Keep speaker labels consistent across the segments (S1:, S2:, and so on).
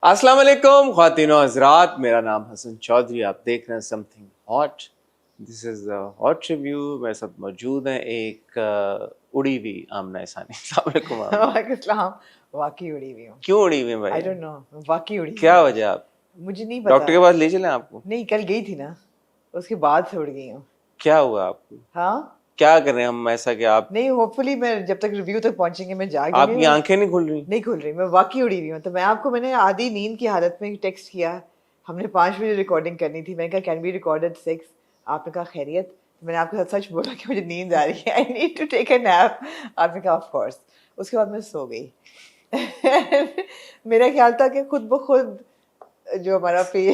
S1: अस्सलाम वालेकुम ख्वातीन और हज़रात, मेरा नाम हसन चौधरी। आप देख रहे हैं something hot. This is hot review. मेरे साथ मौजूद हैं एक उड़ी हुई आमना इसानी। अस्सलाम वालेकुम आमना।
S2: वाकई वाकई उड़ी हुई हूँ।
S1: क्यों उड़ी हुई हैं
S2: आई
S1: भाई?
S2: डोंट नो, वाकई उड़ी हुई
S1: क्या
S2: हूँ।
S1: वजह? आप
S2: मुझे नहीं
S1: डॉक्टर
S2: पता।
S1: के पास ले चलें आपको?
S2: नहीं, कल गई थी ना, उसके बाद से उड़ गई हूँ।
S1: क्या हुआ आपको?
S2: हाँ,
S1: क्या कर रहे हैं हम ऐसा कि आप
S2: नहीं, होपफुली मैं जब तक रिव्यू तक पहुंचेंगे मैं जाग जाऊंगी।
S1: आपकी आंखें नहीं खुल रही?
S2: नहीं खुल रही, मैं वाकई उड़ी हुई हूँ। तो मैंने आधी नींद की हालत में टेक्स्ट किया। हमने 5 बजे रिकॉर्डिंग करनी थी, मैंने कहा कैन बी रिकॉर्ड एट 6। आपने कहा खैरियत। तो मैंने आपके साथ सच बोला कि मुझे नींद आ रही है, I need to take a nap. आपने कहा ऑफ कोर्स। उसके बाद मैं सो गई। मेरा ख्याल था कि खुद ब खुद जो हमारा पे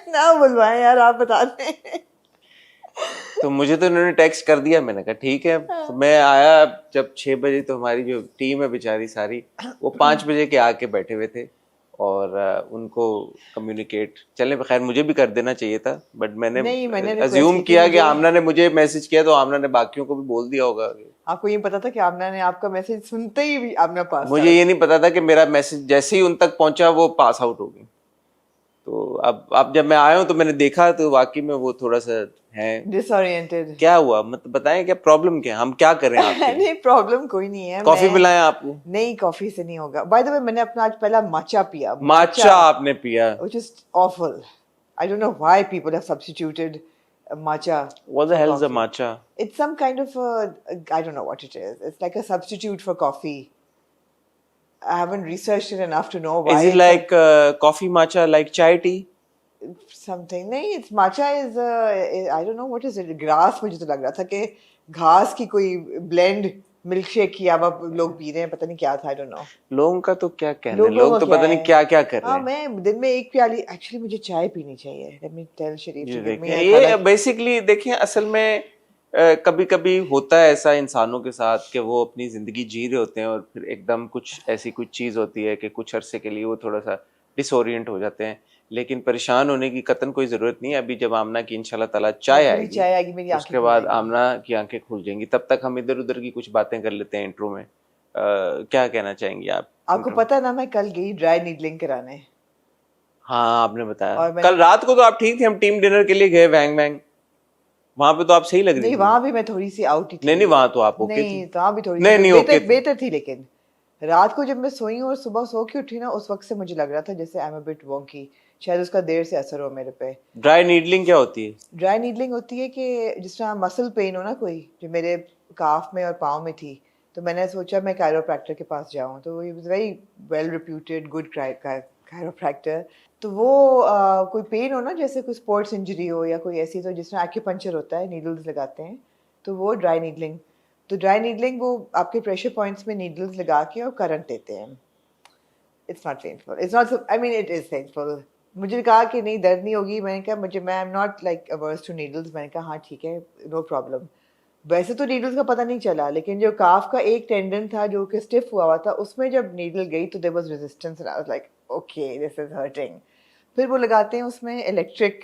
S2: ना बुलवाएं यार, आप बता दें।
S1: तो मुझे तो इन्होंने टेक्स्ट कर दिया, मैंने कहा ठीक है। तो मैं आया जब 6 बजे, तो हमारी जो टीम है बेचारी सारी, वो 5 बजे के आके बैठे हुए थे और उनको कम्युनिकेट चलने पर खैर मुझे भी कर देना चाहिए था, बट मैंने
S2: नहीं, मैंने रिक्वेस्ट
S1: अज्यूम
S2: की थी
S1: किया कि
S2: मुझे।
S1: आमना ने मुझे मैसेज किया तो आमना ने बाकियों को भी बोल दिया होगा।
S2: आपको ये पता था कि आमना ने आपका मैसेज सुनते ही भी आमना पास
S1: मुझे
S2: आउट।
S1: ये नहीं पता था कि मेरा मैसेज जैसे ही उन तक पहुंचा वो पास आउट हो गई। तो अब जब मैं आया हूँ तो मैंने देखा तो वाकई में वो थोड़ा सा है।
S2: डिसओरिएंटेड।
S1: क्या हुआ, मतलब बताएं, क्या प्रॉब्लम, क्या हम क्या करें आपके लिए?
S2: नहीं, प्रॉब्लम कोई नहीं है।
S1: कॉफी
S2: मैं
S1: पिलाएं आपको?
S2: नहीं, कॉफी से नहीं होगा। बाय द वे, मैंने अपना आज पहला माचा पिया।
S1: माचा आपने पिया?
S2: which is awful. I don't know why people have substituted matcha
S1: What the
S2: for
S1: hell is a
S2: coffee.
S1: matcha?
S2: It's some kind of I don't know what it is. It's like a substitute for coffee. I haven't researched it enough to know why
S1: Is it
S2: it's
S1: like coffee matcha, like chai tea?
S2: something. नहीं, it's matcha is I don't know what is it. Grass मुझे तो लग रहा था कि घास की कोई blend मिल्क शेक किया हुआ लोग पी रहे हैं, पता नहीं क्या था, I don't know.
S1: लोगों का तो क्या कहना है,
S2: लोगों
S1: लोग
S2: का
S1: तो
S2: क्या
S1: पता नहीं
S2: है?
S1: क्या क्या कर रहे
S2: हाँ,
S1: हैं।
S2: मैं दिन में एक प्याली, एक्चुअली मुझे चाय पीनी चाहिए। Let me tell शरीफ
S1: ये
S2: to give me
S1: देखें,
S2: a
S1: ये
S2: हालांकि
S1: बेसिकली देखें, असल में कभी कभी होता है ऐसा इंसानों के साथ कि वो अपनी जिंदगी जी रहे होते हैं और फिर एकदम कुछ ऐसी कुछ चीज होती है कि कुछ अरसे के लिए वो थोड़ा सा डिसोरिएंट हो जाते हैं। लेकिन परेशान होने की कतन कोई जरूरत नहीं है। अभी जब आमना की इंशाल्लाह ताला चाय
S2: मेरी
S1: आएगी,
S2: चाय आएगी, मेरी आंखें
S1: उसके
S2: खुल
S1: बाद
S2: जाएंगी।
S1: आमना की आंखें खुल जाएंगी। तब तक हम इधर उधर की कुछ बातें कर लेते हैं इंट्रो में। क्या कहना चाहेंगी आप
S2: आपको
S1: इंट्रो में?
S2: पता है ना, मैं कल गई ड्राई नीडलिंग कराने।
S1: हाँ, आपने बताया
S2: और मैंने
S1: कल रात को तो आप ठीक थे, हम टीम डिनर के लिए गए वैंग वैंग, वहां पे तो आप सही लग रही
S2: नहीं,
S1: थी।
S2: वहां भी मैं थोड़ी सी आउट ही
S1: नहीं
S2: थी।
S1: नहीं, वहां तो आप ओके थी।
S2: नहीं, वहां भी थोड़ी सी
S1: नहीं नहीं, ओके
S2: बेहतर
S1: थी।
S2: बेहतर थी, लेकिन रात को जब मैं सोई हूँ और सुबह सो के उठी ना, उस वक्त से मुझे लग रहा था जैसे आई एम अ बिट वोंकी। शायद उसका देर से असर हो मेरे पे।
S1: ड्राई नीडलिंग क्या होती है?
S2: ड्राई नीडलिंग होती है कि जिस तरह मसल पेन हो ना कोई, जो मेरे काफ में और पाँव में थी, तो मैंने सोचा मैं कायरोप्रैक्टर के पास जाऊँ। तो he was very well reputed good chiropractor. तो वो कोई पेन हो ना, जैसे कोई स्पोर्ट्स इंजरी हो या कोई ऐसी, तो जिस तरह एक्यूपंक्चर होता है, नीडल्स लगाते हैं, तो वो ड्राई नीडलिंग। तो ड्राई नीडलिंग वो आपके प्रेशर पॉइंट्स में नीडल्स लगा के और करंट देते हैं। It's not painful, it's not, I mean it is painful. मुझे कहा कि नहीं, दर्द नहीं होगी। मैंने कहा मुझे, मैं am not like hours to needles. मैंने कहा हाँ ठीक है, नो प्रॉब्लम। वैसे तो नीडल्स का पता नहीं चला, लेकिन जो काफ का एक टेंडन था जो कि स्टिफ हुआ था, उसमें जब नीडल गई तो there was resistance and I was like okay, this is hurting. फिर वो लगाते हैं उसमें इलेक्ट्रिक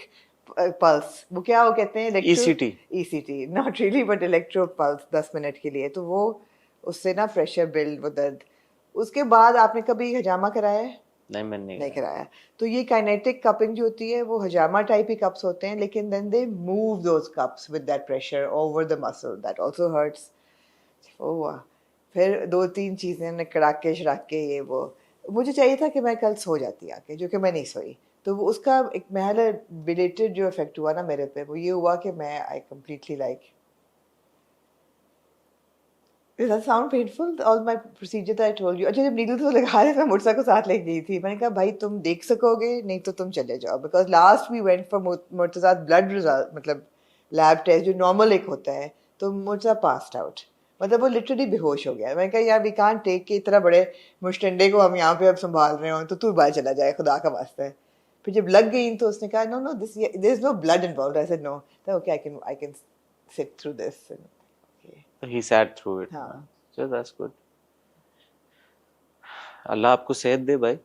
S2: पल्स, वो क्या वो कहते हैं, electro
S1: ECT?
S2: ECT not really, but electro pulse 10 minute के लिए। तो वो उससे ना प्रेशर बिल्ड, वो दर्द। उसके बाद आपने कभी हजामा कराया है?
S1: नहीं, मैंने नहीं
S2: नहीं
S1: कहा।
S2: कराया। तो ये काइनेटिक कपिंग जो होती है, वो हजामा टाइप ही कप्स होते हैं, लेकिन then they move those cups with that pressure over the muscle, that also hurts. Oh, फिर 2-3 चीज़ें ने कड़ाके शड़ाके ये वो। मुझे चाहिए था कि मैं कल सो जाती आके, जो कि मैं नहीं सोई। तो वो उसका एक महल बिलेटेड जो इफेक्ट हुआ ना मेरे पे, वो ये हुआ कि मैं I completely like, Does that sound painful? All my procedure that I told you. अच्छा, जब नीडल्स वो लगा रहे थे, मैं मुर्सा को साथ लेके गई थी। मैंने कहा भाई तुम देख सकोगे, नहीं तो तुम चले जाओ, because last we went for Murtaza blood result, मतलब लैब टेस्ट जो नॉर्मल एक होता है, तो मुर्तज़ा पास्ड आउट। मतलब वो लिटरली बेहोश हो गया। मैंने कहा यार वी कांट टेक के इतना बड़े मुश्तंडे को हम यहाँ पे अब संभाल रहे हो, तो तू बाहर चला जाए खुदा का वास्ता है। फिर जब लग गई तो उसने कहा no no, this there is no blood involved. I said no. Okay, I can sit through this.
S1: He sat through it.
S2: हाँ
S1: So that's good. अल्लाह आपको सेहत दे भाई।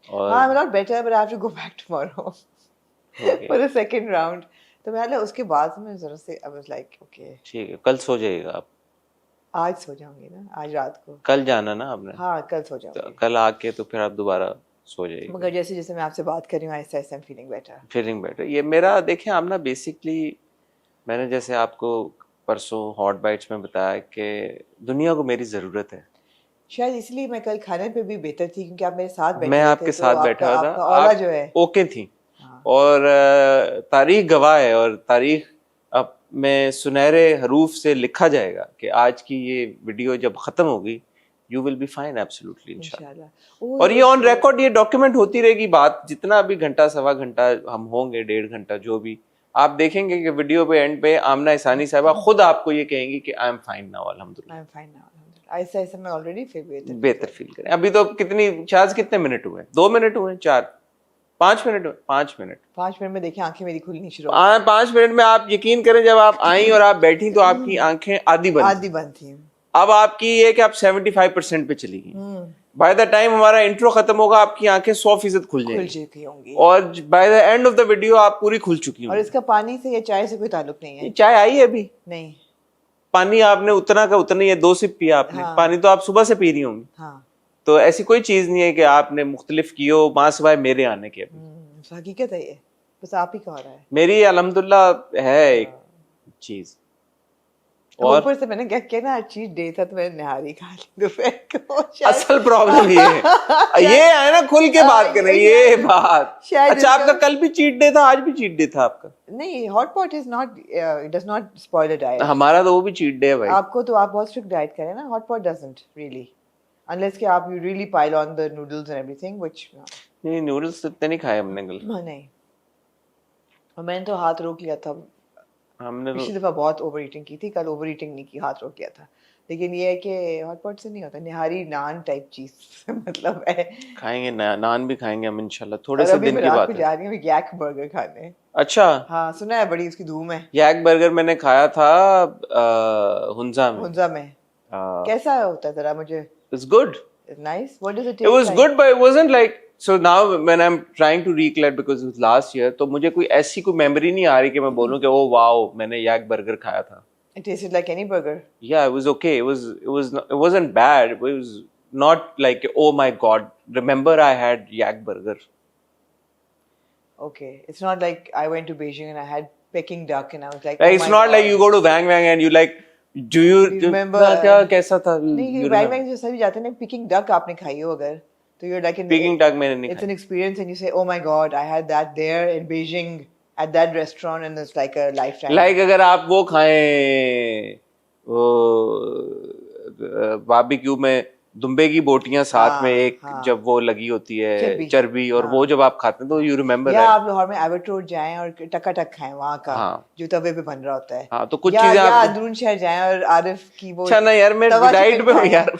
S1: और
S2: I'm not better, but I have to go back tomorrow
S1: okay,
S2: for the second round. तो मैं उसके बाद से मैं जरा से I was like okay,
S1: ठीक है, कल सो जाइएगा आप।
S2: आज सो जाऊंगी ना, आज रात को।
S1: कल जाना ना आपने?
S2: हाँ, कल सो
S1: तो
S2: जाऊंगी।
S1: कल आके तो फिर आप दोबारा सो जाइएगा।
S2: मगर जैसे जैसे मैं आपसे बात कर रही हूँ Aahista Aahista feeling better.
S1: Feeling better. ये मेरा देखें आप ना, बेसिकली मैंने जैसे आपको परसों हॉट बाइट्स में बताया कि दुनिया को मेरी ज़रूरत है।
S2: शायद इसलिए मैं कल खाने पे भी बेहतर थी क्योंकि आप मेरे साथ बैठे
S1: मैं
S2: हुए थे,
S1: आपके
S2: तो
S1: साथ बैठा
S2: आपका
S1: हुआ था,
S2: आपका ऑरा
S1: आप
S2: जो है।
S1: ओके थी।
S2: हाँ।
S1: और तारीख गवाह है, और तारीख अब में सुनहरे हरूफ से लिखा जाएगा कि आज की ये वीडियो जब ख़त्म होगी, you will be fine absolutely इंशाल्लाह।
S2: इंशाल्लाह।
S1: और ये ऑन रिकॉर्ड, ये डॉक्यूमेंट होती रहेगी बात, जितना भी घंटा सवा घंटा हम होंगे, 1.5 घंटा जो भी, आप देखेंगे कि वीडियो पे एंड पे आमना इसानी साहबा खुद आपको ये कहेंगी कि आई एम फाइन नाउ अल्हम्दुलिल्लाह।
S2: आई एम फाइन नाउ अल्हम्दुलिल्लाह। आहिस्ता आहिस्ता मैं ऑलरेडी फील
S1: बेहतर फील करें। अभी तो कितनी चार्ज, कितने मिनट हुए? 2 मिनट हुए? 4 5 मिनट हुए? 5 मिनट।
S2: 5 मिनट में देखिए आंखें मेरी खुलनी शुरू हो गई।
S1: 5 मिनट में आप यकीन करें, जब आप आई और आप बैठी तो आपकी आंखें आधी बंद
S2: आधी
S1: थी।
S2: बंद थी।
S1: अब आपकी ये कि आप 75% पे चली गई।
S2: हम्म,
S1: बाय द टाइम हमारा इंट्रो खत्म होगा, आपकी आंखें 100% खुल
S2: खुल
S1: जाएंगी,
S2: चुकी होंगी।
S1: और by the end of the video आप पूरी खुल चुकी
S2: और
S1: होंगी।
S2: इसका पानी से या चाय से कोई ताल्लुक नहीं
S1: ये
S2: है।
S1: चाय आई है अभी?
S2: नहीं।
S1: पानी आपने उतना का उतना ही है, 2 सिप पिया आपने।
S2: हाँ।
S1: पानी तो आप सुबह से पी रही होंगी।
S2: हाँ।
S1: तो ऐसी कोई चीज नहीं है कि आपने मुख्तलिफ की हो माँ सिवाय मेरे आने के। अभी
S2: हकीकत है ये, बस आप ही का हो रहा है।
S1: मेरी अल्हम्दुलिल्लाह है एक चीज। और
S2: ऊपर से मैंने क्या किया ना, चीट डे था तो मैंने निहारी खा ली दोपहर को।
S1: असल प्रॉब्लम ये है, ये है ना, खुल के बात करें ये बात।
S2: शायद
S1: अच्छा, आपका
S2: इसका-
S1: कल भी चीट डे था, आज भी चीट डे था आपका?
S2: नहीं, hot pot is not, it does not spoil the diet.
S1: हमारा तो वो भी चीट डे है भाई।
S2: आपको तो आप बहुत स्ट्रिक्ट डाइट करें ना, hot pot doesn't really, unless कि आप you really pile on the noodles and everything which
S1: नहीं, नूडल्स इतने नहीं खाए हमने कल।
S2: नहीं। और मैंने तो हाथ रोक लिया था,
S1: हमने तो
S2: पिछली दफा बहुत ओवर ईटिंग की थी, कल ओवर ईटिंग नहीं की, हाथ रोक लिया था। लेकिन ये है कि हॉट पॉट से नहीं होता, निहारी नान टाइप चीज मतलब है।
S1: खाएंगे, नान भी खाएंगे हम इंशाल्लाह, थोड़े
S2: और
S1: से
S2: अभी
S1: दिन
S2: मैं
S1: की
S2: रात
S1: बात
S2: को
S1: है।
S2: जा रही हूँ यैक बर्गर खाने।
S1: अच्छा,
S2: हाँ, सुना है, बड़ी उसकी धूम है।
S1: यैक बर्गर मैंने खाया था हुंजा में।
S2: हुंजा में। कैसा होता है जरा मुझे?
S1: It's good.
S2: Nice. What does it
S1: It
S2: taste
S1: was
S2: like?
S1: good, but it wasn't like, so now when I'm trying to recollect because it was last year, तो मुझे कोई ऐसी कोई मेमोरी नहीं आ रही कि मैं बोलूं कि ओ वाओ मैंने यैक बर्गर खाया था।
S2: It tasted like any burger.
S1: Yeah, it was okay. It wasn't bad. It was not like oh my god. Remember I had yak burger.
S2: Okay. It's not like I went to Beijing and I had Peking duck and I was like,
S1: Like,
S2: oh
S1: it's
S2: my
S1: not
S2: God.
S1: like you go to Wang Wang and you like, do you
S2: remember?
S1: क्या कैसा था?
S2: नहीं,
S1: You
S2: Wang
S1: remember?
S2: Wang जो सभी जाते हैं ना, Peking duck आपने खाई हो अगर, तो you're like in
S1: Peking duck मैंने नहीं
S2: it's an
S1: खाई।
S2: experience and you say, oh my God, I had that there in Beijing at that restaurant and it's like a lifetime.
S1: Like अगर आप वो खाएं, वो बारबेक्यू में दुम्बे की बोटियां साथ में एक जब वो लगी होती है चर्बी, और वो जब आप खाते हैं तो यू रिमेम्बर।
S2: या आप लाहौर में एबट रोड जाएं और टकाटक खाएं वहाँ का, जो तवे पे बन रहा होता है।
S1: हाँ, तो कुछ चीजें
S2: आप अंदरून शहर जाएं और आरिफ की वो,
S1: अच्छा ना यार, मैं डाइट पे हूँ यार,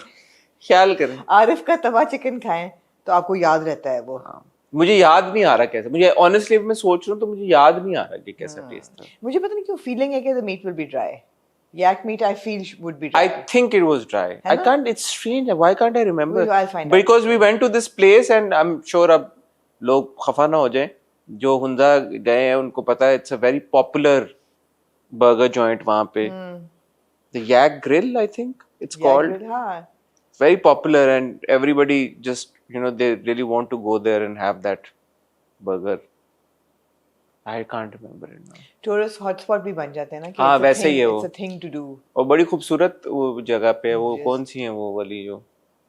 S1: ख्याल करें।
S2: आरिफ का तवा चिकन खाएं तो आपको याद रहता है वो।
S1: मुझे याद नहीं आ रहा कैसे, मुझे ऑनेस्टली मैं सोच रहा हूँ तो मुझे याद नहीं आ रहा कि कैसा टेस्ट था।
S2: मुझे पता नहीं क्यों फीलिंग है कि the meat will be dry. Yak meat I feel would be dry.
S1: I think it was dry. I can't, it's strange. Why can't I remember?
S2: I'll find
S1: Because we went to this place and I'm sure अब लोग खफा ना हो जाए, जो हुंजा गए हैं उनको पता है, it's a very popular burger joint वहाँ पे। The Yak Grill, I think it's called.
S2: Grill, हाँ.
S1: Very popular and everybody just, you know, they really want to go there and have that burger. I can't remember it now.
S2: Tourist hotspot भी बन जाते हैं ना कि
S1: हाँ, वैसे ही है वो।
S2: It's a thing to do.
S1: और बड़ी खूबसूरत वो जगह पे, वो कौन सी है वो वाली जो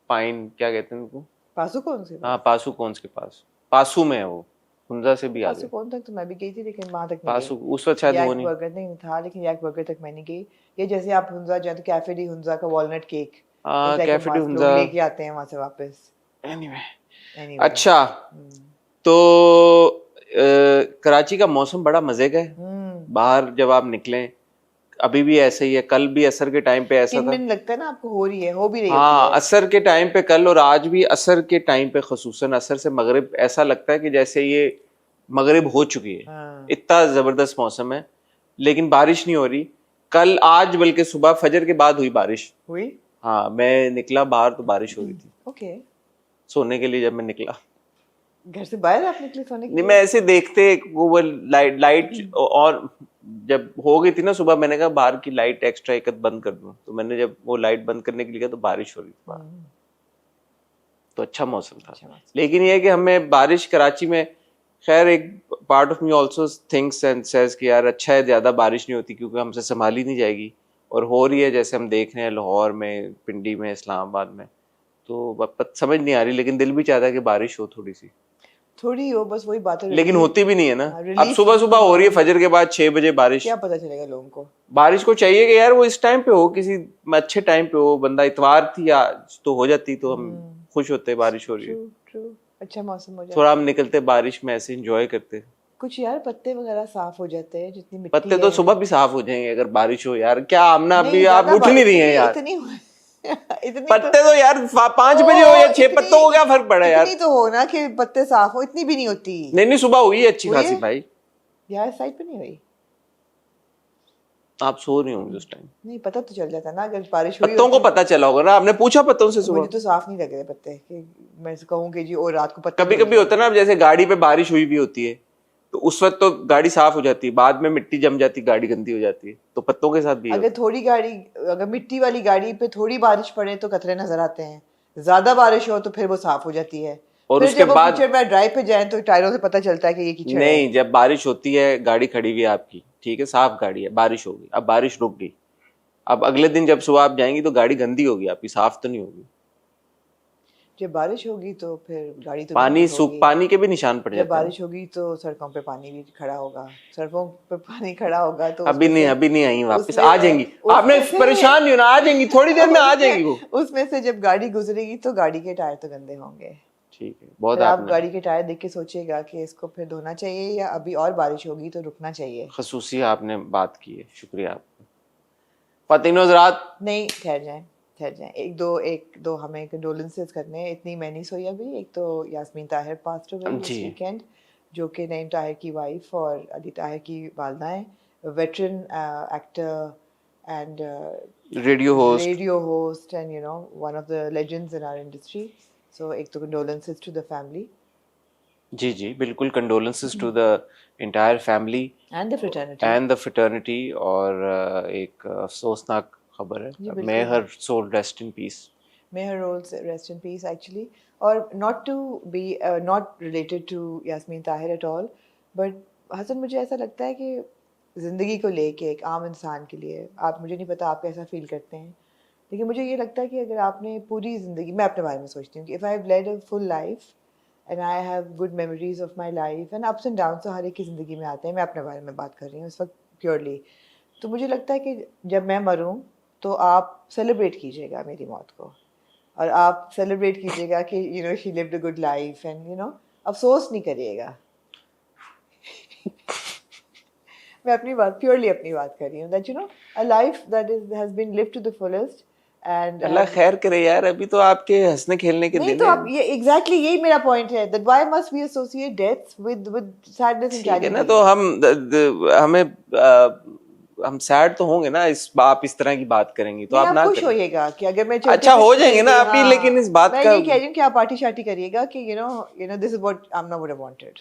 S1: पाइन क्या कहते हैं उनको?
S2: पासू कौन से?
S1: हाँ, पासू कौन्स के पास, पासू में है वो, हुंजा से भी आगे।
S2: पासू कौन तक तो मैं भी गई थी लेकिन वहाँ तक नहीं
S1: पासू उस वक्त शायद वो नहीं,
S2: बर्गर नहीं था, लेकिन याक बर्गर तक मैं नहीं गई। ये जैसे आप हुंजा जाए तो कैफे डी हुंजा का वॉलनट केक,
S1: हाँ कैफे डी हुंजा
S2: लेके आते हैं वहाँ से वापस।
S1: Anyway. अच्छा, तो कराची का मौसम बड़ा मजे का है। बाहर जब आप निकलें, अभी भी ऐसे ही है, कल भी असर के टाइम पे ऐसा था।
S2: लगता है ना आपको हो रही है, हो भी रही है।
S1: हाँ, असर के टाइम पे कल और आज भी असर के टाइम पे, खसूसन असर से मगरिब, ऐसा लगता है कि जैसे ये मगरिब हो चुकी है। इतना जबरदस्त मौसम है, लेकिन बारिश नहीं हो रही। कल आज बल्कि सुबह फजर के बाद हुई बारिश।
S2: हुई?
S1: हाँ, मैं निकला बाहर तो बारिश हो रही थी।
S2: ओके।
S1: सोने के लिए जब मैं निकला,
S2: घर से बाहर आप निकले सोने के लिए?
S1: नहीं, मैं ऐसे देखते वो लाइट और जब हो गई थी ना सुबह, मैंने कहा बाहर की लाइट एक्स्ट्रा एक बंद कर दूं, तो मैंने जब वो लाइट बंद करने के लिए गया तो बारिश हो रही थी बाहर। तो अच्छा मौसम था।
S2: अच्छा मौसम।
S1: लेकिन ये है कि हमें बारिश कराची में, खैर एक part of me also thinks and says कि यार अच्छा है ज़्यादा बारिश नहीं होती, क्योंकि हमसे संभाली नहीं जाएगी, और हो रही है जैसे हम देख रहे हैं लाहौर में, पिंडी में, इस्लामाबाद में, तो समझ नहीं आ रही। लेकिन दिल भी चाहता है कि बारिश हो थोड़ी सी,
S2: थोड़ी हो, बस वही बात है,
S1: लेकिन होती भी नहीं है ना। अब
S2: रिलीफ
S1: सुबह सुबह हो रही है फजर के बाद 6 बजे बारिश,
S2: क्या पता चलेगा लोगों को।
S1: बारिश को चाहिए कि यार वो इस टाइम पे हो, किसी अच्छे टाइम पे हो। बंदा इतवार थी आज तो हो जाती, तो हम खुश होते बारिश हो रही है,
S2: ट्रू ट्रू, अच्छा मौसम हो
S1: थोड़ा
S2: जाता
S1: हम
S2: है।
S1: निकलते बारिश में ऐसे एंजॉय करते।
S2: कुछ यार पत्ते वगैरह साफ हो जाते हैं, जितनी मिट्टी
S1: पत्ते तो
S2: है।
S1: सुबह भी साफ हो जाएंगे अगर बारिश हो यार, क्या आमना
S2: नहीं
S1: अभी आप
S2: ज्यादा
S1: उठ नहीं रही हैं यार।
S2: इतनी इतनी तो
S1: पत्ते तो यार 5 बजे हो
S2: ओ,
S1: या 6 पत्तों को क्या फर्क पड़ा यार।
S2: इतनी तो हो ना कि पत्ते साफ हो, इतनी भी नहीं होती।
S1: नहीं नहीं, सुबह हुई है अच्छी
S2: हुई
S1: खासी
S2: है?
S1: भाई।
S2: यार साइड पे नहीं हुई।
S1: आप सो रही होंगी उस टाइम।
S2: नहीं पता तो चल जाता ना अगर बारिश हुई
S1: पत्तों को
S2: होती।
S1: पता चला होगा ना, आपने पूछा पत्तों से
S2: मुझे
S1: सुबह।
S2: तो साफ नहीं लग रहे पत्ते कि मैं कहूँ कि जी और रात को पत्ते
S1: कभी
S2: धुल
S1: कभी
S2: गए।
S1: होता है ना, जैसे गाड़ी पे बारिश हुई भी होती है, तो उस वक्त तो गाड़ी साफ हो जाती है, बाद में मिट्टी जम जाती है, गाड़ी गंदी हो जाती है, तो पत्तों के साथ भी
S2: अगर थोड़ी गाड़ी, अगर मिट्टी वाली गाड़ी पे थोड़ी बारिश पड़े तो कतरे नजर आते हैं, ज्यादा बारिश हो तो फिर वो साफ हो जाती है।
S1: और
S2: फिर
S1: उसके
S2: जब वो
S1: बाद
S2: कीचड़ में ड्राइव पे जाए तो टायरों से पता चलता है कि ये कीचड़ है।
S1: नहीं, जब बारिश होती है, गाड़ी खड़ी हुई है आपकी, ठीक है, साफ गाड़ी है, बारिश हो गई, अब बारिश रुक गई, अब अगले दिन जब सुबह आप जाएंगी तो गाड़ी गंदी होगी आपकी, साफ तो नहीं होगी।
S2: जब बारिश होगी तो फिर गाड़ी तो गंदी होगी।
S1: पानी के भी निशान पड़
S2: जब
S1: जाते हैं।
S2: बारिश होगी तो सड़कों पे पानी भी खड़ा होगा, सड़कों पे पानी खड़ा होगा तो
S1: अभी नहीं, अभी नहीं आई वापस,
S2: उसमें
S1: आ जाएंगी। आपने
S2: उसमें से
S1: परेशान नहीं होना, आ जाएंगी, थोड़ी देर में आ जाएंगी वो।
S2: उसमें से जब गाड़ी गुजरेगी तो गाड़ी के टायर तो गंदे होंगे।
S1: ठीक है, बहुत
S2: फिर आप
S1: आपने
S2: गाड़ी के टायर देख के सोचिएगा कि इसको फिर धोना चाहिए या अभी और बारिश होगी तो रुकना चाहिए।
S1: खसूसी आपने बात की है, शुक्रिया आपका। फ़ातिनो हज़रात,
S2: नहीं ठहर जाएं, ठहर जाएं, एक दो हमें कंडोलेंसेस करने हैं, इतनी मैं नहीं सोई अभी। एक तो Yasmeen Tahir passed away this
S1: जी
S2: वीकेंड, जो कि नईम ताहिर की वाइफ और अली ताहिर की वालदा हैं, veteran actor and
S1: radio
S2: host and you know one of the legends in our industry. So एक तो कंडोलेंसेस टू द फैमिली
S1: जी जी बिल्कुल, condolences to the entire family
S2: and the fraternity.
S1: और एक अफसोसनाक खबर
S2: जी,
S1: है,
S2: बिल्कुल।
S1: May her soul rest in peace.
S2: May her rolls rest in peace actually, or not to be not related to Yasmin Tahir at all, but Hasan मुझे ऐसा लगता है कि ज़िंदगी को लेके एक आम इंसान के लिए, आप, मुझे नहीं पता आप कैसा फील करते हैं, लेकिन मुझे ये लगता है कि अगर आपने पूरी ज़िंदगी, मैं अपने बारे में सोचती हूँ कि if I have led a full life and I have good memories of my life and ups and downs तो हर एक की ज़िंदगी में आते हैं, मैं अपने बारे में बात कर रही हूँ इस वक्त प्योरली, तो मुझे लगता है कि जब मैं मरूँ तो आप सेलिब्रेट कीजिएगा मेरी मौत को, और आप सेलिब्रेट कीजिएगा कि you no she lived a good life and you no अफसोस नहीं करिएगा। मैं अपनी बात, प्योरली अपनी बात कर रही हूँ, that you know a life that is has been lived to the fullest and
S1: Allah खैर करे यार, अभी तो आपके हंसने खेलने के
S2: नहीं
S1: दिन
S2: तो
S1: है।
S2: अब ये एग्जैक्टली यही मेरा पॉइंट है, that why must we associate deaths with sadness and
S1: ठीक है ना,
S2: ट्रेजेडी।
S1: तो हमें हम सैड तो होंगे ना, आप इस तरह की बात करेंगे तो
S2: नहीं,
S1: आप
S2: आप
S1: ना
S2: खुश
S1: करें।
S2: होइएगा कि अगर मैं चलते
S1: अच्छा हो
S2: फिरते
S1: जाएंगे ना
S2: लेके,
S1: आप भी, लेकिन इस बात
S2: मैं
S1: का
S2: ये कह रही हूँ कि आप पार्टी शार्टी करिएगा कि you no this is what I am not wanted.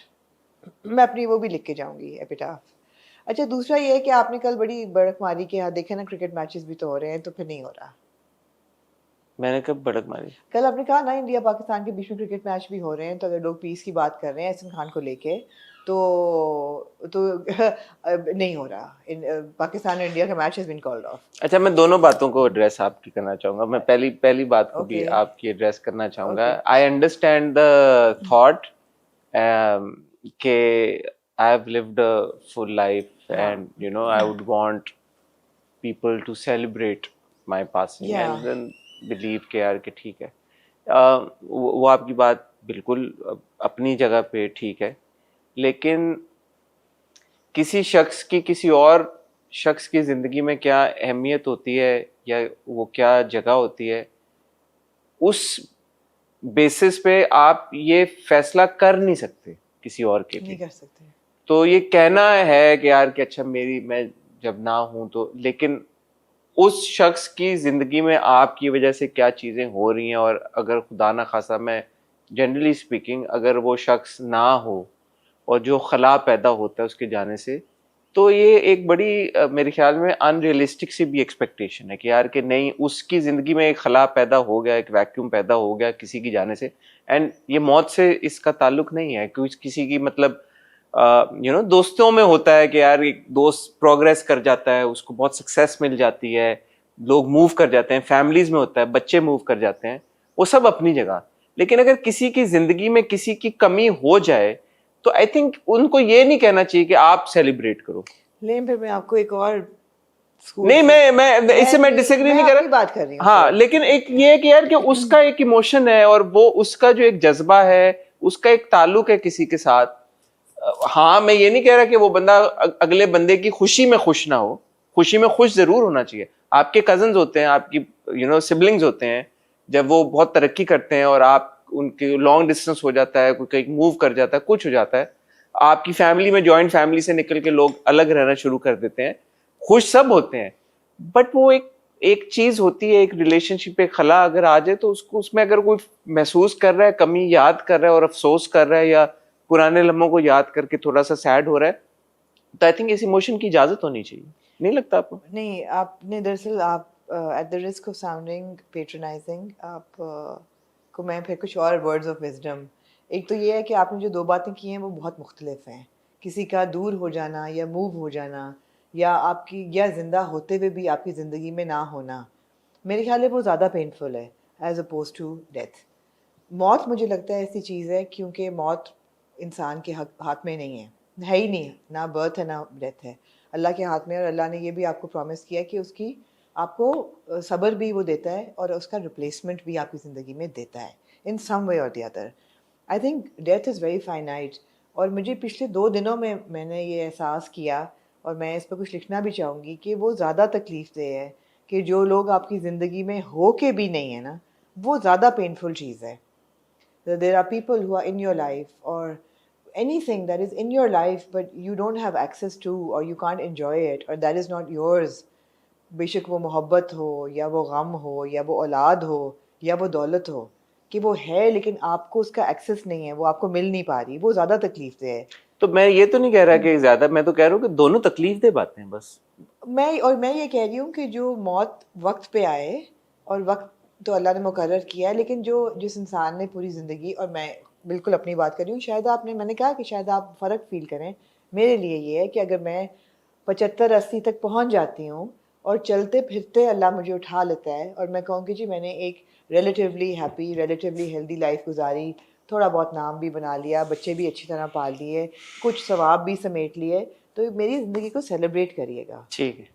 S2: मैं अपनी वो भी लिख के जाऊंगी एपिटाफ। अच्छा दूसरा ये है कि आपने कल बड़ी बड़क मारी कि हाँ देखे ना क्रिकेट मैचेस भी तो हो रहे हैं, तो फिर नहीं हो रहा।
S1: मैंने कब भड़क मारी?
S2: कल आपने कहा ना इंडिया पाकिस्तान के बीच में क्रिकेट मैच भी हो रहे हैं, तो अगर लोग पीस की बात कर रहे हैं एहसन खान को लेके तो नहीं हो रहा। पाकिस्तान और इंडिया का match has been called off.
S1: अच्छा, मैं दोनों बातों को एड्रेस आपकी करना चाहूंगा। मैं पहली बात को भी
S2: Okay.
S1: आपकी एड्रेस करना चाहूंगा।
S2: Okay.
S1: I understand the thought कि I have lived a full life and you know I would want people to celebrate my passing
S2: Yeah.
S1: And then believe के यार कि ठीक है। वो आपकी बात बिल्कुल अपनी जगह पे ठीक है, लेकिन किसी शख्स की किसी और शख्स की ज़िंदगी में क्या अहमियत होती है या वो क्या जगह होती है, उस बेसिस पे आप ये फैसला कर नहीं सकते किसी और के
S2: नहीं
S1: लिए।
S2: कर सकते।
S1: तो ये कहना है कि यार कि अच्छा मैं जब ना हूं तो, लेकिन उस शख्स की ज़िंदगी में आपकी वजह से क्या चीज़ें हो रही हैं, और अगर खुदा ना खासा, मैं जनरली स्पीकिंग, अगर वो शख्स ना हो और जो खला पैदा होता है उसके जाने से, तो ये एक बड़ी मेरे ख्याल में अनरियलिस्टिक सी भी एक्सपेक्टेशन है कि यार कि नहीं, उसकी जिंदगी में एक खला पैदा हो गया, एक वैक्यूम पैदा हो गया किसी की जाने से, एंड ये मौत से इसका ताल्लुक नहीं है। किसी की मतलब दोस्तों में होता है कि यार एक दोस्त प्रोग्रेस कर जाता है, उसको बहुत सक्सेस मिल जाती है, लोग मूव कर जाते हैं, फैमिलीज में होता है बच्चे मूव कर जाते हैं, वो सब अपनी जगह। लेकिन अगर किसी की जिंदगी में किसी की कमी हो जाए तो आई थिंक उनको ये नहीं कहना चाहिए कि आप सेलिब्रेट करो।
S2: लेकिन फिर मैं आपको एक और
S1: नहीं, मैं इससे मैं डिसएग्री नहीं कर रहा,
S2: बात कर रही हूँ।
S1: हाँ, लेकिन एक ये है कि यार कि उसका एक इमोशन है और वो उसका जो एक जज्बा है, उसका एक ताल्लुक है किसी के साथ। हाँ, मैं ये नहीं कह रहा कि वो बंदा अगले बंदे की खुशी में खुश ना हो, खुशी में खुश जरूर होना चाहिए। आपके कजन्स होते हैं, आपकी सिबलिंग्स होते हैं, जब वो बहुत तरक्की करते हैं और आप उनके लॉन्ग डिस्टेंस हो जाता है, कोई कहीं मूव कर जाता है, कुछ हो जाता है, आपकी फैमिली में जॉइंट फैमिली से निकल के लोग अलग रहना शुरू कर देते हैं, खुश सब होते हैं। बट वो एक चीज होती है, एक रिलेशनशिप पे खला अगर आ जाए तो उसको, उसमें अगर कोई महसूस कर रहा है, कमी याद कर रहा है और अफसोस कर रहा है या पुराने लम्हों को याद करके थोड़ा सा सैड हो रहा है, तो आई थिंक इस इमोशन की इजाजत होनी चाहिए। नहीं लगता आपको?
S2: नहीं, आपने दरअसल आप at the risk of sounding patronising, आप को मैं फिर कुछ और वर्ड्स ऑफ विजडम। एक तो ये है कि आपने जो दो बातें की हैं वो बहुत मुख्तलिफ हैं। किसी का दूर हो जाना या मूव हो जाना, या आपकी या ज़िंदा होते हुए भी आपकी ज़िंदगी में ना होना, मेरे ख्याल में वो ज़्यादा पेनफुल है एज अपोज टू डेथ। मौत मुझे लगता है ऐसी चीज़ है क्योंकि मौत इंसान के हाथ में नहीं है ही नहीं, ना बर्थ है ना डेथ है, अल्लाह के हाथ में। और अल्लाह ने ये भी आपको प्रॉमिस किया कि उसकी आपको सब्र भी वो देता है और उसका रिप्लेसमेंट भी आपकी ज़िंदगी में देता है इन सम वे और the other. I think death is very finite. और मुझे पिछले 2 दिनों में मैंने ये एहसास किया, और मैं इस पर कुछ लिखना भी चाहूँगी, कि वो ज़्यादा तकलीफ़ दे है कि जो लोग आपकी ज़िंदगी में हो के भी नहीं है ना, वो ज़्यादा पेनफुल चीज़ है। There are people who are in your life, or anything that is in your life but you don't have access to, or you can't enjoy it, or that is not yours. बेशक वो मोहब्बत हो या वो गम हो या वो औलाद हो या वो दौलत हो, कि वो है लेकिन आपको उसका एक्सेस नहीं है, वो आपको मिल नहीं पा रही, वो ज़्यादा तकलीफ दे है।
S1: तो मैं ये तो नहीं कह रहा कि ज्यादा, मैं तो कह रहा हूँ कि दोनों तकलीफ दे बातें हैं बस।
S2: मैं ये कह रही हूँ कि जो मौत वक्त पे आए, और वक्त तो अल्लाह ने मुकर्रर किया है, लेकिन जिस इंसान ने पूरी ज़िंदगी, और मैं बिल्कुल अपनी बात कर रही हूँ, शायद मैंने कहा कि शायद आप फ़र्क फील करें। मेरे लिए ये है कि अगर मैं 75-80 तक पहुँच जाती हूँ और चलते फिरते अल्लाह मुझे उठा लेता है, और मैं कहूँ कि जी मैंने एक relatively happy, relatively healthy life गुजारी, थोड़ा बहुत नाम भी बना लिया, बच्चे भी अच्छी तरह पाल लिए, कुछ सवाब भी समेट लिए, तो मेरी ज़िंदगी को सेलिब्रेट करिएगा।
S1: ठीक है,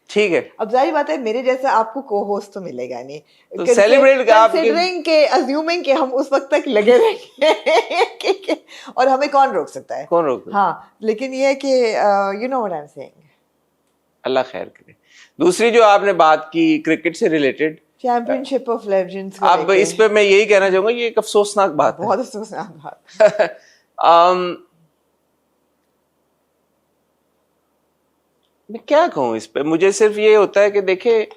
S1: ठीक है।
S2: अब जाहिर बात है मेरे जैसा आपको को होस्ट तो मिलेगा नहीं,
S1: तो सेलिब्रेट
S2: कंसिडरिंग के, अज्यूमिंग के हम उस वक्त तक लगे रहेंगे और हमें कौन रोक सकता है?
S1: कौन रोक?
S2: हाँ, लेकिन ये है कि you know what I am saying.
S1: Allah खैर करे। दूसरी जो आपने बात की क्रिकेट से रिलेटेड,
S2: चैंपियनशिप ऑफ लेजेंड्स,
S1: अब इस पे मैं यही कहना चाहूंगा, ये एक अफसोसनाक बात है,
S2: बहुत अफसोसनाक बात।
S1: मैं क्या कहूँ इस पे, मुझे सिर्फ ये होता है कि देखे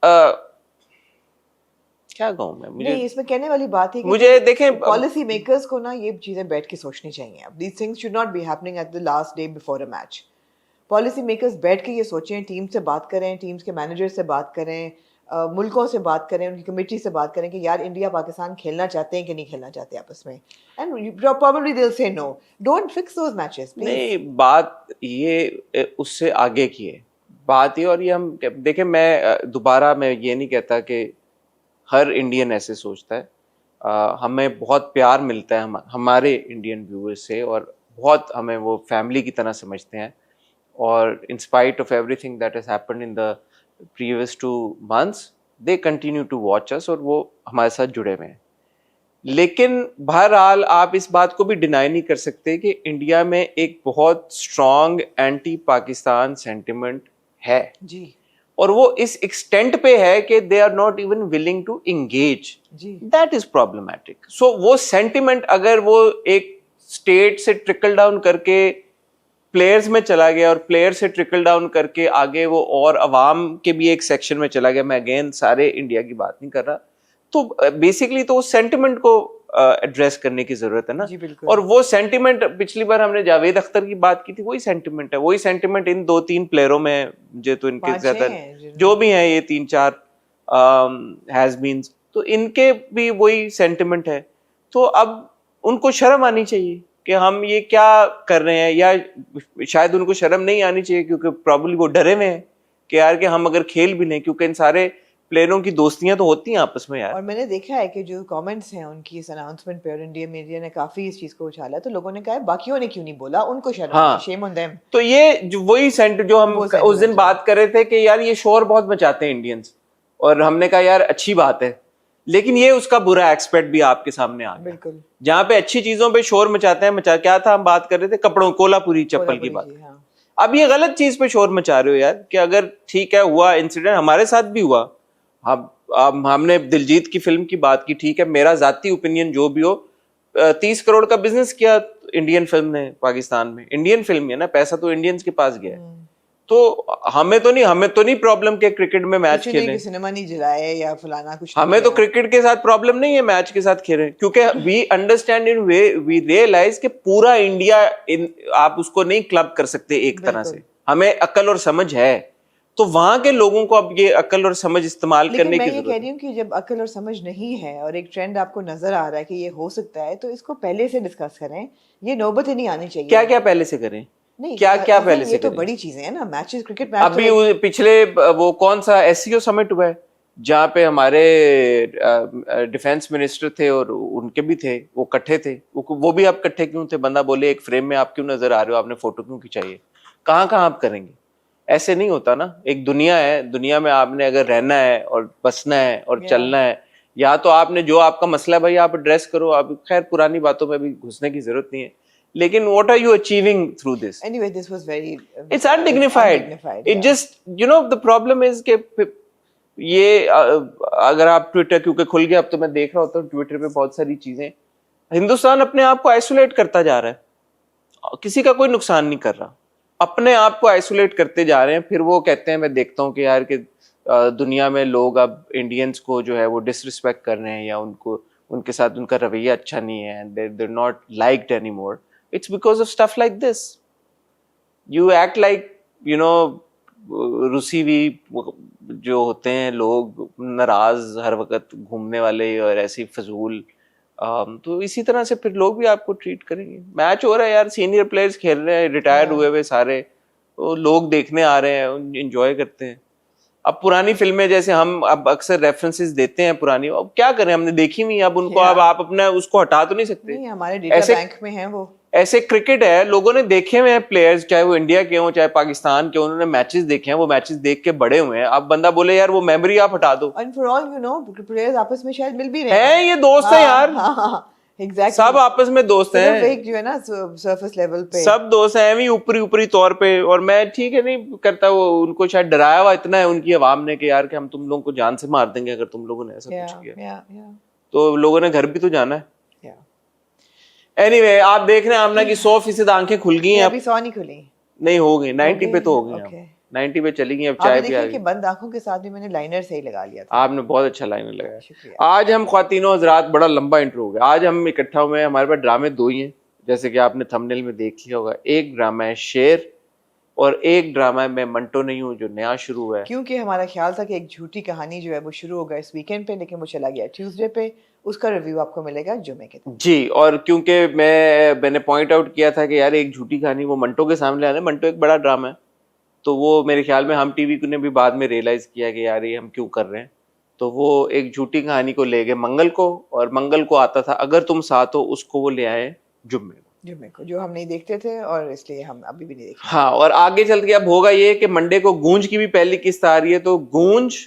S1: क्या कहूँ मैं, मुझे
S2: नहीं, इसमें कहने वाली बात है कि
S1: मुझे देखें,
S2: पॉलिसी मेकर्स को ना ये चीजें बैठ के सोचनी चाहिए। अब these things should not be happening at the last day before a match. Policy makers बैठ के ये सोचें, टीम से बात करें, टीम्स के मैनेजर से बात करें, मुल्कों से बात करें, उनकी कमेटी से बात करें कि यार इंडिया पाकिस्तान खेलना चाहते हैं कि नहीं खेलना चाहते आपस में, and probably they will say no. Don't fix those matches please.
S1: नहीं, बात ये उससे आगे की है, बात ये, और ये हम देखें, मैं दोबारा मैं ये नहीं कहता कि हर इंडियन ऐसे सोचता है। हमें बहुत प्यार मिलता है हमारे इंडियन व्यूअर्स से, और बहुत हमें वो फैमिली की तरह समझते हैं, और in spite of everything that has happened in the previous 2 months they continue to watch us, और वो हमारे साथ जुड़े हुए हैं। लेकिन बहरहाल आप इस बात को भी डिनाई नहीं कर सकते कि इंडिया में एक बहुत स्ट्रॉन्ग एंटी पाकिस्तान सेंटिमेंट है
S2: जी,
S1: और वो इस एक्सटेंट पे है कि they are not even willing to engage. That is problematic. So वो सेंटिमेंट अगर वो एक स्टेट से ट्रिकल डाउन करके प्लेयर्स में चला गया, और प्लेयर से ट्रिकल डाउन करके आगे वो और अवाम के भी एक सेक्शन में चला गया, मैं अगेन सारे इंडिया की बात नहीं कर रहा, तो बेसिकली तो उस सेंटिमेंट को एड्रेस करने की जरूरत है ना।
S2: जी बिल्कुल।
S1: और वो सेंटिमेंट पिछली बार हमने जावेद अख्तर की बात की थी, वही सेंटिमेंट है, वही सेंटिमेंट इन 2-3 प्लेयरों में जो तो इनके
S2: 5-6
S1: ज्यादा
S2: हैं
S1: जो भी हैं, ये 3-4 हैज बीन्स, तो इनके भी वही सेंटिमेंट है। तो अब उनको शर्म आनी चाहिए कि हम ये क्या कर रहे हैं, या शायद उनको शर्म नहीं आनी चाहिए क्योंकि प्रॉब्ली वो डरे हुए हैं कि यार कि हम अगर खेल भी लें, क्योंकि इन सारे प्लेयरों की दोस्तियां तो होती हैं आपस में यार।
S2: और मैंने देखा है कि जो कमेंट्स हैं उनकी इस अनाउंसमेंट पे, और इंडिया मीडिया ने काफी इस चीज को उछाला, तो लोगों ने कहा बाकियों ने क्यों नहीं बोला, उनको शर्म
S1: हाँ,
S2: आई, शेम ऑन देम।
S1: तो ये जो वही सेंट जो हम
S2: वो
S1: उस
S2: sentiment
S1: दिन
S2: है।
S1: बात कर रहे थे कि यार ये शोर बहुत मचाते हैं इंडियंस, और हमने कहा यार अच्छी बात है, लेकिन ये उसका बुरा एक्सपेक्ट भी आपके सामने आ गया।
S2: बिल्कुल।
S1: जहां पे अच्छी चीजों पे शोर मचाते हैं, मचा क्या था, हम बात कर रहे थे कपड़ों, कोल्हापुरी चप्पल की
S2: कोल्हापुरी
S1: बात।
S2: जी, हाँ।
S1: अब ये गलत चीज पे शोर मचा रहे हो यार, कि अगर ठीक है हुआ इंसिडेंट, हमारे साथ भी हुआ, हम हमने दिलजीत की फिल्म की बात की, ठीक है, मेरा जाती ओपिनियन जो भी हो, 30 करोड़ का बिजनेस किया इंडियन फिल्म ने पाकिस्तान में, इंडियन फिल्म है ना, पैसा तो इंडियंस के पास गया है। तो हमें तो नहीं प्रॉब्लम के क्रिकेट में मैच
S2: कुछ नहीं
S1: खेलें,
S2: कि सिनेमा नहीं जलाए या फलाना कुछ
S1: हमें
S2: नहीं
S1: तो
S2: किया।
S1: क्रिकेट के साथ प्रॉब्लम नहीं है, मैच के साथ खेलें, क्योंकि we understand in way, we realise कि पूरा इंडिया आप उसको नहीं क्लब कर सकते एक तरह
S2: बिल्कुल।
S1: से, हमें अक्ल और समझ है, तो वहां के लोगों को अब ये अक्ल और समझ इस्तेमाल
S2: लेकिन
S1: करने
S2: मैं
S1: की
S2: ये कह
S1: जरूरत
S2: रही
S1: है।
S2: हूँ कि जब अक्ल और समझ नहीं है और एक ट्रेंड आपको नजर आ रहा है कि ये हो सकता है, तो इसको पहले से डिस्कस करें, ये नौबत ही नहीं आनी चाहिए।
S1: क्या क्या पहले से करें,
S2: नहीं,
S1: क्या क्या
S2: as in
S1: पहले
S2: ये
S1: से
S2: तो
S1: करें?
S2: बड़ी चीजें हैं ना, मैचेस, क्रिकेट मैच तो
S1: अभी
S2: एक
S1: पिछले वो कौन सा एससीओ समिट हुआ है, जहाँ पे हमारे डिफेंस मिनिस्टर थे और उनके भी थे, वो इकट्ठे थे, वो भी आप इकट्ठे क्यों थे? बंदा बोले एक फ्रेम में आप क्यों नजर आ रहे हो, आपने फोटो क्यों खिंचाई? कहाँ कहाँ आप करेंगे? ऐसे नहीं होता ना, एक दुनिया है, दुनिया में आपने अगर रहना है और बसना है और
S2: या
S1: चलना है, या तो आपने जो आपका मसला है भाई आप एड्रेस करो, आप खैर पुरानी बातों में भी घुसने की जरूरत नहीं है, लेकिन what are you achieving through this?
S2: anyway this was very
S1: It's undignified.
S2: undignified,
S1: It
S2: yeah.
S1: just, you know, the problem is कि ये अगर आप ट्विटर, क्योंकि खुल गया अब तो मैं देख रहा होता हूँ ट्विटर पे बहुत सारी चीजें, हिंदुस्तान अपने आप को आइसोलेट करता जा रहा है, किसी का कोई नुकसान नहीं कर रहा, अपने आप को आइसोलेट करते जा रहे हैं। फिर वो कहते हैं, मैं देखता हूँ कि यार कि दुनिया में लोग अब इंडियंस को जो है वो डिसरिस्पेक्ट कर रहे हैं, या उनको उनके साथ उनका रवैया अच्छा नहीं है, they're not liked anymore. It's because of stuff like this. You act like, you know, रूसी भी जो होते हैं लोग, नाराज हर वक्त घूमने वाले और ऐसी फजूल, तो इसी तरह से फिर लोग भी आपको ट्रीट करेंगे। मैच हो रहा है यार, सीनियर प्लेयर्स खेल रहे हैं, रिटायर हुए हुए सारे, तो लोग देखने आ रहे हैं, एंजॉय करते हैं। अब पुरानी फिल्में जैसे हम अब अक्सर रेफरेंसेस देते हैं पुरानी, अब क्या करें, हमने देखी नहीं, अब उनको अब आप अपना उसको हटा तो नहीं सकते।
S2: नहीं, हमारे डेटा
S1: ऐसे
S2: बैंक में है वो।
S1: ऐसे क्रिकेट है, लोगों ने देखे हुए हैं प्लेयर्स, चाहे वो इंडिया के हों चाहे पाकिस्तान के, उन्होंने मैचेस देखे हैं, वो मैचेस देख के बड़े हुए हैं। अब बंदा बोले यार वो मेमोरी आप हटा दो,
S2: And for all you know, players आपस में शायद मिल भी रहे
S1: हैं ये दोस्त हैं यार,
S2: एग्जैक्टली,
S1: सब आपस में दोस्त हैं,
S2: सिर्फ एक जो है ना सरफेस लेवल पे
S1: सब दोस्त हैं भी ऊपरी ऊपरी तौर पे। और मैं ठीक है नहीं करता, वो उनको शायद डराया हुआ इतना है उनकी आवाम ने कि यार कि हम तुम लोगों को जान से मार देंगे अगर तुम लोगों ने ऐसा कुछ किया, तो लोगों ने घर भी तो जाना है। एनीवे, आप देख रहे हैं आमना की 100% आंखें खुल गई हैं,
S2: अभी 100 नहीं खुली,
S1: नहीं हो गई, 90 पे तो हो गई,
S2: okay.
S1: 90 पे चली गई, अब
S2: आप
S1: चाय भी आ
S2: देखिए कि
S1: गई।
S2: बंद आंखों के साथ भी मैंने लाइनर से ही लगा लिया था।
S1: आपने बहुत अच्छा लाइनर लगाया।
S2: शुक्रिया।
S1: आज हम ख्वातीनो हजरात, बड़ा लंबा इंट्रो हो गया, आज हम इकट्ठा हुए हैं, हमारे पास ड्रामे दो ही हैं, जैसे कि आपने थंबनेल में देख लिया होगा। एक ड्रामा है शेर और एक ड्रामा है मैं मंटो नहीं हूँ, जो नया शुरू हुआ है।
S2: क्योंकि हमारा ख्याल था कि एक झूठी कहानी जो है वो शुरू होगा इस वीकेंड पे, लेकिन वो चला गया ट्यूसडे पे। उसका रिव्यू आपको मिलेगा जुमे के दिन।
S1: जी, और क्योंकि मैंने पॉइंट आउट किया था कि यार एक झूठी कहानी वो मंटो के सामने आना है, मंटो एक बड़ा ड्रामा है, तो वो मेरे ख्याल में हम टीवी ने भी बाद में रियलाइज किया कि यार ये हम क्यों कर रहे हैं, तो वो एक झूठी कहानी को ले गए मंगल को, और मंगल को आता था अगर तुम साथ हो, उसको वो ले आए जुम्मे
S2: को, जो हम नहीं देखते थे और इसलिए हम अभी भी नहीं देखेंगे।
S1: हाँ, और आगे चल के अब होगा ये कि मंडे को गूंज की भी पहली किस्त आ रही है, तो गूंज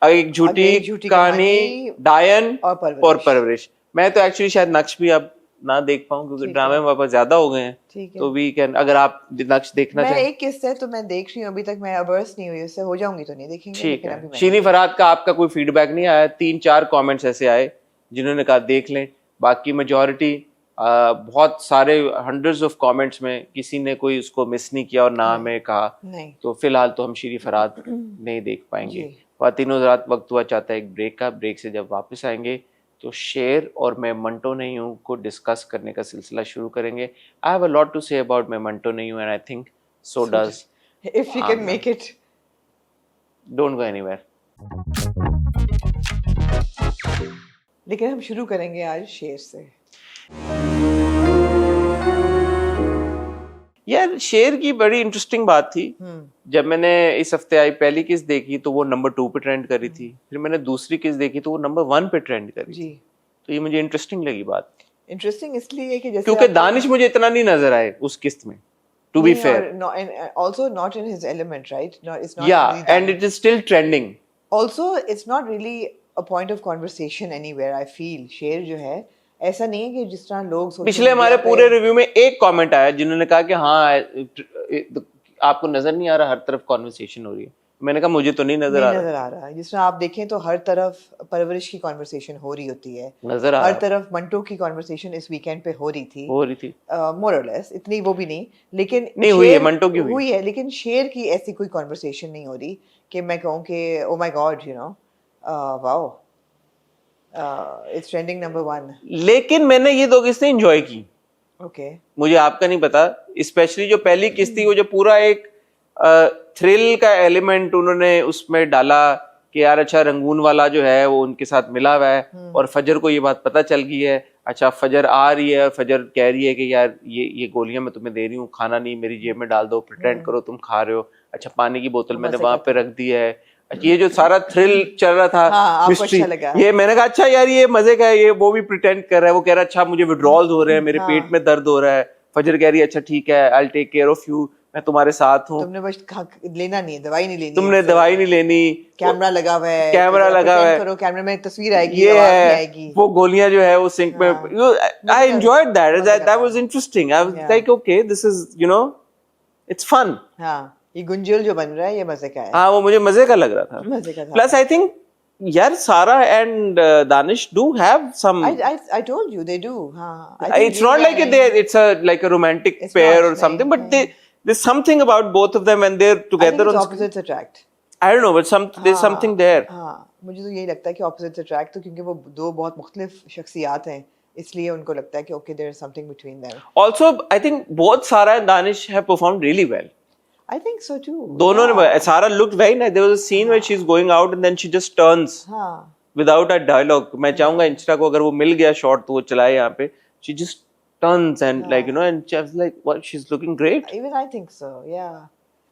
S1: एक झूठी कहानी, डायन और परवरिश। मैं तो एक्चुअली शायद नक्श भी अब ना देख पाऊं क्योंकि ड्रामे में पापा ज्यादा हो गए हैं, तो वी कैन, अगर आप नक्श देखना चाहें।
S2: मैं एक किस्त है तो मैं देख रही हूँ अभी तक, मैं अवर्स नहीं हुई उससे, हो जाऊंगी तो नहीं देखेंगे।
S1: ठीक है, शीनी फरहाद का आपका कोई फीडबैक नहीं आया, 3-4 कमेंट्स ऐसे आए जिन्होंने कहा देख लें, बाकी मेजॉरिटी बहुत सारे हंड्रेड्स ऑफ कमेंट्स में किसी ने कोई उसको मिस नहीं किया और ना हमें कहा, तो फिलहाल तो हम शीरी फरहाद नहीं देख पाएंगे। ख्वातीनो हज़रात, वक्त हुआ चाहता है एक ब्रेक का, ब्रेक से जब वापस आएंगे तो शेर और मैं मंटो नहीं हूँ को डिस्कस करने का सिलसिला शुरू करेंगे. I have a lot to say about मैं मंटो नहीं हूँ, and I think so does.
S2: If you can make it.
S1: Don't go anywhere.
S2: लेकिन हम शुरू करेंगे आज शेर से.
S1: यार शेर की बड़ी इंटरेस्टिंग बात थी. जब मैंने इस हफ्ते आई पहली किस देखी तो वो नंबर 2 पे ट्रेंड करी थी. फिर मैंने दूसरी किस देखी तो वो नंबर 1 पे ट्रेंड करी
S2: जी.
S1: थी. तो ये मुझे इंटरेस्टिंग लगी बात.
S2: इंटरेस्टिंग इसलिए कि जैसे
S1: क्योंकि दानिश मुझे इतना नहीं नजर आए उस किस्त में, to be fair.
S2: also not in his element, right? No, it's not
S1: Yeah,
S2: really that.
S1: and it is still trending.
S2: Also it's not really a point of conversation anywhere. I feel शेर जो है ऐसा नहीं है कि जिस तरह लोग सोचते
S1: पिछले हमारे पूरे रिव्यू में एक कमेंट आया जिन्होंने कहा कि हाँ आपको नजर नहीं आ रहा हर तरफ कॉन्वर्सेशन हो रही है. मैंने कहा मुझे तो नहीं नजर आ रहा.
S2: जिस तरह आप देखें तो हर तरफ परवरिश की कॉन्वर्सेशन हो रही होती है.
S1: नजर आ
S2: हर
S1: रहा.
S2: तरफ मंटो की कॉन्वर्सेशन इस वीकेंड पे हो रही थी. मोर और लेस, इतनी वो भी नहीं, लेकिन
S1: नहीं हुई है, मंटो की
S2: हुई है, लेकिन शेर की ऐसी कोई कॉन्वर्सेशन नहीं हो रही कि मैं कहूँ कि oh my God you know wow it's trending number 1.
S1: लेकिन मैंने ये दो किस्तें एंजॉय की.
S2: ओके.
S1: मुझे आपका नहीं पता, स्पेशली जो पहली किस्त थी वो जो पूरा एक थ्रिल का एलिमेंट उन्होंने उसमें डाला कि यार अच्छा रंगून वाला जो है वो उनके साथ मिला हुआ है और फजर को ये बात पता चल गई है. अच्छा फजर आ रही है, फजर कह रही है कि यार ये गोलियां मैं तुम्हें दे रही हूँ, खाना नहीं मेरी जेब में डाल दो, प्रिटेंड करो तुम खा रहे हो. अच्छा पानी की बोतल मैंने वहां पे रख दी है. ये जो सारा थ्रिल चल रहा था,
S2: हाँ,
S1: मिस्ट्री,
S2: अच्छा लगा.
S1: ये मैंने कहा अच्छा यार ये मजे का है. ये वो भी प्रिटेंड कर रहा है, वो कह रहा है अच्छा मुझे विड्रॉल्स हो रहे हैं, मेरे पेट में दर्द हो रहा है. फजर कह रही है अच्छा ठीक है I will take care of you, मैं तुम्हारे साथ हूँ.
S2: तुमने बस लेना नहीं है, दवाई नहीं लेनी,
S1: तुमने दवाई नहीं लेनी.
S2: कैमरा लगा हुआ है,
S1: कैमरा लगा हुआ है,
S2: करो कैमरा में तस्वीर आएगी,
S1: ये
S2: आवाज
S1: है,
S2: आएगी.
S1: वो गोलियां जो है वो सिंक में. I enjoyed that was interesting. I was like okay this is you know it's fun.
S2: हाँ ये गुंजल जो बन रहा है ये मजे का है.
S1: हाँ वो मुझे मजे का लग रहा था.
S2: मजे का था.
S1: प्लस आई थिंक यार सारा and Danish do have some.
S2: I told you they do. हाँ.
S1: It's not like it's like a romantic pair or something, but there's something about both of them when they're together on screen.
S2: Opposites attract.
S1: I don't know, but there's something there.
S2: हाँ मुझे तो यही लगता है कि opposites attract, तो क्योंकि वो दो बहुत मुख्तलिफ शख्सियात हैं इसलिए उनको लगता है कि okay there is something between them.
S1: Also I think both Sara and Danish have performed really well.
S2: I think so too.
S1: दोनों ने. Sara looked very nice. There was a scene where she's going out and then she just turns without a dialogue. मैं चाहूँगा Insta को अगर वो मिल गया shot तो वो चलाए यहाँ पे. She just turns and like you know and she was like what she's looking great.
S2: Even I think so. Yeah.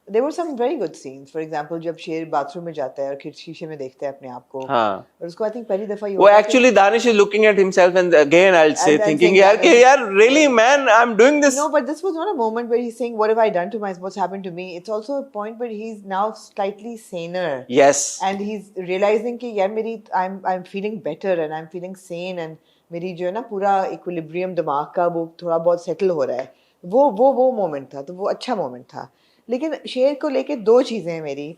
S2: There were some very good scenes. For example, जब शेर बाथरूम में जाता है और खिड़की शीशे में देखता है अपने आप को.
S1: हाँ.
S2: और उसको I think पहली दफा ये.
S1: वो actually Danish is looking at himself and again I'll say thinking यार कि यार really man I'm doing this.
S2: No, but this was not a moment where he's saying what have I done to myself, what's happened to me. It's also a point where he's now slightly saner.
S1: Yes.
S2: And he's realizing कि यार मेरी I'm feeling better and I'm feeling sane and मेरी जो है ना पूरा equilibrium दिमाग का वो थोड़ा बहुत settle हो रहा है. वो moment था, तो वो अच्छा moment था. लेकिन शेर को लेके दो चीज़ें हैं मेरी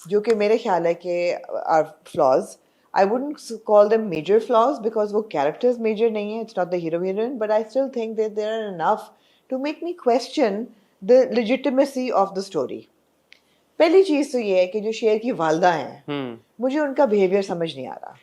S2: जो कि मेरे ख्याल है कि are flaws. I wouldn't call them major flaws because वो कैरेक्टर्स मेजर नहीं है. It's not the hero heroine, but I still think that there are enough to make me question the legitimacy of the story. पहली चीज़ तो ये है कि जो शेर की वालदा हैं मुझे उनका बिहेवियर समझ नहीं आ रहा.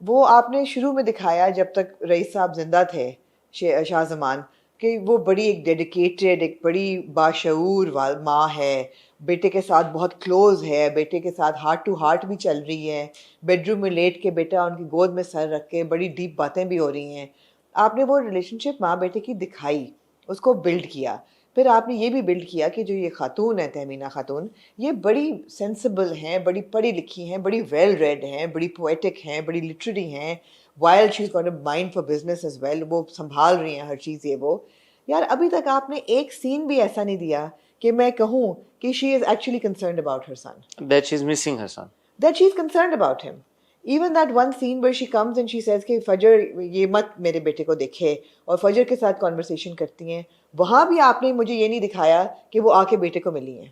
S2: वो आपने शुरू में दिखाया जब तक रईस साहब जिंदा थे शाहजमान कि वो बड़ी एक डेडिकेटेड एक बड़ी बाशऊर माँ है, बेटे के साथ बहुत क्लोज है, बेटे के साथ हार्ट टू हार्ट भी चल रही है, बेडरूम में लेट के बेटा उनकी गोद में सर रख के बड़ी डीप बातें भी हो रही हैं. आपने वो रिलेशनशिप माँ बेटे की दिखाई, उसको बिल्ड किया. फिर आपने ये भी बिल्ड किया कि जो ये खातून है तहमीना खातून, ये बड़ी सेंसिबल हैं, बड़ी पढ़ी लिखी हैं, बड़ी वेल रेड हैं, बड़ी पोएटिक हैं, बड़ी लिटरेरी हैं. While she is got a mind for business as well. वो संभाल रही हैं हर चीज़. ये वो यार अभी तक आपने एक सीन भी ऐसा नहीं दिया कि मैं कहूँ कि she is actually concerned about her son.
S1: That she's missing her son.
S2: That she's concerned about him. Even that one scene where she comes and she says कि फजर ये मत मेरे बेटे को देखे और फजर के साथ कॉन्वर्सेशन करती हैं, वहाँ भी आपने मुझे ये नहीं दिखाया कि वो आके बेटे को मिली हैं.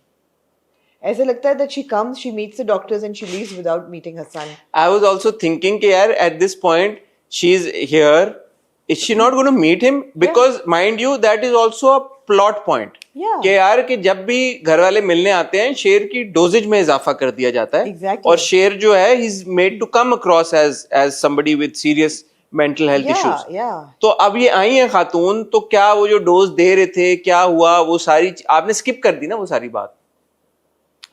S2: ऐसे लगता है that she comes, she meets the doctors and she leaves without meeting her son.
S1: I was also thinking कि यार at this point she's here, is she not going to meet him? Because mind you that is also a plot point.
S2: Yeah.
S1: कि यार कि जब भी घर वाले मिलने आते हैं शेर की डोजेज में इजाफा कर दिया जाता है.
S2: Exactly.
S1: और शेर जो है he's made to come across as somebody with serious mental health issues.
S2: या
S1: तो अब ये आई हैं खातून, तो क्या वो जो डोज दे रहे थे, क्या हुआ, वो सारी आपने स्किप कर दी ना वो सारी बात।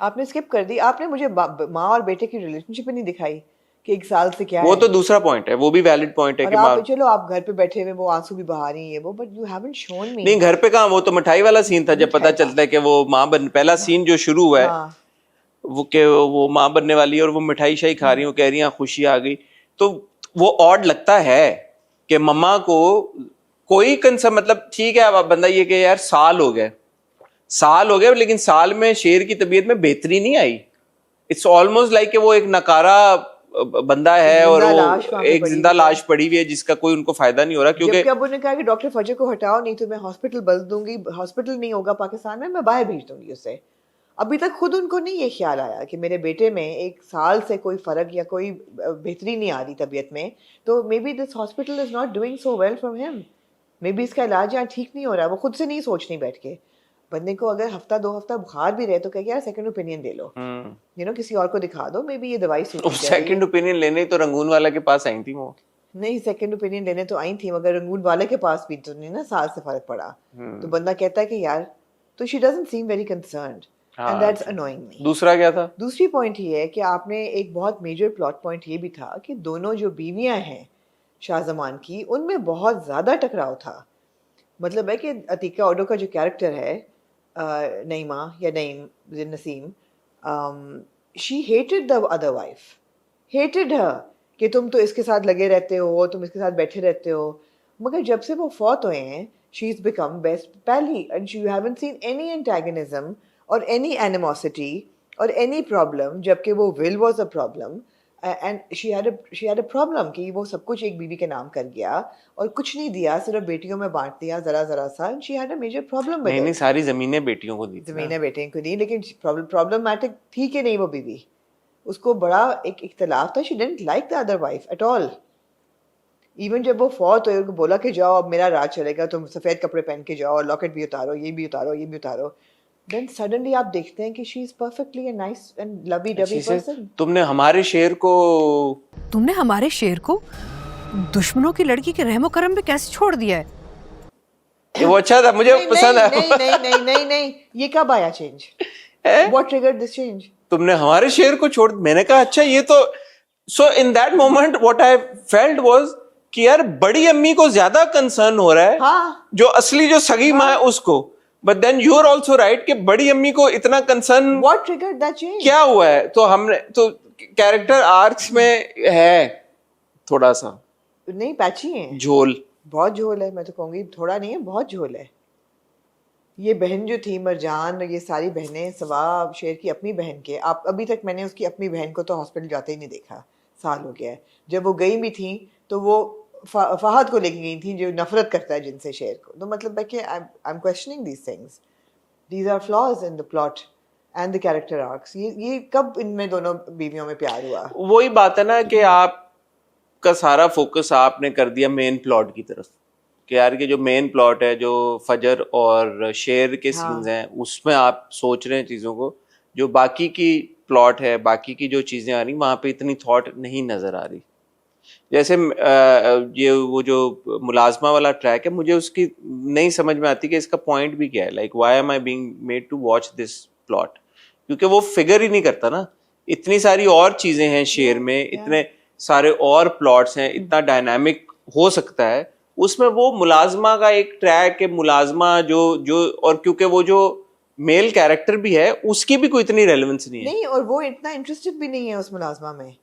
S2: आपने स्किप कर दी, आपने मुझे माँ और बेटे की रिलेशनशिप ही नहीं दिखाई कि 1 साल से क्या
S1: वो
S2: है।
S1: तो दूसरा पॉइंट है, वो भी वैलिड पॉइंट है
S2: और
S1: कि
S2: आप चलो आप घर पे बैठे हुए वो आंसू भी बहा रही है वो, but you haven't shown me.
S1: नहीं घर पे कहाँ, वो तो मिठाई वाला सीन था जब पता
S2: मिठाई,
S1: चलता है कि वो माँ बन, पहला सीन जो शुरू हुआ है
S2: हाँ
S1: वो के वो माँ बनने वाली है और वो मिठाई शाई खा रही, वो कह रही है खुशी आ गई। तो वो ऑड लगता है कि मम्मा को कोई कंसर्न, मतलब ठीक है अब बंदा ये कि यार साल हो गए, लेकिन साल में शेर की तबीयत में बेहतरी नहीं आई। इट्स ऑलमोस्ट लाइक कि वो एक नकारा बंदा
S2: एक
S1: है और
S2: जिंदा
S1: वो
S2: लाश वहां पे
S1: एक
S2: पड़ी
S1: जिंदा
S2: हुई है।
S1: लाश पड़ी हुई है जिसका कोई उनको फायदा नहीं हो रहा, क्योंकि
S2: जबकि अब उन्होंने कहा कि डॉक्टर फजर को हटाओ नहीं तो मैं हॉस्पिटल बदल दूंगी, हॉस्पिटल नहीं होगा पाकिस्तान में, मैं बाहर भेज दूंगी उसे। अभी तक खुद उनको नहीं ये ख्याल आया कि मेरे बेटे में 1 साल से कोई फर्क या कोई बेहतरी नहीं आ रही तबीयत में, तो may be this hospital is not doing so well for him, may be इसका इलाज यहाँ ठीक नहीं हो रहा है। वो खुद से नहीं सोचनी बैठ के। बंदे को अगर हफ्ता 2 हफ्ता बुखार भी रहे तो कहे यार सेकंड ओपिनियन ले लो, किसी और को दिखा दो, मे बी ये दवाई सूट कर रही
S1: सेकंड
S2: है।
S1: ओपिनियन लेने ही तो रंगून वाला के पास आई थी वो।
S2: नहीं, सेकंड ओपिनियन लेने तो आई थी मगर रंगून वाले के पास भी तो नहीं ना साल से फर्क पड़ा। तो बंदा कहता है कि यार, तो she doesn't seem very concerned and that's annoying me.
S1: दूसरा क्या था?
S2: दूसरी पॉइंट ये है कि आपने एक बहुत मेजर प्लॉट पॉइंट ये भी था कि दोनों जो बीवियां हैं शाहजमान की, उनमें बहुत ज़्यादा टकराव था। मतलब है कि अतीका ओडो का जो कैरेक्टर है नईमा या Naeem Naseem, she hated the other wife, hated her, कि तुम तो इसके साथ लगे रहते हो, तुम इसके साथ बैठे रहते हो। मगर जब से वो फौत हुए हैं she is become best pally and she haven't seen any antagonism और एनी एनिमोसिटी और एनी प्रॉब्लम, जबकि वो will was a problem and she had a problem कि वो सब कुछ एक बीवी के नाम कर गया और कुछ नहीं दिया, सिर्फ बेटियों में बांट दिया ज़रा ज़रा सा। She had a major problem with
S1: नहीं
S2: इट।
S1: सारी जमीनें बेटियों को दी थी ना।
S2: ज़मीनें बेटे को दी, लेकिन प्रॉब्लमैटिक थी कि नहीं वो बीवी, उसको बड़ा एक इख्तलाफ था। She didn't like the other wife at all. Even जब वो फौत हुई उनको बोला कि जाओ अब मेरा राज चलेगा, तुम सफ़ेद कपड़े पहन के जाओ और लॉकेट भी उतारो, ये भी उतारो, ये भी उतारो। देन सडनली आप देखते हैं कि she is perfectly a nice and lovey dovey person.
S1: तुमने
S3: हमारे शेर को दुश्मनों की लड़की के रहमो करम पे कैसे छोड़ दिया है?
S1: वो अच्छा था, मुझे पसंद
S2: नहीं
S1: है।
S2: नहीं नहीं नहीं नहीं नहीं, ये कब आया change? What triggered this change?
S1: तुमने हमारे शेर को छोड़, मैंने कहा अच्छा ये तो, so in that moment what I felt was कि यार बड़ी अम्मी को ज्यादा कंसर्न हो रहा है,
S2: हाँ।
S1: जो असली जो सगी माँ है उसको। But then you are also right कि बड़ी अम्मी को इतना concern
S2: what triggered that change?
S1: क्या हुआ है? तो हमने तो कैरेक्टर आर्क्स में है थोड़ा सा
S2: नहीं, पैची है,
S1: झोल।
S2: बहुत झोल है। मैं तो कहूँगी थोड़ा नहीं है, बहुत झोल है। ये बहन जो थी मरजान, ये सारी बहनें सवा शेर की अपनी बहन के, आप अभी तक मैंने उसकी अपनी बहन को तो हॉस्पिटल जाते ही नहीं देखा, साल हो गया है। जब वो गई भी थी तो वो फहद को लेके गई थी जो नफरत करता है जिनसे शेर को। तो मतलब है कि I am questioning these things, these are flaws in the plot and the character arcs. ये कब इनमें दोनों बीवियों में प्यार हुआ?
S1: वही बात है ना कि आपका सारा फोकस आपने कर दिया मेन प्लॉट की तरफ, कि यार कि जो मेन प्लॉट है, जो फजर और शेर के सीन्स हैं, उसमें आप सोच रहे हैं चीज़ों को। जो बाकी की प्लॉट है, बाकी की जो चीज़ें आ रही, वहाँ पे इतनी थॉट नहीं नज़र आ रही। जैसे ये वो जो मुलाजमा वाला ट्रैक है, मुझे उसकी नहीं समझ में आती कि इसका पॉइंट भी क्या है। Like why am I being made to watch this plot, क्योंकि वो फिगर ही नहीं करता ना। इतनी सारी और चीज़ें हैं शेर में, इतने सारे और प्लॉट्स हैं, इतना डायनामिक हो सकता है उसमें। वो मुलाजमा का एक ट्रैक है, मुलाजमा जो और क्योंकि वो जो मेल कैरेक्टर भी है उसकी भी कोई इतनी रेलेवेंस नहीं है।
S2: नहीं, और वो इतना इंटरेस्टेड भी नहीं है उस मुलाजमा में।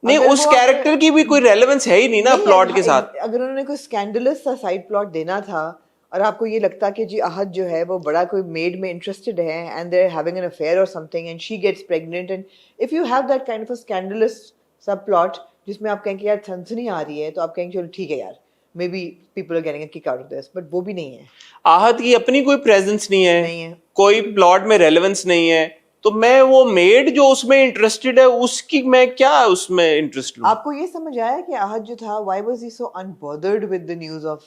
S1: नहीं, उस कैरेक्टर की भी कोई रेलेवेंस है ही नहीं ना प्लॉट के साथ।
S2: अगर उन्होंने कोई स्कैंडलस सा साइड प्लॉट देना था और आपको ये लगता कि जी आहद जो है वो बड़ा कोई मेड में इंटरेस्टेड है and they are having an affair और something and she gets pregnant, and if you have that kind of a scandalous subplot जिसमें आप कहेंगे यार सनसनी आ रही है, तो आप कहेंगे चलो ठीक है यार, maybe people are getting a kick out of this, but वो भी नहीं है।
S1: आहत की अपनी कोई प्रेजेंस नहीं है, कोई
S2: हम्म।
S1: प्लॉट में रेलेवेंस नहीं है, तो मैं वो मेड जो उसमें इंटरेस्टेड है उसकी मैं क्या उसमें इंटरेस्ट लूं?
S2: आपको ये समझ आया कि आहद जो था, why was he so unbothered with the news of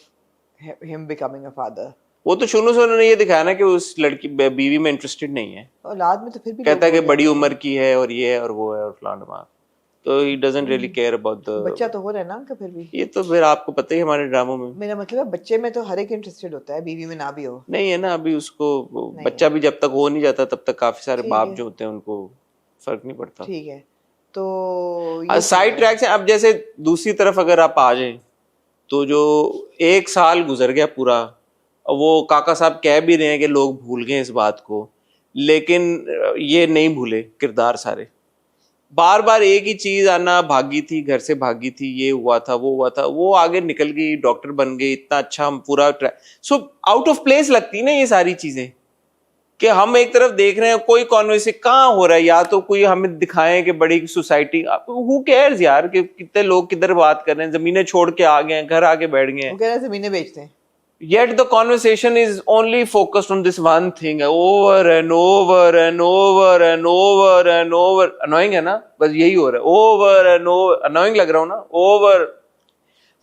S2: him becoming a father?
S1: वो तो शुरू से उन्होंने ये दिखाया ना कि उस लड़की बीवी में इंटरेस्टेड नहीं है।
S2: औलाद में तो फिर भी
S1: कहता है कि बड़ी उम्र की है और ये है और वो है और फलाना। तो he doesn't really care about the
S2: बच्चा तो हो रहा है ना उनका फिर भी।
S1: ये तो फिर आपको पता ही है हमारे ड्रामों में
S2: मेरा मतलब है बच्चे में तो हर एक इंटरेस्टेड होता है, बीवी में ना भी हो।
S1: नहीं है ना अभी उसको
S2: नहीं।
S1: बच्चा भी जब तक हो नहीं जाता तब तक काफी सारे
S2: ठीक
S1: बाप
S2: है।
S1: जो होते हैं उनको फर्क नहीं पड़ता।
S2: ठीक है, तो ये
S1: साइड ट्रैक्स हैं। अब जैसे दूसरी तरफ अगर आप आ जाएं तो जो 1 साल गुजर गया पूरा, वो काका साहब कह भी रहे हैं कि लोग भूल गए इस बात को, लेकिन ये नहीं भूले किरदार सारे। बार बार एक ही चीज आना, भागी थी घर से, भागी थी, ये हुआ था, वो हुआ था, वो आगे निकल गई, डॉक्टर बन गई, इतना अच्छा हम पूरा सो आउट ऑफ प्लेस लगती ना ये सारी चीजें, कि हम एक तरफ देख रहे हैं कोई कॉन्वर्सेशन कहाँ हो रहा है, या तो कोई हमें दिखाएं कि बड़ी सोसाइटी, हु केयर्स यार कि कितने लोग किधर बात कर रहे हैं, जमीनें छोड़ के आ गए हैं, घर आके बैठ गए
S2: वो
S1: हैं,
S2: कह रहे हैं जमीनें बेचते हैं।
S1: yet the conversation is only focused on this one thing, over and over and over and over and over. annoying है ना, बस यही हो रहा है, over and over, annoying लग रहा हूँ ना, over.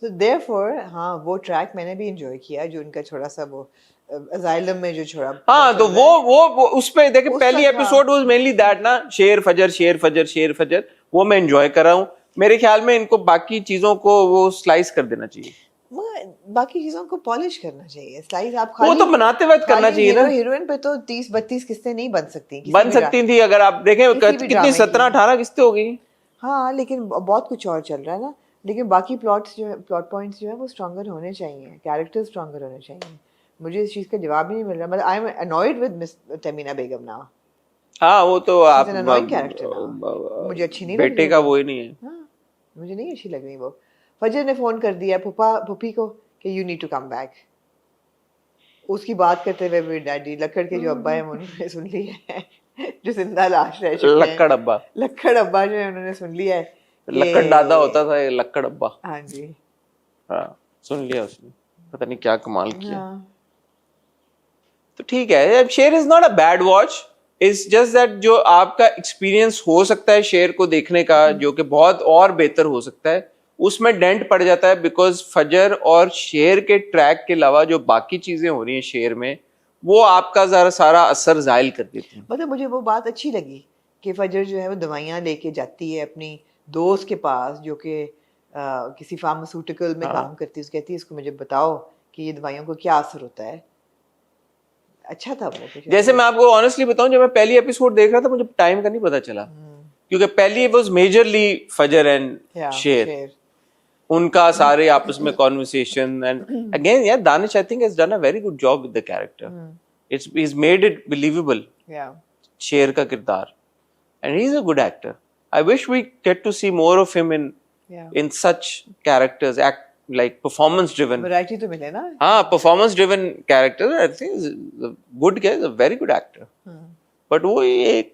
S2: So therefore हाँ, वो ट्रैक मैंने भी एंजॉय किया, जो उनका थोड़ा सा वो अजाइलम में जो छोड़ा।
S1: हाँ तो वो उस पे देखे
S2: उस
S1: पहली
S2: तक,
S1: एपिसोड वाज मेनली दैट ना, शेर फजर शेर फजर शेर फजर, वो मैं एंजॉय कर रहा हूँ। मेरे ख्याल में इनको बाकी चीजों को वो स्लाइस कर देना चाहिए,
S2: बाकी चीजों को पॉलिश करना चाहिए। स्लाइस आप
S1: वो तो बनाते वक्त करना चाहिए ना।
S2: हीरोइन पे तो 30-32 किस्तें नहीं बन सकती,
S1: बन सकती थी अगर आप देखें, कितनी 17-18 किस्तें हो गई।
S2: हाँ, लेकिन बहुत कुछ और चल रहा है ना। लेकिन बाकी प्लॉट्स जो है, प्लॉट पॉइंट्स जो है वो स्ट्रॉन्गर होने चाहिए, कैरेक्टर्स स्ट्रॉन्गर होने चाहिए। मुझे इस चीज़ का जवाब ही नहीं मिल रहा। मतलब I am annoyed with miss Tamina Begum now.
S1: हाँ वो तो आप
S2: कैरेक्टर ना, मुझे अच्छी नहीं लग
S1: बेटे
S2: रही
S1: का
S2: वो।
S1: वो ही नहीं है।
S2: हाँ, मुझे नहीं अच्छी लग रही वो। फजर ने फोन कर दिया पुप्पी को कि you need to come back. उसकी बात करते हुए मेरे डैडी लक्कड़ के जो अब्बा है उन्होंने सुन लिया है, जो जिंदा लाश रह चुके हैं।
S1: लक्कड़ अब्बा
S2: जो है उन्होंने सुन लिया है।
S1: लक्कड़ दादा होता था, ये लक्कड़ अब्बा।
S2: हाँ जी,
S1: हाँ सुन लिया उसने, पता नहीं क्या कमाल किया।
S2: हाँ।
S1: तो ठीक है, शेर is not a bad watch, it's just that जो आपका एक्सपीरियंस हो सकता है शेर को देखने का, जो कि बहुत और बेहतर हो सकता है, उसमें डेंट पड़ जाता है, बिकॉज फजर और शेर के ट्रैक के अलावा जो बाकी चीजें हो रही हैं शेर में, वो आपका जरा सारा असर जाहिल कर देती हैं।
S2: मतलब मुझे वो बात अच्छी लगी कि फजर जो है वो दवाइयाँ लेके जाती है अपनी दोस्त के पास, जो कि किसी फार्मास्यूटिकल में काम करती है। उसको कहती है इसको मुझे बताओ कि ये दवाइयों को क्या असर होता है। अच्छा था वो।
S1: जैसे मैं आपको ऑनेस्टली बताऊं, जब मैं पहली एपिसोड देख रहा था मुझे टाइम का नहीं पता चला, क्योंकि पहली वाज मेजरली फजर एंड शेर, उनका सारे आपस में कॉन्वर्सेशन। एंड अगेन यार Danish I think has done a very good job with the character, it's he's made it believable, शेर का किरदार, and he's a good actor. I wish we get to see more of him in such characters, act like performance driven.
S2: Variety तो मिले ना।
S1: हाँ, performance driven character, I think is a good guy, is a very good actor. But वो एक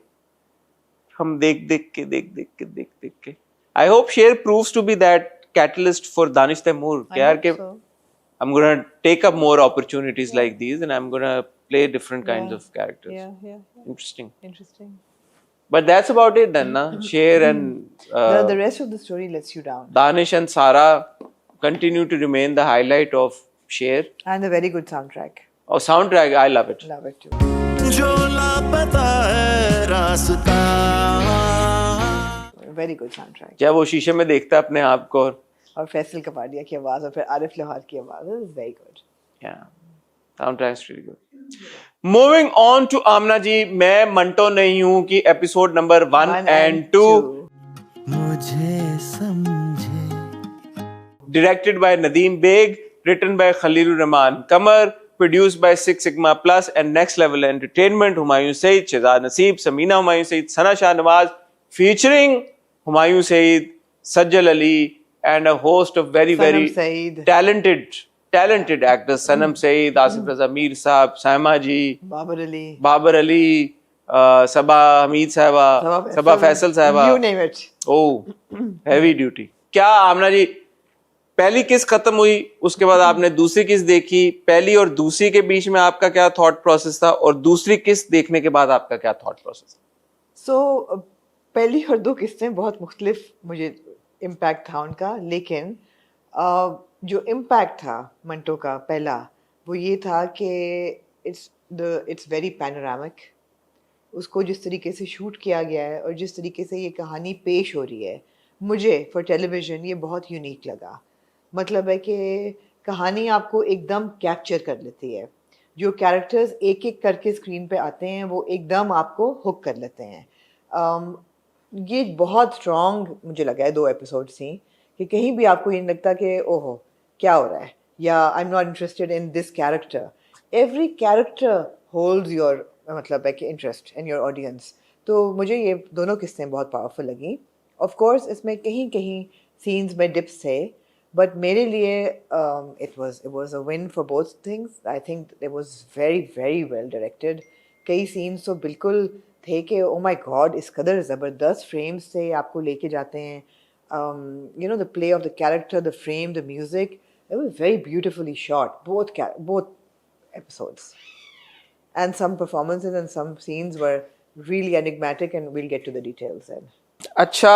S1: हम देख के I hope Sher proves to be that catalyst for Danish Taimur, यार के I'm gonna take up more opportunities like these, and I'm gonna play different kinds of characters. Interesting. But that's about it then, na? Sher and
S2: the rest of the story lets you down.
S1: Danish and Sara continue to remain the highlight of Sher.
S2: And a very good soundtrack.
S1: Oh, soundtrack, I love it.
S2: Love it too.
S4: जो लापता है रास्ता।
S2: Very good soundtrack.
S1: जब वो शीशे में देखता है अपने आप को,
S2: और फैसल कपाडिया की आवाज और फिर आरिफ लोहार की आवाज, this is very good.
S1: Yeah, soundtrack's really good. Moving on to आमना जी, मैं मंटो नहीं हूँ कि एपिसोड नंबर 1 and 2
S4: मुझे समझे।
S1: Directed by Nadeem Beg, written by Khalilur Rahman Kamar, produced by Six Sigma Plus and Next Level Entertainment. Humayun Saeed, Shehzad Naseeb, Samina Humayun Saeed, Sana Shah Nawaz, featuring Humayun Saeed, Sajjal Ali, and a host of very talented actors. Sanam Saeed, Asif Raza Mir Saab, Saima Ji, Babar Ali, Sabah Hamid Sahaba, Sabah Faisal Sahaba.
S2: You name it.
S1: Oh, heavy duty. क्या आमना जी, पहली किस खत्म हुई, उसके बाद आपने दूसरी किस देखी, पहली और दूसरी के बीच में आपका क्या थॉट प्रोसेस था, और दूसरी किस देखने के बाद आपका क्या थॉट प्रोसेस था?
S2: So, पहली और दो किस्तें बहुत मुख्तलिफ मुझे इम्पैक्ट था उनका, लेकिन जो इम्पैक्ट था मंटो का पहला, वो ये था कि इट्स वेरी पैनोरामिक। उसको जिस तरीके से शूट किया गया है और जिस तरीके से ये कहानी पेश हो रही है, मुझे फॉर टेलीविज़न ये बहुत यूनिक लगा। मतलब है कि कहानी आपको एकदम कैप्चर कर लेती है। जो कैरेक्टर्स एक-एक करके स्क्रीन पे आते हैं वो एकदम आपको हुक कर लेते हैं। ये बहुत स्ट्रॉन्ग मुझे लगा है 2 एपिसोड्स ही कि कहीं भी आपको ये नहीं लगता कि ओहो! क्या हो रहा है? या I am not interested in this character. Every character holds your मतलब है कि इंटरेस्ट इन योर ऑडियंस। तो मुझे ये दोनों किस्सें बहुत पावरफुल लगी। ऑफ कोर्स इसमें कहीं-कहीं सीन्स में डिप्स थे, बट मेरे लिए it was a win for both things. I think it was very well directed. कई सीन्स तो बिल्कुल थे कि ओ माय गॉड इस कदर ज़बरदस्त फ्रेम्स से आपको लेके जाते हैं। You know, the play of the character, the frame, the music, it was very beautifully shot, both episodes. And some performances and some scenes were really enigmatic, and we'll get to the details then.
S1: अच्छा,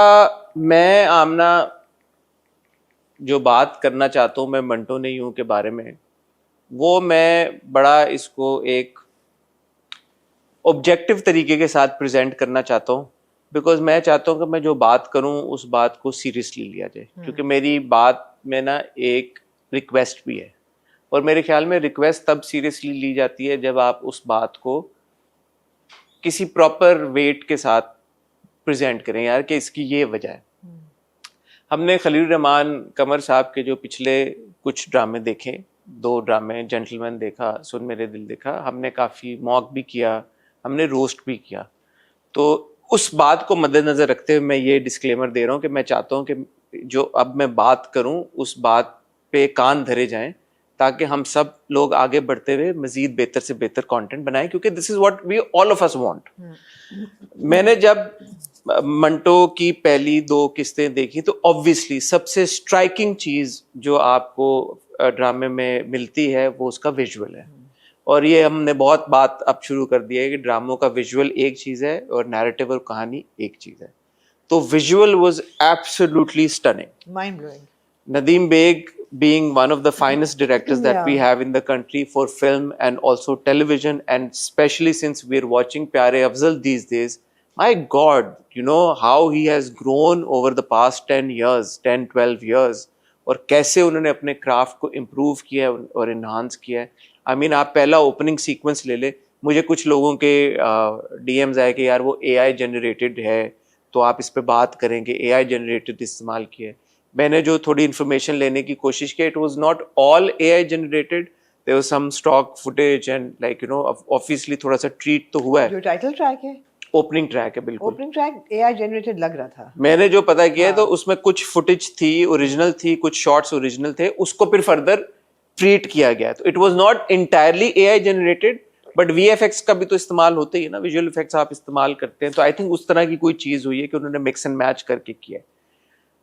S1: मैं आमना जो बात करना चाहता हूँ मैं मंटो नहीं हूँ के बारे में, वो मैं बड़ा इसको एक ऑब्जेक्टिव तरीके के साथ प्रेजेंट करना चाहता हूँ, बिकॉज मैं चाहता हूँ कि मैं जो बात करूँ उस बात को सीरियसली लिया जाए, क्योंकि मेरी बात में ना एक रिक्वेस्ट भी है, और मेरे ख्याल में रिक्वेस्ट तब सीरियसली ली जाती है जब आप उस बात को किसी प्रॉपर वेट के साथ प्रेजेंट करें यार कि इसकी ये वजह है। हमने खलील रहमान कमर साहब के जो पिछले कुछ ड्रामे देखे, 2 ड्रामे, जेंटलमैन देखा, सुन मेरे दिल देखा, हमने काफ़ी मॉक भी किया, हमने रोस्ट भी किया। तो उस बात को मद्देनज़र रखते हुए मैं ये डिस्क्लेमर दे रहा हूँ कि मैं चाहता हूँ कि जो अब मैं बात करूँ उस बात पे कान धरे जाएं, ताकि हम सब लोग आगे बढ़ते हुए मज़ीद बेहतर से बेहतर कंटेंट बनाएं, क्योंकि this is what we all of us want. मैंने जब मंटो की पहली 2 किस्तें देखी तो ऑब्वियसली सबसे स्ट्राइकिंग चीज़ जो आपको ड्रामे में मिलती है वो उसका विजुअल है, और ये हमने बहुत बात अब शुरू कर दी है कि ड्रामों का विजुअल एक चीज़ है और नैरेटिव और कहानी एक चीज़ है। तो visual was absolutely stunning.
S2: Mind blowing.
S1: Nadeem Beg being one of the finest directors that we have in the country for film and also television, and especially since we're watching Pyare Afzal these days, my God, you know how he has grown over the past 10-12 years, और कैसे उन्होंने अपने craft को improve किया है और enhance किया है। आई मीन आप पहला ओपनिंग सीक्वेंस ले ले, मुझे कुछ लोगों के डीएम्स आए कि यार वो एआई जनरेटेड है तो आप इस पे बात करेंगे, एआई जनरेटेड इस्तेमाल किया है। मैंने जो थोड़ी इन्फॉर्मेशन लेने की कोशिश की, it was not all AI generated, there was some stock footage and like you know obviously थोड़ा सा ट्रीट तो हुआ है।
S2: जो टाइटल ट्रैक है,
S1: ओपनिंग ट्रैक है, बिल्कुल
S2: ओपनिंग ट्रैक एआई जनरेटेड लग रहा था।
S1: मैंने जो पता किया है तो उसमें कुछ फुटेज थी ओरिजिनल थी, कुछ शॉट्स ओरिजिनल थे, उसको फिर फर्दर ट्रीट किया गया। तो it was not entirely AI generated, but VFX का भी तो इस्तेमाल होते ही है ना, विजुअल इफेक्ट्स आप इस्तेमाल करते हैं। तो आई थिंक उस तरह की कोई चीज हुई है कि उन्होंने मिक्स एंड मैच करके किया है।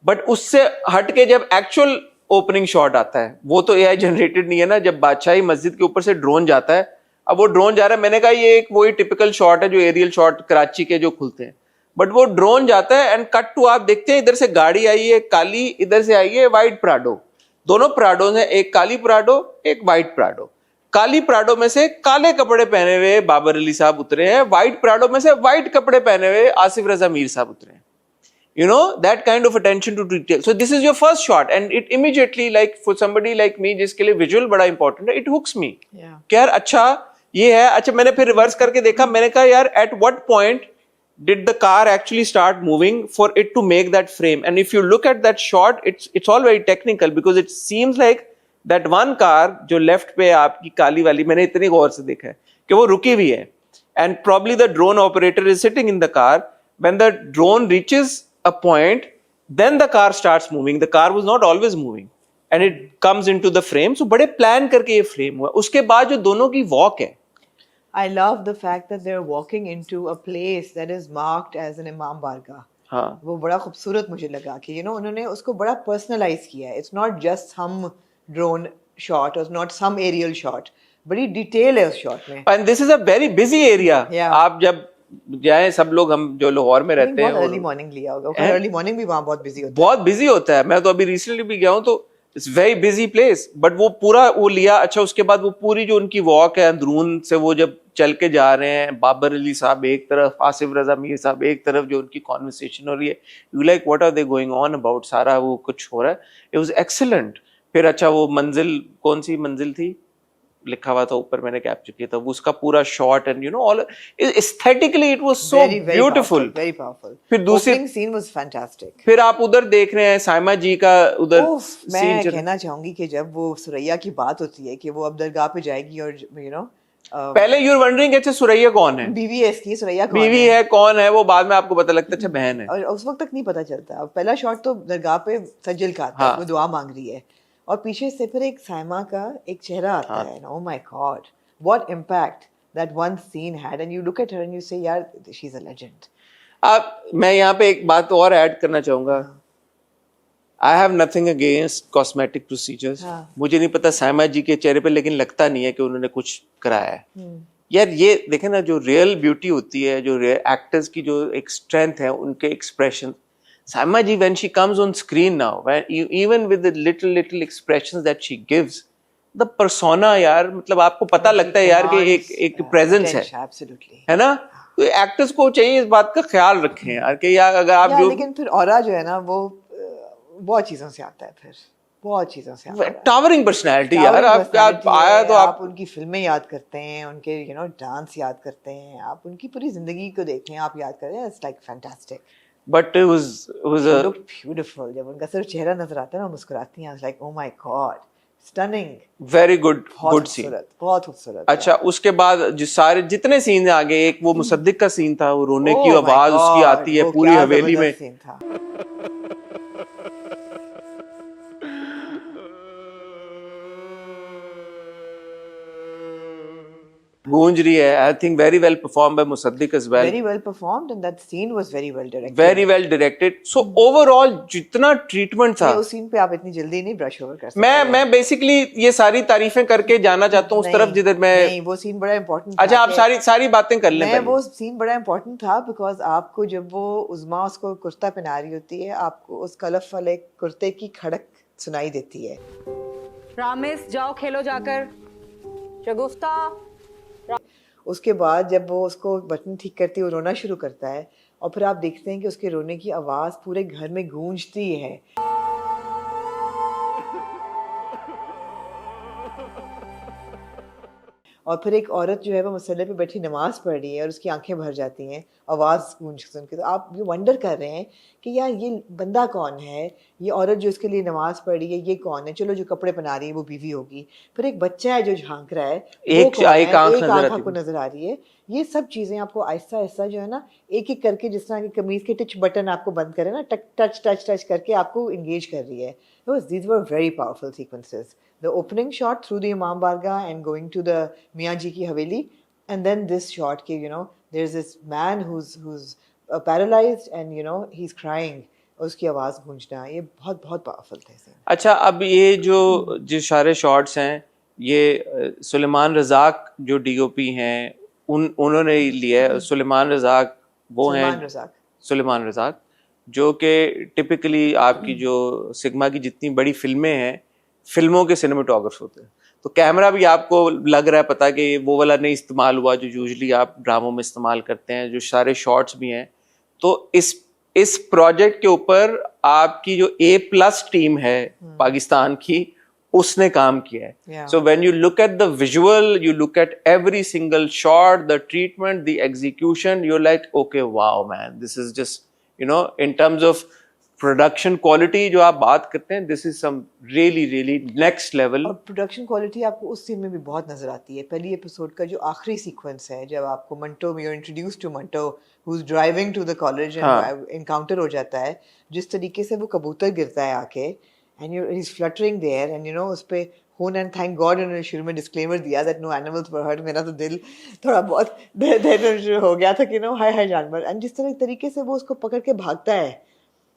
S1: बट उससे हट के जब एक्चुअल ओपनिंग शॉट आता है वो तो एआई जनरेटेड नहीं है ना। जब बादशाही मस्जिद के ऊपर से ड्रोन जाता है, अब वो ड्रोन जा रहा है, मैंने कहा ये एक वही टिपिकल शॉट है जो एरियल शॉट कराची के जो खुलते हैं, बट वो ड्रोन जाता है एंड कट टू आप देखते हैं इधर से गाड़ी आई है काली, इधर से आई है व्हाइट प्राडो। दोनों प्राडो हैं, एक काली प्राडो एक व्हाइट प्राडो। काली प्राडो में से काले कपड़े पहने हुए बाबर अली साहब उतरे हैं, व्हाइट प्राडो में से व्हाइट कपड़े पहने हुए आसिफ रजा मीर साहब उतरे हैं। You know, that kind of attention to detail. So this is your first shot and it immediately, like for somebody like me जिसके लिए visual बड़ा important है, it hooks me.
S2: Yeah.
S1: कि यार अच्छा ये है। अच्छा मैंने फिर रिवर्स करके देखा, मैंने कहा यार at what point did the car actually start moving for it to make that frame? And if you look at that shot, it's all very technical because it seems like that one car जो left पे आपकी काली वाली, मैंने इतनी गौर से देखा है कि वो रुकी हुई है and probably the drone operator is sitting in the car. When the drone reaches a point, then the car starts moving. The car was not always moving and it comes into the frame. So बड़े plan करके ये frame हुआ। उसके बाद जो दोनों की walk है,
S2: I love the fact that they're walking into a place that is marked as an Imam Barga.
S1: हाँ
S2: वो बड़ा खूबसूरत मुझे लगा कि you know उन्होंने उसको बड़ा पर्सनलाइज किया है। It's not just some drone shot or not some aerial shot. बड़ी डिटेल है उस शॉट में।
S1: and this is a very busy area.
S2: Yeah.
S1: आप जब जाए, सब लोग हम जो लाहौर में रहते हैं,
S2: बहुत अर्ली मॉर्निंग लिया होगा। अर्ली मॉर्निंग भी वहाँ बहुत बिजी होता है।
S1: बहुत बिजी होता है। मैं तो अभी रिसेंटली भी गया हूँ तो it's very busy place, but वो पूरा वो लिया। अच्छा, उसके बाद वो पूरी जो उनकी वॉक है अंदरून से, वो जब चल के जा रहे हैं, बाबर अली साहब एक तरफ, आसिफ रजा मीर साहब एक तरफ, जो उनकी कॉन्वर्सेशन हो रही है, you like what are they going on about, सारा वो कुछ हो रहा है, इट वाज एक्सीलेंट। फिर अच्छा, वो मंजिल, कौन सी मंजिल थी लिखा हुआ था ऊपर, मैंने कैप्चर किया था, वो उसका पूरा shot and you know all aesthetically it was so beautiful,
S2: very powerful.
S1: फिर दूसरी
S2: ओपनिंग सीन वाज फैंटास्टिक।
S1: फिर आप उधर देख रहे हैं साइमा जी का उधर
S2: मैं
S1: सीन चल,
S2: कहना चाहूंगी कि जब वो सुरैया की बात होती है कि वो अब दरगाह पे जाएगी और यू नो
S1: पहले यू आर वंडरिंग अच्छा सुरैया कौन है,
S2: बीवी है इसकी, सुरैया कौन
S1: बीवी है कौन है, वो बाद में आपको पता लगता है अच्छा बहन है।
S2: और उस वक्त तक नहीं पता चलता। पहला शॉट तो दरगाह पे सज्जल का आता है,
S1: हाँ।
S2: वो दुआ मांग रही है और पीछे से फिर एक साइमा का एक चेहरा आता
S1: हाँ।
S2: है। Oh my God, what impact that one scene had, and you look at her and you say यार शी इज अ लेजेंड।
S1: मैं यहाँ पे एक बात और ऐड करना चाहूंगा, I have nothing against cosmetic procedures.
S2: हाँ।
S1: मुझे नहीं पता साइमा जी के चेहरे पे, लेकिन लगता नहीं है कि उन्होंने कुछ कराया है। यार ये देखें ना, जो रियल ब्यूटी होती है, जो रियल एक्टर्स की जो एक स्ट्रेंथ है, उनके expression, Saima ji when she comes on screen now, even with the little expressions that she gives, the persona, यार मतलब आपको पता लगता है यार कि एक प्रेजेंस है,
S2: एब्सोल्युटली,
S1: है ना। तो एक्टर्स को चाहिए इस बात का ख्याल रखें यार कि यार अगर आप जो
S2: लेकिन फिर ऑरा जो है ना वो बहुत चीजों से आता है, फिर बहुत चीजों से आता है।
S1: टावरिंग पर्सनैलिटी यार,
S2: Towering
S1: आप
S2: personality
S1: आया
S2: है,
S1: तो
S2: आप
S1: आप
S2: उनकी फिल्में याद करते हैं, उनके यू नो डांस याद करते हैं, आप उनकी पूरी जिंदगी को देखते हैं, आप याद करते हैं। It's like fantastic.
S1: But it was a
S2: look beautiful. जब उनका सिर्फ चेहरा नजर आता है ना, मुस्कुराती हैं, like oh my God, stunning,
S1: very good
S2: बहुत
S1: scene।
S2: खूबसूरत, बहुत खूबसूरत।
S1: अच्छा, उसके बाद जो सारे जितने सीन आगे, एक वो मुसद्दिक का सीन था, वो रोने की
S2: Oh my
S1: आवाज उसकी
S2: God,
S1: आती है
S2: वो
S1: पूरी
S2: क्या
S1: हवेली में,
S2: जबरदस्त scene था।
S1: गूंज रही है। I think very well perform by Musaddiq as well,
S2: Very well performed and that scene was very well directed।
S1: Very well directed. So overall जितना ट्रीटमेंट था,
S2: नहीं, उस सीन पे आप इतनी जल्दी नहीं ब्रश ओवर कर सकते।
S1: मैं बेसिकली ये सारी तारीफें करके जाना चाहता हूँ उस तरफ जिधर मैं,
S2: नहीं, वो सीन बड़ा इम्पोर्टेंट था।
S1: अच्छा आप
S2: कि
S1: सारी बातें कर लें
S2: मैं
S1: पहले।
S2: वो सीन बड़ा इम्पोर्टेंट था बिकॉज आपको जब वो उज़मा उसको कुर्ता पहना रही होती है, आपको उस कलफ वाले कुर्ते की खड़क सुनाई देती है।
S3: रामेश जाओ खेलो जाकर, शगुफ्ता।
S2: उसके बाद जब वो उसको बटन ठीक करती है, वो रोना शुरू करता है और फिर आप देखते हैं कि उसके रोने की आवाज़ पूरे घर में गूंजती है। और फिर एक औरत जो है वो मसल्ले पे बैठी नमाज पढ़ रही है और उसकी आंखें भर जाती हैं आवाज़ गूंज सुन के। तो आप ये वंडर कर रहे हैं कि यार ये बंदा कौन है, ये औरत जो इसके लिए नमाज पढ़ रही है ये कौन है। चलो जो कपड़े पहना रही है वो बीवी होगी, फिर एक बच्चा है जो झांक रहा है, वो
S1: एक
S2: कौन है?
S1: एक आंख
S2: एक
S1: नजर
S2: आंख
S1: आती
S2: आपको
S1: है।
S2: नजर आ रही है। ये सब चीज़ें आपको आहिस्ता आहिस्ता जो है ना, एक एक करके, जिस तरह की कमीज के टिच बटन आपको बंद करे ना, टच करके आपको इंगेज कर रही है। These were very powerful sequences. The opening shot through the Imam Barga and going to the Miyan Ji ki Haveli, and then this shot ki, you know, there's this man who's paralyzed and you know he's crying, उसकी आवाज़ गूंजना, ये बहुत बहुत powerful थे।
S1: अच्छा, अब ये जो सारे शॉट्स हैं, ये सुलेमान रज़ाक जो डीओपी हैं उन्होंने लिया है। सुलेमान रज़ाक वो हैं, सुलेमान रज़ाक जो कि टिपिकली आपकी जो सिग्मा की जितनी बड़ी फिल्में हैं, फिल्मों के सिनेमेटोग्राफर होते हैं। तो कैमरा भी आपको लग रहा है पता कि वो वाला नहीं इस्तेमाल हुआ जो यूजुअली आप ड्रामों में इस्तेमाल करते हैं, जो सारे शॉट्स भी हैं। तो इस प्रोजेक्ट के ऊपर आपकी जो A+ टीम है पाकिस्तान की, उसने काम किया है। So when you look at the visual, you look at every single shot, the treatment, the execution, you like okay wow man, this is just you know in terms of production quality जो आप बात करते हैं, this is some really next level.
S2: और production quality आपको उस scene में भी बहुत नजर आती है। पहली एपिसोड का जो आखिरी सीक्वेंस है, जब आपको Manto, you are introduced to Manto who is driving to the college and encounter हो जाता है, जिस तरीके से वो कबूतर गिरता है आके and he is fluttering there and you know उस पे होन एंड थैंक गॉड उन्होंने शुरू में डिस्क्लेमर दिया that no animals were hurt. मेरा तो दिल थोड़ा बहुत हो गया था कि नो हाय जानवर। एंड जिस तरीके से वो उसको पकड़ के भागता है,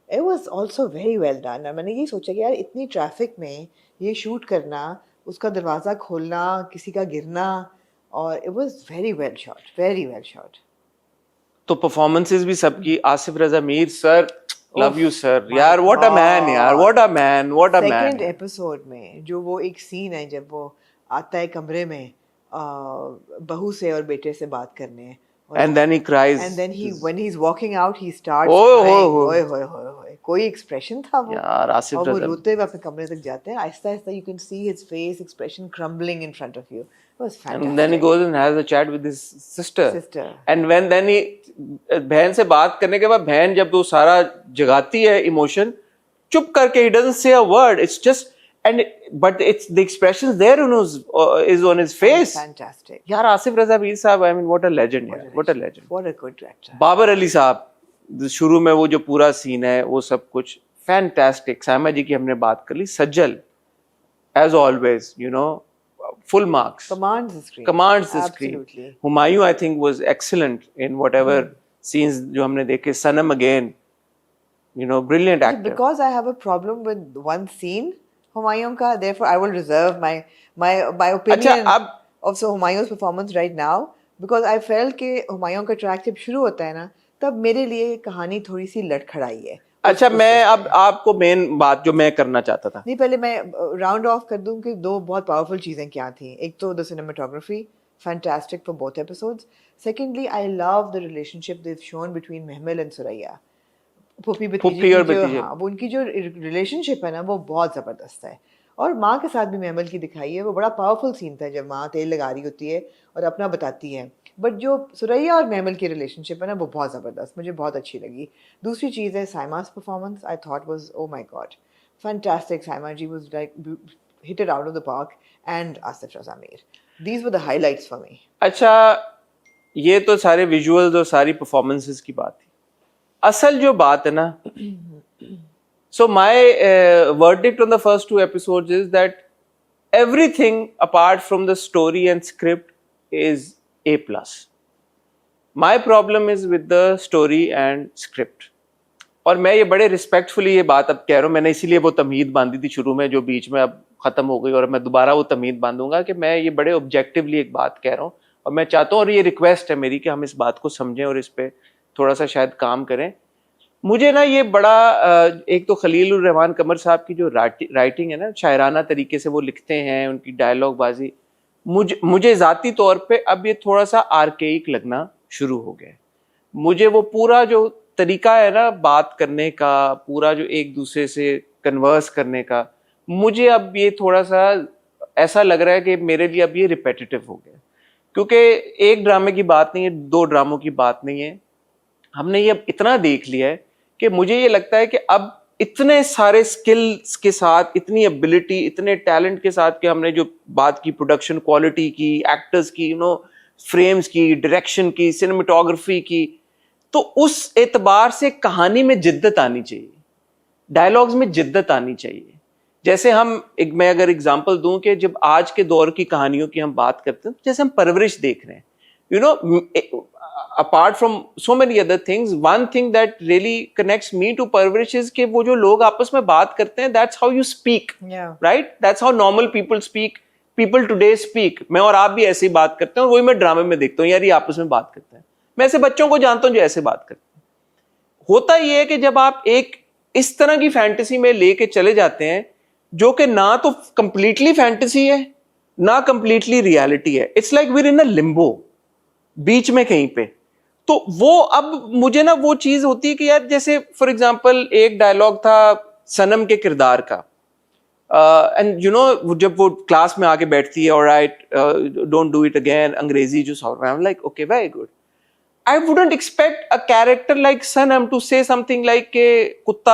S2: it was also very well done। मैंने यही सोचा कि यार इतनी ट्रैफिक में ये शूट करना, उसका दरवाज़ा खोलना, किसी का गिरना, और it was very well shot, very well shot।
S1: तो परफॉर्मेंसेस भी सबकी, Asif Raza Mir sir love you sir यार, व्हाट अ मैन यार, what a man, what a man.
S2: Second episode में जो वो एक सीन है जब वो आता है कमरे में बहू से और बेटे से बात करने,
S1: And then he cries.
S2: and then when he's walking out he starts
S1: ओए
S2: crying.
S1: होए
S2: ओए होए होए होए, कोई एक्सप्रेशन था वो
S1: यार, आसिफ
S2: और वो
S1: रज़ा।
S2: रोते हुए अपने कमरे तक जाते हैं, Aahista Aahista you can see his face expression crumbling in front of you. It was fantastic.
S1: And then he goes and has a chat with his sister.
S2: Sister.
S1: And then he बहन से बात करने के बाद बहन जब वो सारा जगाती है इमोशन, चुप करके he doesn't say a word. It's just but it's the expressions there is on his face.
S2: Fantastic.
S1: यार आसिफ रज़ा मीर साहब, I mean what a legend यार, what a legend.
S2: What a good director.
S1: Babar Ali साहब, शुरू में वो जो पूरा सीन है वो सब कुछ फैंटास्टिक. सायमा जी की हमने बात कर ली. सज्जल as always, you know, full marks.
S2: Commands the screen.
S1: Commands the screen.
S2: Absolutely.
S1: Humayun I think was excellent in whatever scenes जो हमने देखे. सनम again, you know, brilliant actor.
S2: Because I have a problem with one scene, Humayun ka, therefore I will reserve my opinion
S1: अब
S2: of Humayun's performance right now, because I felt कि हुमायूं का track जब शुरू होता है ना, तब मेरे लिए कहानी थोड़ी सी लड़खड़ाई है.
S1: अच्छा, मैं अब आपको मेन बात जो मैं करना चाहता था,
S2: नहीं, पहले मैं राउंड ऑफ कर दूं कि दो बहुत पावरफुल चीज़ें क्या थी. एक तो the cinematography, fantastic for both episodes. Secondly, I love the relationship they've shown between Mahmal and Suraiya. फूफी
S1: और भतीजे.
S2: हाँ, वो उनकी जो रिलेशनशिप है ना वो बहुत ज़बरदस्त है. और माँ के साथ भी महमल की दिखाई है, वो बड़ा पावरफुल सीन था जब माँ तेल लगा रही होती है और अपना बताती है. बट जो सुरैया और महमल की रिलेशनशिप है ना वो बहुत ज़बरदस्त, मुझे बहुत अच्छी लगी. दूसरी चीज़ है Saima's performance. I thought was oh my god, fantastic. Saima ji was like hit it out of the park, and Asif Raza Mir. These were the highlights for me.
S1: अच्छा, ये तो सारे विजुअल्स और सारी परफॉर्मेंसेस की बात थी. असल जो बात है ना, so my verdict on the first two episodes is that everything apart from the story and script is A+. My problem is with the story and script. और मैं ये बड़े रिस्पेक्टफुली ये बात अब कह रहा हूँ. मैंने इसीलिए वो तमहीद बांधी थी शुरू में जो बीच में अब ख़त्म हो गई, और मैं दोबारा वो तमहीद बांधूंगा कि मैं ये बड़े ऑब्जेक्टिवली एक बात कह रहा हूँ, और मैं चाहता हूँ और ये रिक्वेस्ट है मेरी कि हम इस बात को समझें और इस पर थोड़ा सा शायद काम करें. मुझे ना ये बड़ा एक तो खलीलुर रहमान कमर साहब की जो राइटिंग है ना, शायराना तरीके से वो लिखते हैं, उनकी डायलॉग बाजी मुझे ज़ाती तौर पे अब ये थोड़ा सा आर्केइक लगना शुरू हो गया. मुझे वो पूरा जो तरीका है ना बात करने का, पूरा जो एक दूसरे से कन्वर्स करने का, मुझे अब ये थोड़ा सा ऐसा लग रहा है कि मेरे लिए अब ये रिपेटिटिव हो गया. क्योंकि एक ड्रामे की बात नहीं है, दो ड्रामों की बात नहीं है, हमने ये अब इतना देख लिया है कि मुझे ये लगता है कि अब इतने सारे स्किल्स के साथ, इतनी एबिलिटी, इतने टैलेंट के साथ कि हमने जो बात की प्रोडक्शन क्वालिटी की, एक्टर्स की, यू नो, फ्रेम्स की, डायरेक्शन की, सिनेमेटोग्राफी की, तो उस एतबार से कहानी में जिद्दत आनी चाहिए, डायलॉग्स में जिद्दत आनी चाहिए. जैसे मैं अगर एग्जांपल दूं कि जब आज के दौर की कहानियों की हम बात करते हैं, जैसे हम परवरिश देख रहे हैं, you know, apart from so many other things, one thing that really connects me to Parvarish is कि वो जो लोग आपस में बात करते हैं, that's how you speak, right? That's how normal people speak. People today speak. मैं और आप भी ऐसे ही बात करते हैं, और वही मैं ड्रामे में देखता हूँ, यार ये आपस में बात करते हैं. मैं ऐसे बच्चों को जानता हूँ जो ऐसे बात करते हैं. होता ये है कि जब आप एक इस तरह की फैंटेसी में लेके चले जाते हैं जो कि ना तो कंप्लीटली फैंटेसी है ना कंप्लीटली रियलिटी है, it's like we're in a limbo, बीच में कहीं पे. तो वो अब मुझे ना वो चीज होती है कि यार जैसे फॉर एग्जांपल एक डायलॉग था सनम के किरदार का, एंड यू नो जब वो क्लास में आके बैठती है, alright don't do it again, अंग्रेजी जो solve, I am like okay very good. I wouldn't expect a character like Sanam to say something like कि कुत्ता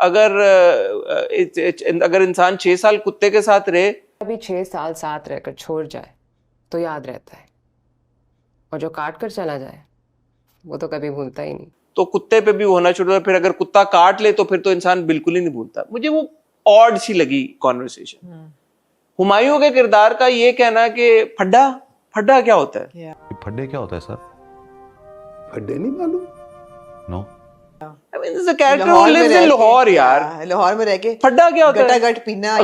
S1: अगर इंसान 6 साल कुत्ते के साथ रहे,
S5: अभी 6 साल साथ रहकर छोड़ जाए तो याद रहता है, और जो काट कर चला जाए वो तो कभी भूलता ही नहीं.
S1: तो कुत्ते पे भी होना शुरू हुआ. फिर अगर कुत्ता काट ले तो फिर तो इंसान बिल्कुल ही नहीं भूलता. मुझे वो ऑड सी लगी कॉन्वर्सेशन. हुमायूं के किरदार का ये कहना कि फड्डा क्या होता है,
S6: फड्डे क्या होता है सर?
S7: फड्डे नहीं मालूम?
S6: No.
S1: I mean, this is a character who lives in Lahore यार.
S2: लाहौर में रह के
S1: फड्डा क्या होता है?
S2: गटागट पीना,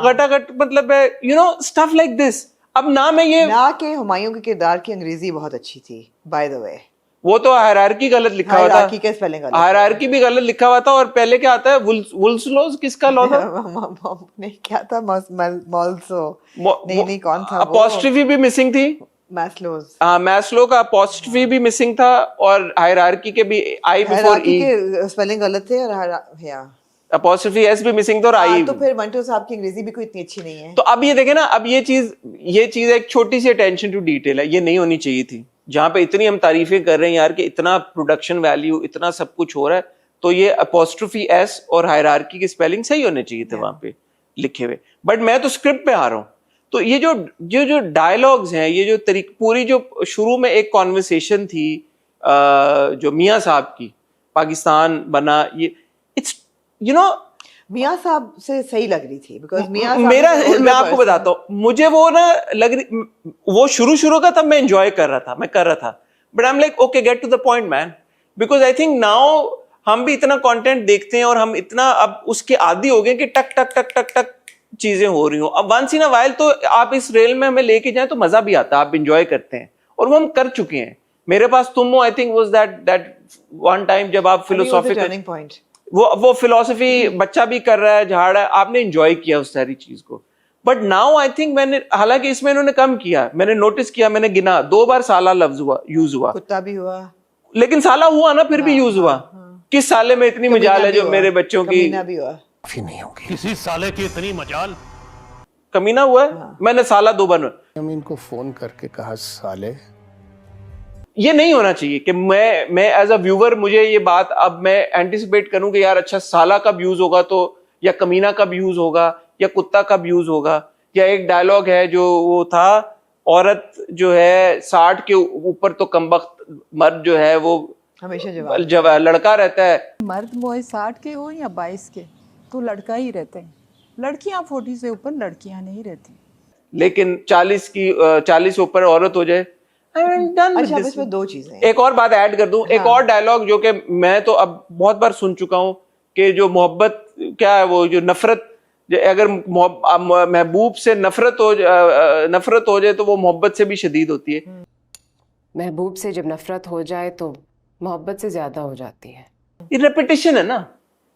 S1: गटागट मतलब है, you know, stuff like this. अब ना मैं ये
S2: ना के हुमायूं के किरदार की अंग्रेजी बहुत अच्छी थी, by the way.
S1: वो तो हायरार्की गलत लिखा हुआ
S2: हायरार्की
S1: था,
S2: का स्पेलिंग गलत
S1: हायरार्की भी गलत लिखा हुआ था। और पहले क्या आता है, वुल्स लॉज किसका लॉ था?
S2: नहीं, क्या था, मॉल्सो, नहीं कौन था वो?
S1: अपॉस्ट्रोफी भी मिसिंग थी।
S2: मैस्लोज।
S1: हाँ, मैस्लो का अपॉस्ट्रोफी भी मिसिंग था, और हायरार्की के भी आई बिफोर
S2: हायरार्की
S1: ई,
S2: के स्पेलिंग गलत थे, और या
S1: अपॉस्ट्रोफी एस भी मिसिंग था, और आई।
S2: तो फिर मंटो साहब की अंग्रेजी भी कोई इतनी अच्छी नहीं है।
S1: तो अब ये देखे ना, अब ये चीज एक छोटी सी अटेंशन टू डिटेल है, ये नहीं होनी चाहिए थी। जहां पे इतनी हम तारीफें कर रहे हैं यार कि इतना प्रोडक्शन वैल्यू, इतना सब कुछ हो रहा है, तो ये अपॉस्ट्रोफी एस और हायरार्की की स्पेलिंग सही होने चाहिए थे वहां पे लिखे हुए। बट मैं तो स्क्रिप्ट पे आ रहा हूँ, तो ये जो डायलॉग्स हैं, ये जो पूरी जो शुरू में एक कॉन्वर्सेशन थी जो मियाँ साहब की, पाकिस्तान बना, ये इट्स
S2: मियाँ साहब से सही लग रही थी, बिकॉज मियाँ साहब
S1: मेरा,
S2: is an older
S1: मैं आपको
S2: person.
S1: बताता हूँ, मुझे वो ना लग रही, वो शुरू का तब मैं एंजॉय कर रहा था, but I am like okay, get to the point man, because I think now हम भी इतना कंटेंट देखते हैं और हम इतना अब उसके आदी हो गए कि टक टक टक टक टक चीजें हो रही हो। अब वंस इन अ वाइल तो आप इस रेल में हमें लेके जाएं तो मजा भी आता है, आप एंजॉय करते हैं, और वो हम कर चुके हैं। मेरे पास तुम हो, I think was that one time जब आप फिलोसॉफिकल,
S2: टर्निंग पॉइंट,
S1: वो फिलोसफी बच्चा भी कर रहा है, झाड़ है, आपने एंजॉय किया उस सारी चीज को। बट नाउ आई थिंक मैंने, हालांकि इसमें इन्होंने कम किया, मैंने नोटिस किया, मैंने गिना 2 बार साला लफ्ज यूज हुआ,
S2: कुत्ता भी हुआ,
S1: लेकिन साला हुआ ना, फिर भी यूज हुआ। किस साले में इतनी मजाल है जो मेरे बच्चों की,
S2: कमीना भी हुआ,
S7: किसी साले की इतनी मजाल।
S1: कमीना हुआ है, मैंने साला 2 बार।
S7: हम इनको फोन करके कहा साले,
S1: ये नहीं होना चाहिए कि मैं एज अ व्यूअर, मुझे ये बात अब मैं एंटिसिपेट करूं कि यार अच्छा साला कब यूज होगा, तो या कमीना कब यूज होगा, या कुत्ता कब यूज होगा। या एक डायलॉग है जो वो था, औरत जो है 60 के ऊपर तो कमबख्त, मर्द जो है वो
S2: हमेशा
S1: जब लड़का रहता है।
S8: मर्द मोए 60 के हो या 22 के, तो लड़का ही रहते हैं। लड़कियां 40 से ऊपर लड़कियां नहीं रहती।
S1: लेकिन 40 से ऊपर औरत हो जाए,
S2: अच्छा, अब इसमें 2 चीजें हैं।
S1: एक और बात ऐड कर दूं, एक और डायलॉग जो कि मैं तो अब बहुत बार सुन चुका हूं, कि जो मोहब्बत क्या है, वो जो नफरत, अगर महबूब से नफरत हो जाए तो वो मोहब्बत से भी शदीद होती है।
S5: महबूब से जब नफरत हो जाए तो मोहब्बत से ज्यादा हो जाती है।
S1: ये रेपिटेशन है ना,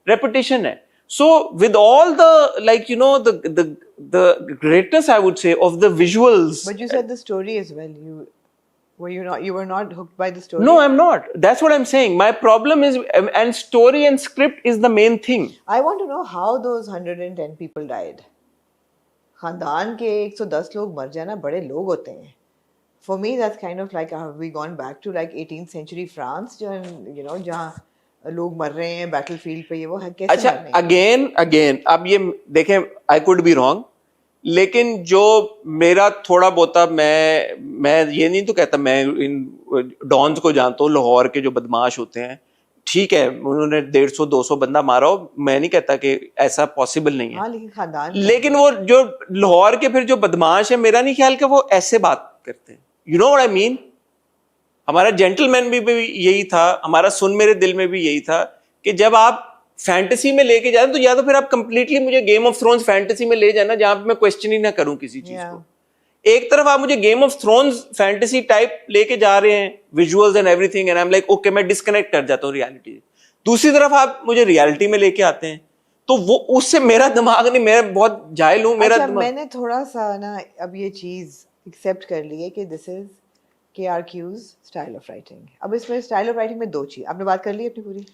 S1: रेपिटेशन है। So with all the, like, you know, the greatness, I would say, of the visuals.
S2: But you said the story as well. You were not hooked by the story.
S1: No, I'm not. That's what I'm saying. My problem is, and story and script is the main thing.
S2: I want to know how those 110 people died. खानदान के 110 लोग मर जाना बड़े लोग होते हैं. For me, that's kind of like, have we gone back to like 18th century France, जहाँ लोग मर रहे हैं बैटलफील्ड पे, ये वो है कैसे?
S1: अच्छा, अगेन अब ये देखें, आई कुड बी रॉन्ग, लेकिन जो मेरा थोड़ा बहुता, मैं ये नहीं तो कहता, मैं इन डॉन्स को जानता हूँ, लाहौर के जो बदमाश होते हैं, ठीक है, उन्होंने 150-200 बंदा मारा हो, मैं नहीं कहता कि ऐसा पॉसिबल नहीं है।
S2: हाँ, लेकिन खानदान,
S1: लेकिन वो जो लाहौर के फिर जो बदमाश है, मेरा नहीं ख्याल कि वो ऐसे बात करते हैं। You know what I mean? हमारा जेंटलमैन भी यही था, हमारा सुन मेरे दिल में भी यही था, कि जब आप फैंटेसी में लेके जाए तो या तो फिर आप कंप्लीटली मुझे गेम ऑफ थ्रोन्स फैंटेसी में ले जाना, जहां पे मैं क्वेश्चन ही ना करूं किसी चीज को। एक तरफ आप मुझे game of thrones fantasy type लेके जा रहे हैं, visuals and everything, and I am like okay, मैं डिस्कनेक्ट कर जाता हूँ रियलिटी से। दूसरी तरफ आप मुझे रियलिटी में लेके आते हैं, तो वो उससे मेरा दिमाग नहीं, मैं बहुत जाहिल हूँ, मेरा दिमाग।
S2: मैंने थोड़ा सा ना अब ये चीज एक्सेप्ट कर ली है कि this is KRQ's style of writing. अब इसमें स्टाइल ऑफ राइटिंग में 2 चीज आपने बात कर ली अपनी पूरी।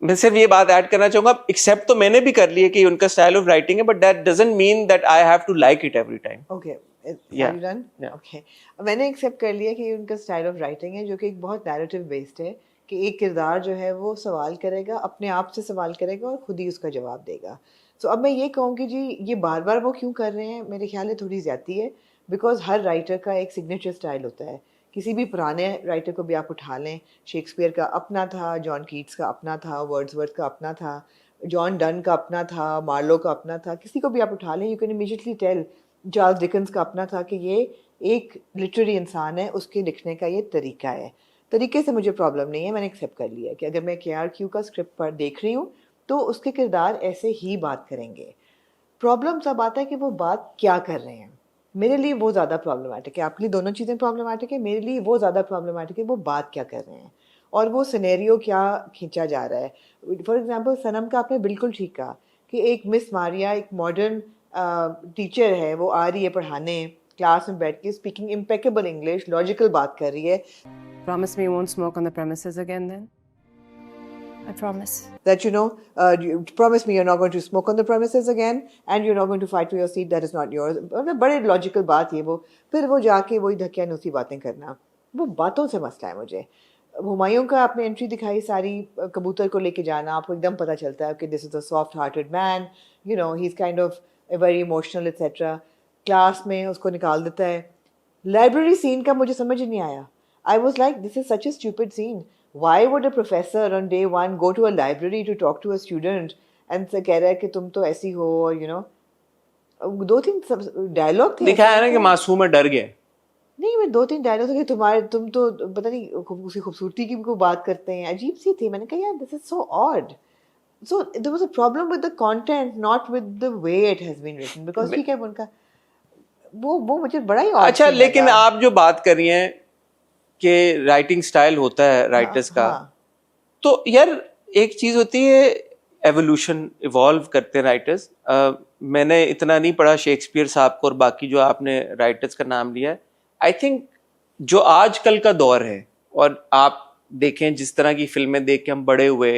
S1: मैं सिर्फ ये बात ऐड करना चाहूंगा, एक्सेप्ट तो मैंने भी कर ली है कि उनका स्टाइल ऑफ राइटिंग है, but that doesn't mean that I have to like it every time.
S2: Okay,
S1: Yeah.
S2: Done.
S1: Yeah.
S2: Okay, मैंने एक्सेप्ट कर लिया कि उनका स्टाइल ऑफ राइटिंग है, जो कि एक बहुत नैरेटिव बेस्ड है, कि एक किरदार जो है वो सवाल करेगा, अपने आप से सवाल करेगा और खुद ही उसका जवाब देगा। सो अब मैं ये कहूँगी जी, ये बार बार वो क्यों कर रहे हैं, मेरे ख्याल में थोड़ी ज़्यादती है, बिकॉज हर राइटर का एक सिग्नेचर स्टाइल होता है। किसी भी पुराने राइटर को भी आप उठा लें, शेक्सपियर का अपना था, जॉन कीट्स का अपना था, वर्ड्सवर्थ का अपना था, जॉन डन का अपना था, मार्लो का अपना था, किसी को भी आप उठा लें, you can immediately tell. Charles Dickens का अपना था, कि ये एक लिटरेरी इंसान है, उसके लिखने का ये तरीका है। तरीके से मुझे प्रॉब्लम नहीं है, मैंने एक्सेप्ट कर लिया कि अगर मैं KRQ का स्क्रिप्ट पर देख रही हूँ तो उसके किरदार ऐसे ही बात करेंगे। प्रॉब्लम तब आता है कि वो बात क्या कर रहे हैं। मेरे लिए वो ज़्यादा प्रॉब्लमेटिक है, आपके लिए दोनों चीज़ें प्रॉब्लमेटिक है, मेरे लिए वो ज़्यादा प्रॉब्लमेटिक है वो बात क्या कर रहे हैं और वो सिनेरियो क्या खींचा जा रहा है। फॉर एग्जांपल सनम का आपने बिल्कुल ठीक कहा कि एक मिस मारिया एक मॉडर्न टीचर है, वो आ रही है पढ़ाने क्लास में बैठ के, स्पीकिंग इम्पेकेबल इंग्लिश, लॉजिकल बात कर रही है।
S5: Promise me you won't smoke on the premises again then?
S3: I promise.
S2: That you promise me you're not going to smoke on the premises again and you're not going to fight for your seat that is not yours. मतलब बड़े logical बात ये वो, फिर वो जाके वही धक्कियानुसी बातें करना, वो बातों से मसला है मुझे। हुमायूं का आपने एंट्री दिखाई सारी, कबूतर को लेके जाना, आपको एकदम पता चलता है कि this is a soft hearted man, you know he is kind of very emotional etcetera. Class में उसको निकाल देता है। लाइब्रेरी सीन का मुझे समझ ही नहीं आया। I was like, this is such a stupid scene. Why would a professor on day one go to a library to talk to a student and say कह रहा है कि तुम तो ऐसी हो, you know? दो तीन डायलॉग थे
S1: दिखाया ना कि मासूम है, डर गए।
S2: नहीं, मैं दो तीन डायलॉग थे कि तुम तो पता नहीं उसकी खूबसूरती की को बात करते हैं, अजीब सी थी। मैंने कहा यार this is so odd. So there was a problem with the content, not with the way it has been written. Because ठीक है उनका वो मुझे बड़ा ही odd
S1: अच्छा,
S2: scene
S1: लेकिन
S2: लगा।
S1: आप जो बात कर रही हैं कि राइटिंग स्टाइल होता है राइटर्स का, तो यार एक चीज होती है एवोल्यूशन, इवॉल्व करते हैं राइटर्स। मैंने इतना नहीं पढ़ा शेक्सपियर साहब को और बाकी जो आपने राइटर्स का नाम लिया है। आई थिंक जो आजकल का दौर है, और आप देखें जिस तरह की फिल्में देख के हम बड़े हुए,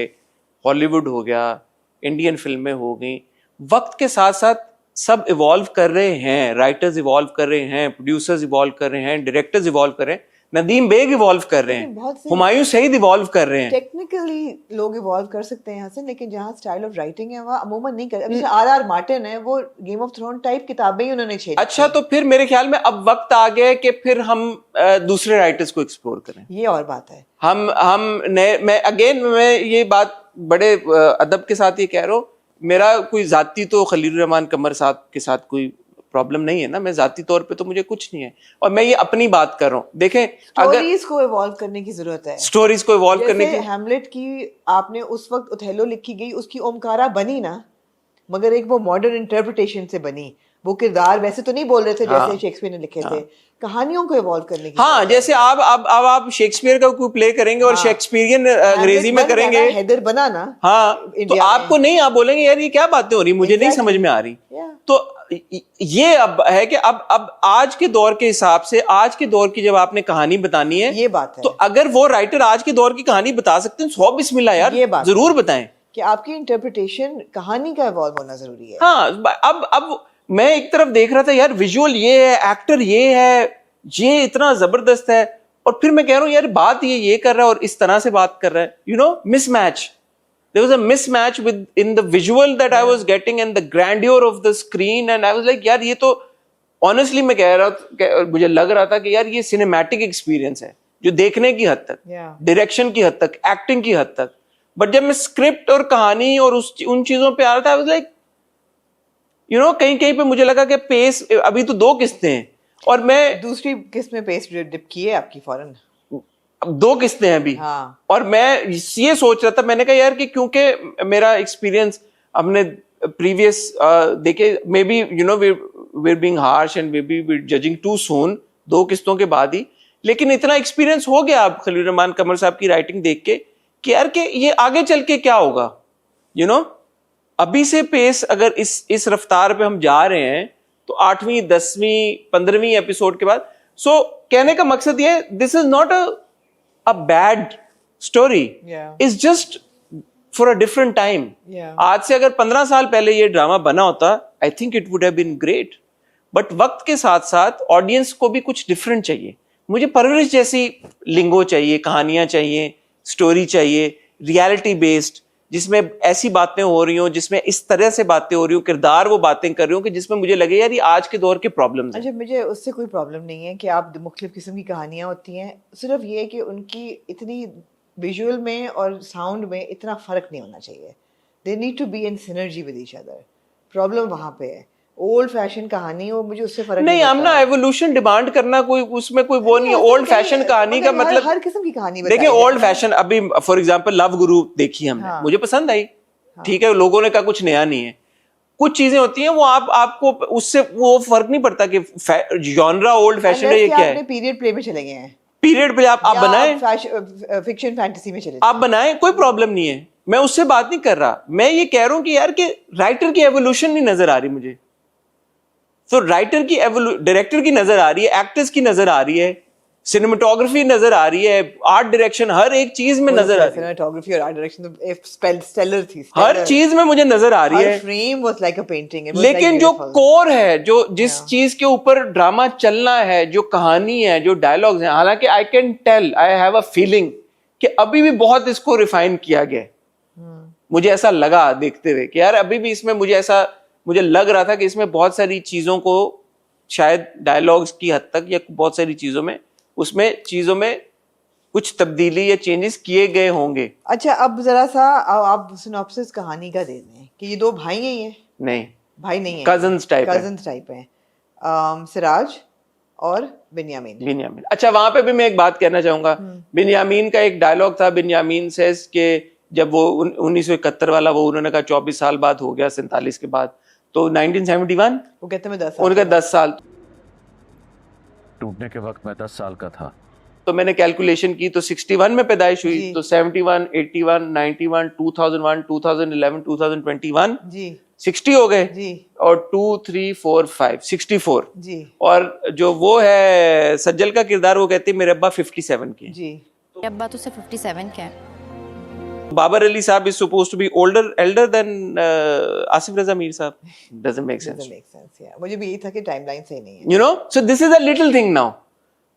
S1: हॉलीवुड हो गया, इंडियन फिल्में हो गई, वक्त के साथ साथ सब इवॉल्व कर रहे हैं। राइटर्स इवॉल्व कर रहे हैं, प्रोड्यूसर्स इवॉल्व कर रहे हैं, डायरेक्टर्स इवॉल्व कर रहे हैं, नदीम बेग इवॉल्व कर रहे हैं, हुमायूं सईद इवॉल्व कर रहे हैं।
S2: टेक्निकली लोग इवॉल्व कर सकते हैं हसन, लेकिन जहाँ स्टाइल ऑफ राइटिंग है वहाँ अमूमन नहीं करते। जैसे आर मार्टिन है, वो गेम ऑफ थ्रोन टाइप किताबें ही उन्होंने छेड़ी।
S1: अच्छा, तो फिर मेरे ख्याल में अब वक्त आ गया है कि फिर हम दूसरे राइटर्स को एक्सप्लोर करें।
S2: ये और बात है।
S1: हम नए, मैं ये बात बड़े अदब के साथ ये कह रहा हूँ, मेरा कोई जाती तो खलील रहमान कमर साहब के साथ कोई प्रॉब्लम नहीं है ना, मैं जाती तौर पे तो मुझे कुछ नहीं है, और मैं ये अपनी बात कर रहा हूँ। देखें,
S2: स्टोरीज को इवॉल्व करने की जरूरत है,
S1: स्टोरीज को इवॉल्व करने की।
S2: हैमलेट की आपने उस वक्त ओथेलो लिखी गई, उसकी ओमकारा बनी ना, मगर एक वो मॉडर्न इंटरप्रिटेशन से बनी। वो किरदार वैसे तो नहीं बोल रहे थे जैसे शेक्सपियर ने लिखे थे, कहानियों को इवॉल्व करने की।
S1: हाँ, जैसे आप शेक्सपियर का कोई प्ले करेंगे और शेक्सपियरियन अंग्रेजी में करेंगे,
S2: हैदर बना ना।
S1: हाँ, तो आपको नहीं, आप बोलेंगे यार ये क्या बातें हो रही, मुझे नहीं समझ में आ रही। तो ये अब है कि अब आज के दौर के हिसाब से, आज के दौर की जब आपने कहानी बतानी है, ये बात है, तो अगर वो राइटर आज के दौर की कहानी बता सकते हैं, 100 बिस्मिल्लाह यार, ये बात जरूर बताएं
S2: कि आपकी इंटरप्रिटेशन कहानी का इवॉल्व होना जरूरी है।
S1: हाँ, अब मैं एक तरफ देख रहा था यार, विजुअल ये है, एक्टर ये है, ये इतना जबरदस्त है, और फिर मैं कह रहा हूँ यार बात ये कर रहा है और इस तरह से बात कर रहा है, you know, mismatch. There was a mismatch in the visual that I was getting and the grandeur of the screen, and I was like यार ये तो honestly मैं कह रहा था, मुझे लग रहा था कि यार ये सिनेमैटिक एक्सपीरियंस है जो देखने की हद तक, डायरेक्शन की हद तक, एक्टिंग की हद तक, बट जब मैं स्क्रिप्ट और कहानी और उन चीजों पे आ रहा था, I was like, you know, कहीं कहीं पे मुझे लगा कि पेस, अभी तो 2 किस्तें हैं और मैं
S2: दूसरी किस्त में पेस डिप की है आपकी फौरन,
S1: 2 किस्तें हैं अभी। हाँ। और मैं ये सोच रहा था, मैंने कहा यार कि क्योंकि मेरा एक्सपीरियंस हमने प्रीवियस देखे, may be you know we're being harsh and maybe we're judging too soon, 2 किस्तों के बाद ही, लेकिन इतना एक्सपीरियंस हो गया अब खलील रहमान कमर साहब की राइटिंग देख के कि यार कि ये आगे चल के क्या होगा, यू नो। अभी से पेस अगर इस रफ्तार पे हम जा रहे हैं तो 8वीं 10वीं 15वीं एपिसोड के बाद, सो कहने का मकसद ये, this is not a bad story, it's just for a different time. आज से अगर 15 साल पहले ये ड्रामा बना होता, I think it would have been great. But वक्त के साथ साथ ऑडियंस को भी कुछ डिफरेंट चाहिए। मुझे परवरिश जैसी लिंगो चाहिए, कहानियां चाहिए, स्टोरी चाहिए, रियलिटी बेस्ड, जिसमें ऐसी बातें हो रही हो, जिसमें इस तरह से बातें हो रही हो, किरदार वो बातें कर रही हो कि जिसमें मुझे लगे यार ये आज के दौर के प्रॉब्लम्स हैं।
S2: अच्छा, मुझे उससे कोई प्रॉब्लम नहीं है कि आप मुख्तलिफ किस्म की कहानियाँ होती हैं, सिर्फ ये कि उनकी इतनी विजुअल में और साउंड में इतना फ़र्क नहीं होना चाहिए। They need to be in synergy with each other. Problem वहाँ पे है। ओल्ड फैशन कहानी हो, मुझे उससे फर्क
S1: नहीं, हम ना एवोल्यूशन डिमांड करना, कोई उसमें कोई वो नहीं है। ओल्ड फैशन कहानी का मतलब
S2: हर किस्म की कहानी
S1: देखिए, ओल्ड फैशन, अभी फॉर एग्जांपल लव गुरु देखी हमने, मुझे पसंद आई, ठीक है, लोगों ने कहा कुछ नया नहीं है, कुछ चीजें होती हैं वो आपको उससे वो फर्क नहीं पड़ता कि जॉनरा ओल्ड फैशन है, ये क्या है,
S2: पीरियड प्ले में चले गए हैं,
S1: पीरियड पे आप बनाएं,
S2: फिक्शन फैंटेसी में चले
S1: आप बनाएं, कोई प्रॉब्लम नहीं है, मैं उससे बात नहीं कर रहा। मैं ये कह रहा हूं कि यार कि राइटर की एवोल्यूशन नहीं नजर आ रही मुझे। तो राइटर की डायरेक्टर की नजर आ रही है, एक्टर्स की नजर आ रही है, सिनेमेटोग्राफी नजर आ रही है, आर्ट डायरेक्शन, हर एक चीज में नजर आ रही है,
S2: सिनेमेटोग्राफी और आर्ट डायरेक्शन स्टेलर थी,
S1: हर चीज में मुझे नजर आ रही है।
S2: Frame was like a painting.
S1: लेकिन जो कोर है, जो जिस चीज के ऊपर ड्रामा चलना है, जो कहानी है, जो डायलॉग्स हैं, हालांकि I can tell, I have a feeling कि अभी भी बहुत इसको रिफाइन किया गया है। मुझे ऐसा लगा देखते हुए कि यार अभी भी इसमें मुझे लग रहा था कि इसमें बहुत सारी चीजों को शायद डायलॉग्स की हद तक या बहुत सारी चीजों में कुछ तब्दीली या चेंजेस किए गए होंगे।
S2: अच्छा, अब जरा सा आप सिनॉप्सिस कहानी का दे दें कि ये दो भाई हैं, ये
S1: नहीं,
S2: भाई नहीं है,
S1: कजन्स टाइप
S2: हैं, सिराज और बिन्यामीन।
S1: अच्छा, वहां पे भी मैं एक बात कहना चाहूंगा। बिन्यामीन का एक डायलॉग था, बिन्यामीन सेज के जब वो 1971 वाला वो उन्होंने कहा 24 साल बाद हो गया, 47 के बाद, तो 1971
S2: वो कहते हैं 10 साल,
S1: उनका 10 साल।
S6: टूटने के वक्त मैं 10 साल का था।
S1: तो मैंने कैलकुलेशन की तो 61 में पैदाइश हुई, तो 71, 81, 91, 2001, 2011, 2021
S2: जी
S1: 60 हो गए
S2: जी,
S1: और 2, 3, 4, 5 64
S2: जी।
S1: और जो वो है सज्जल का किरदार, वो कहती है मेरे अब्बा 57 के
S2: जी।
S9: अब्बा तो सिर्फ 57 के हैं।
S1: बाबर अली साहब is supposed to be elder than Asif Raza Mir साहब। Doesn't make sense.
S2: मुझे भी यही था कि टाइमलाइन सही नहीं है।
S1: You know, so this is a little thing now.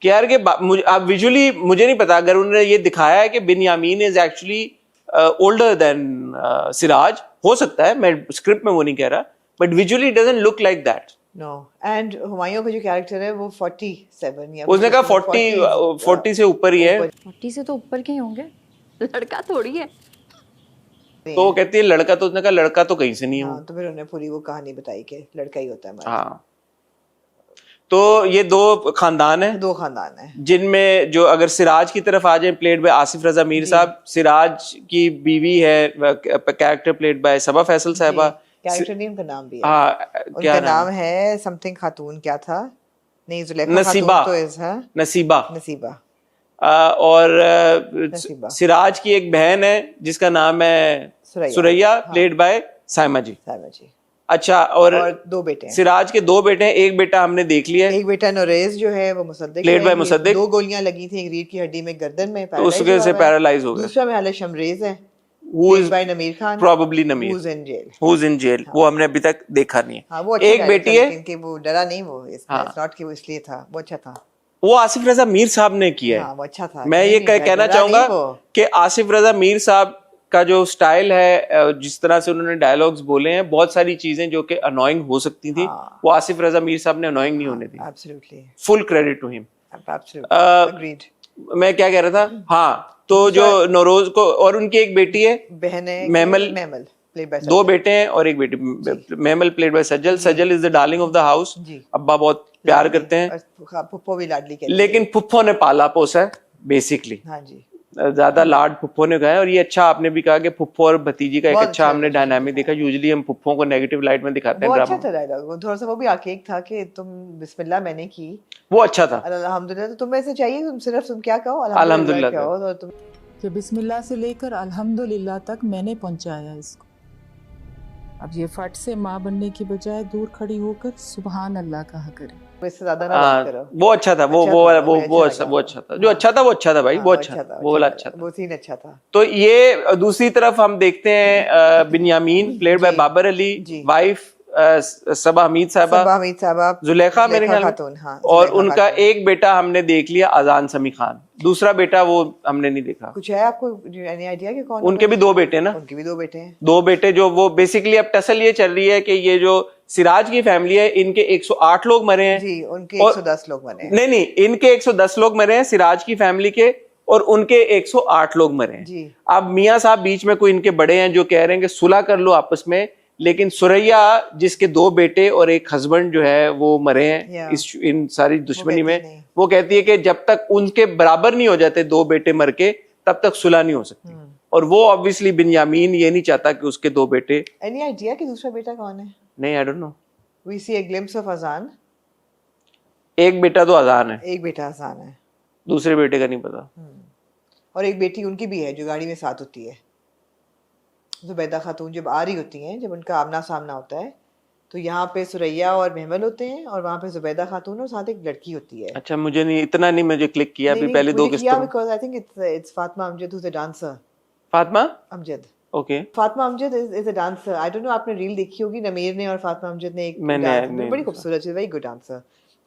S1: कि यार के आप विजुअली मुझे नहीं पता, अगर उन्होंने ये दिखाया है कि Binyamin is actually older than Siraj, हो सकता है, मैं स्क्रिप्ट में वो नहीं कह रहा, but visually doesn't look like that.
S2: No, and Humayun का जो कैरेक्टर है वो 47 या
S1: उसने कहा 40 से ऊपर ही है।
S9: 40 से तो ऊपर के ही होंगे, लड़का थोड़ी है।
S1: तो वो कहती है लड़का, तो उसने कहा लड़का तो कहीं से नहीं है।
S2: हाँ, तो फिर उन्होंने पूरी वो कहानी बताई कि लड़का ही होता है हमारा।
S1: हाँ, तो ये दो खानदान है जिनमें जो अगर सिराज की तरफ आ जाए, प्लेड बाय आसिफ रजा मीर साहब, सिराज की बीवी है, कैरेक्टर प्लेड बाय सबा फैसल साहबा।
S2: कैरेक्टर नहीं, उनका नाम भी है।
S1: हाँ,
S2: उनका नाम है समथिंग खातून, क्या था, नहीं जुलेखा
S1: नसीबा,
S2: खातून तो नसीबा।
S1: और सिराज की एक बहन है जिसका नाम है सुरैया, प्लेड बाय साइमा जी। अच्छा, और
S2: दो बेटे हैं,
S1: सिराज के दो बेटे हैं, एक बेटा हमने देख लिया,
S2: एक बेटा नोरेज जो है वो मुसद्दिक,
S1: प्लेड बाय मुसद्दिक,
S2: 2 गोलियां लगी थी एक रीढ़ की हड्डी में गर्दन में,
S1: तो उसके से पैरालाइज हो गया।
S2: दूसरा में हाले शमरेज है,
S1: who is
S2: by नमीर खान,
S1: probably नमीर, who's in jail, वो हमने अभी तक देखा नहीं है।
S2: हाँ, वो अच्छा
S1: एक बेटी है,
S2: लेकिन वो डरा नहीं, वो इसमें नॉट कि वो इसलिए था, वो अच्छा था,
S1: वो आसिफ रजा मीर साहब ने किया है।
S2: हाँ, वो अच्छा था।
S1: मैं ये कहना चाहूंगा कि आसिफ रजा मीर साहब का जो स्टाइल है, जिस तरह से उन्होंने डायलॉग्स बोले हैं, बहुत सारी चीजें जो कि अनोइंग हो सकती थी, वो आसिफ रजा मीर साहब ने अनोइंग नहीं होने दी।
S2: Absolutely,
S1: full credit to him.
S2: Absolutely agreed.
S1: मैं क्या कह रहा था, हाँ, तो जो नौरोज को, और उनकी एक बेटी है,
S2: बहन है
S1: मेमल,
S2: प्लेड बाय
S1: दो बेटे हैं और एक बेटी, mammal played by Sajal. Sajal is the darling of the house, अब्बा बहुत प्यार करते हैं,
S2: पुप्पो भी लाडली कहते हैं,
S1: लेकिन पुप्पो ने पाला पोसा है बेसिकली।
S2: हाँ जी,
S1: ज्यादा लाड पुप्पो ने कहा है। और ये अच्छा आपने भी कहा कि पुप्पो और भतीजी का एक अच्छा हमने डायनामिक देखा। यूजुअली हम पुप्पो को नेगेटिव लाइट में दिखाते हैं ड्रामा।
S2: अच्छा था डायलॉग, वो थोड़ा सा वो भी आकेक था कि तुम बिस्मिल्लाह मैंने की,
S1: वो अच्छा था।
S2: अल्हम्दुलिल्लाह, तो तुम्हें ऐसे चाहिए तुम सिर्फ तुम क्या कहो,
S1: अल्हम्दुलिल्लाह
S2: कहो, तो तुम
S8: कि बिस्मिल्लाह से लेकर अल्हम्दुलिल्लाह तक मैंने पहुंचाया इसको। अब ये फट से माँ बनने की बजाय दूर खड़ी होकर सुभान अल्लाह कहा करे।
S2: इससे ज्यादा ना बात करो।
S1: वो अच्छा था, वो अच्छा था, जो अच्छा था वो अच्छा था भाई, वो अच्छा था, वो वाला अच्छा था,
S2: वो सीन अच्छा था।
S1: तो ये दूसरी तरफ हम देखते हैं Binyamin played by Babar Ali, wife Saba Hameed साहबा, जुलेखा मेरे ख्याल में, और उनका एक बेटा हमने देख लिया, अजान समी खान। दूसरा बेटा वो हमने नहीं देखा।
S2: कुछ है आपको एनी आइडिया कि कौन?
S1: उनके भी दो बेटे ना,
S2: उनके भी दो बेटे हैं,
S1: दो बेटे जो वो बेसिकली अब टसल ये चल रही है कि ये जो सिराज की फैमिली है, इनके 108 लोग मरे हैं
S2: जी, उनके 110 लोग मरे हैं।
S1: नहीं, इनके 110 लोग मरे हैं सिराज की फैमिली के, और उनके 108 लोग मरे हैं। अब मियाँ साहब बीच में कोई इनके बड़े हैं जो कह रहे हैं कि सुलह कर लो आपस में, लेकिन सुरैया जिसके दो बेटे और एक हस्बैंड जो है वो मरे हैं इन सारी दुश्मनी में, वो कहती है कि जब तक उनके बराबर नहीं हो जाते दो बेटे मर के, तब तक सुलह नहीं हो सकती। और वो ऑब्वियसली बिन्यामीन ये नहीं चाहता कि उसके दो बेटे।
S2: एनी आइडिया कि दूसरा बेटा कौन है?
S1: नहीं, I don't know.
S2: We see a glimpse of Azan.
S1: एक बेटा तो अजान है,
S2: एक बेटा अजान है
S1: दूसरे बेटे का नहीं पता।
S2: और एक बेटी उनकी भी है जो गाड़ी में साथ होती है। जुबैदा खातून जब आ रही होती हैं, जब उनका आमना सामना होता है, तो यहाँ पे सुरैया और महमल होते हैं और वहाँ पे जुबैदा खातून और साथ एक लड़की होती है।
S1: अच्छा, मुझे नहीं, इतना नहीं मुझे क्लिक किया अभी पहले दो किस्तों में।
S2: because I think it's Fatma Amjad who's a dancer.
S1: Fatima,
S2: Amjad.
S1: Okay.
S2: Fatima Amjad is a dancer. I don't know, आपने रील देखी होगी, नमीर ने और फातिमा अमजद ने एक
S1: मैंने
S2: dance-
S1: नहीं
S2: बड़ी
S1: देखा।
S2: खूबसूरत है, वेरी गुड डांसर,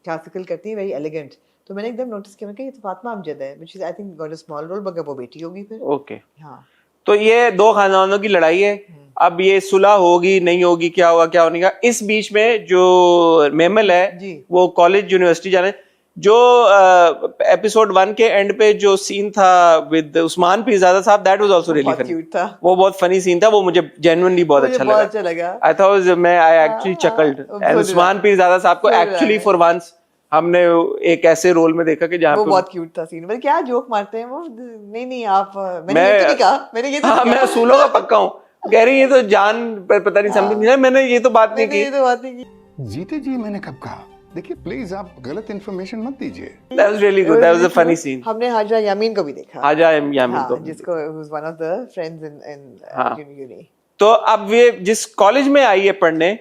S2: क्लासिकल करती है, वेरी एलिगेंट। तो मैंने एकदम नोटिस किया, मैं कहा ये तो फातिमा अमजद है, which is I think got a small role, मगर वो बेटी होगी फिर।
S1: ओके,
S2: हाँ,
S1: तो ये दो खानदानों की लड़ाई है। अब ये सुलह होगी नहीं होगी, क्या होगा क्या होने का। इस बीच में जो मेमल है
S2: जी।
S1: वो कॉलेज यूनिवर्सिटी जाने, जो एपिसोड 1 के एंड पे जो सीन था विद उस्मान पीरजादा साहब, दैट वाज आल्सो रियली
S2: बहुत
S1: फनी।
S2: क्यूट था।
S1: वो बहुत फनी सीन था, वो मुझे जेन्युइनली बहुत
S2: मुझे
S1: अच्छा
S2: बहुत
S1: लगा।
S2: अच्छा लगा।
S1: I thought I actually chuckled, and Usman Pirzada साहब को एक्चुअली फॉर वंस हमने एक ऐसे रोल में देखा कि जहाँ
S2: वो
S1: पे
S2: बहुत क्यूट था सीन। मतलब क्या जोक मारते हैं वो। नहीं नहीं, आप मैंने
S1: मैं-
S2: ये तो नहीं कहा, मैंने ये तो
S1: हाँ,
S2: नहीं
S1: मैं
S2: कहा।
S1: असूलों का पक्का हूँ। कह रही ये तो जान पता नहीं समथिंग नहीं, मैंने ये तो बात नहीं
S2: मैंने ये
S1: की।
S2: तो बात नहीं की।
S10: जीते जी मैंने कब कहा? देखिए प्लीज आप गलत इन्फॉर्मेशन मत दीजिए।
S1: That was really good. That was a funny scene.
S2: हमने हाजरा यामीन को भी देखा।
S1: आजा यामिन
S2: हाँ,
S1: को।
S2: जिसको who's one of the friends in
S1: हाँ।
S2: uni।
S1: तो अब ये जिस कॉलेज में आई है पढ़ने,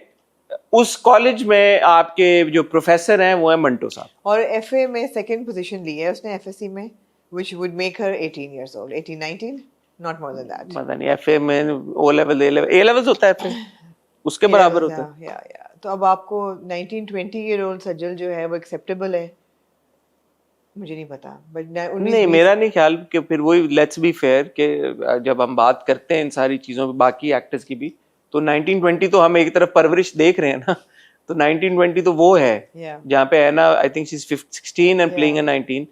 S1: उस कॉलेज में आपके जो प्रोफेसर हैं वो है मंटो साहब।
S2: और एफए में सेकंड पोजीशन ली है उसने एफएससी में, which would make her 18 years old, 18 19, not more than that।
S1: पता नहीं एफए में ओ लेवल ए लेवल होता है एफए, उसके बराबर होता है।
S2: या तो अब आपको 19 20 ईयर ओल्ड सज्जल जो है वो एक्सेप्टेबल है, मुझे नहीं पता, बट
S1: नहीं, मेरा नहीं ख्याल कि फिर वही लेट्स बी फेयर कि जब हम बात करते हैं इन सारी चीजों पे, बाकी एक्टर्स की भी, तो 1920 तो हम एक तरफ परवरिश देख रहे हैं ना, तो 1920 तो वो है जहाँ पे है ना, I think she is 16 and playing a 19,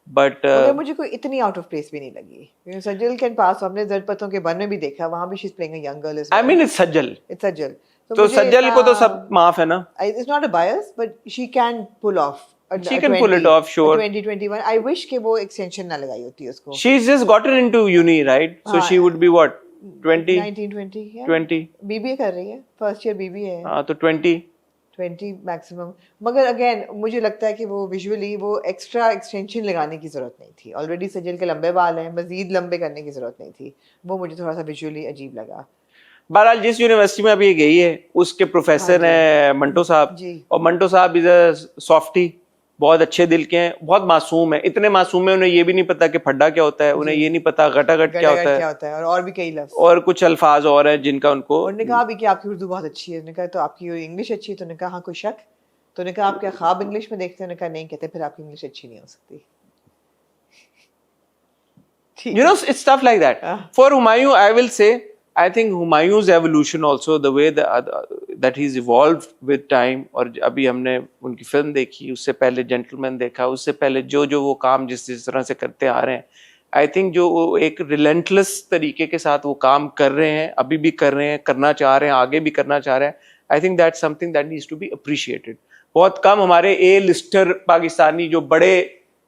S1: but
S2: मगर मुझे कोई इतनी आउट ऑफ प्लेस भी नहीं लगी। सज्जल कैन पास, हमने ज़रपतों के बन में भी देखा, वहाँ भी she is playing a young girl.
S1: I mean it's Sajal,
S2: it's सज्जल।
S1: तो सज्जल को तो सब माफ है ना।
S2: It's not a bias, but she can pull off.
S1: She can pull it off, sure.
S2: 2021. I wish कि वो extension ना लगाई होती उसको।
S1: She's just gotten into uni, right? So
S2: हाँ,
S1: she would be what? 20?
S2: 19-20, yeah.
S1: 20?
S2: BBA कर रही है, first year BBA है।
S1: हाँ, तो 20?
S2: 20 maximum। मगर again मुझे लगता है कि वो visually वो extra extension लगाने की जरूरत नहीं थी। Already सज्जल के लंबे बाल हैं, मजीद लंबे करने की जरूरत नहीं थी। वो मुझे थोड़ा सा visually अजीब लगा।
S1: बहरहाल जिस यूनिवर्सिटी में अभी ये गई है उसके प्रोफेसर हैं मंटो साहब, और मंटो साहब इज अ सॉफ्टी, बहुत अच्छे दिल के हैं, बहुत मासूम है, इतने मासूम है उन्हें ये भी नहीं पता कि फड्डा क्या होता है, उन्हें ये नहीं पता गटागट क्या होता है,
S2: और भी कई लफ्ज
S1: और कुछ अल्फाज और हैं जिनका उनको।
S2: उन्होंने कहा भी कि आपकी उर्दू बहुत अच्छी है, उन्होंने कहा तो आपकी इंग्लिश अच्छी है, तो उन्होंने कहा हाँ कोई शक, तो उन्होंने कहा आप क्या ख्वाब इंग्लिश में देखते हैं, उन्होंने कहा नहीं, कहते फिर आपकी इंग्लिश अच्छी नहीं हो सकती।
S1: You know, it's stuff like that. For Humayun, I will say, I think Humayun's evolution also, the way that he's evolved with time, और अभी हमने उनकी फिल्म देखी, उससे पहले जेंटलमैन देखा, उससे पहले जो वो काम जिस तरह से करते आ रहे हैं, आई थिंक जो वो एक रिलेंटलेस तरीके के साथ वो काम कर रहे हैं, अभी भी कर रहे हैं, करना चाह रहे हैं, आगे भी करना चाह रहे हैं, I think that's something that needs to be appreciated. बहुत कम हमारे ए लिस्टर पाकिस्तानी जो बड़े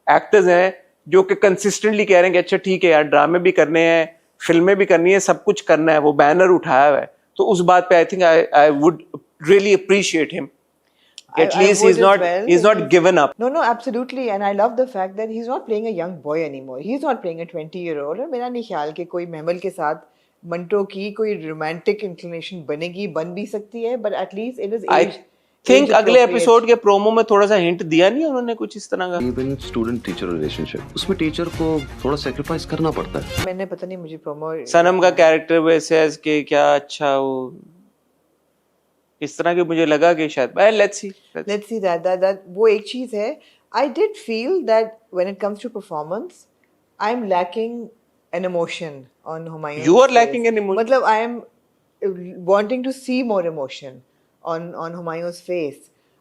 S1: एक्टर्स हैं जो कि कंसिस्टेंटली कह रहे हैं कि अच्छा ठीक है यार, ड्रामे भी करने हैं, फिल्में भी करनी है, सब कुछ करना है, वो बैनर उठाया हुआ है, तो उस बात पे I think I would really appreciate him. At least he's not given up.
S2: No, absolutely, and I love the fact that he's not playing a young boy anymore. He's not playing a 20-year-old. और मेरा नहीं ख्याल कि कोई महमल के साथ मंटो की कोई romantic inclination बनेगी, बन भी सकती है, but at least it is age.
S1: Think अगले एपिसोड के प्रोमो में थोड़ा सा हिंट दिया नहीं उन्होंने कुछ इस तरह का।
S6: इवन स्टूडेंट टीचर रिलेशनशिप, उसमें टीचर को थोड़ा सैक्रिफाइस करना पड़ता है।
S2: मैंने पता नहीं मुझे प्रोमो
S1: सनम का कैरेक्टर वैसे है कि क्या अच्छा वो इस तरह के मुझे लगा कि शायद लेट्स सी
S2: that वो एक चीज है। I did feel that when it comes to performance, I'm lacking an emotion on Humayun's
S1: You are
S2: face.
S1: lacking an emotion?
S2: मतलब I am wanting to see more emotion on Humayun's face.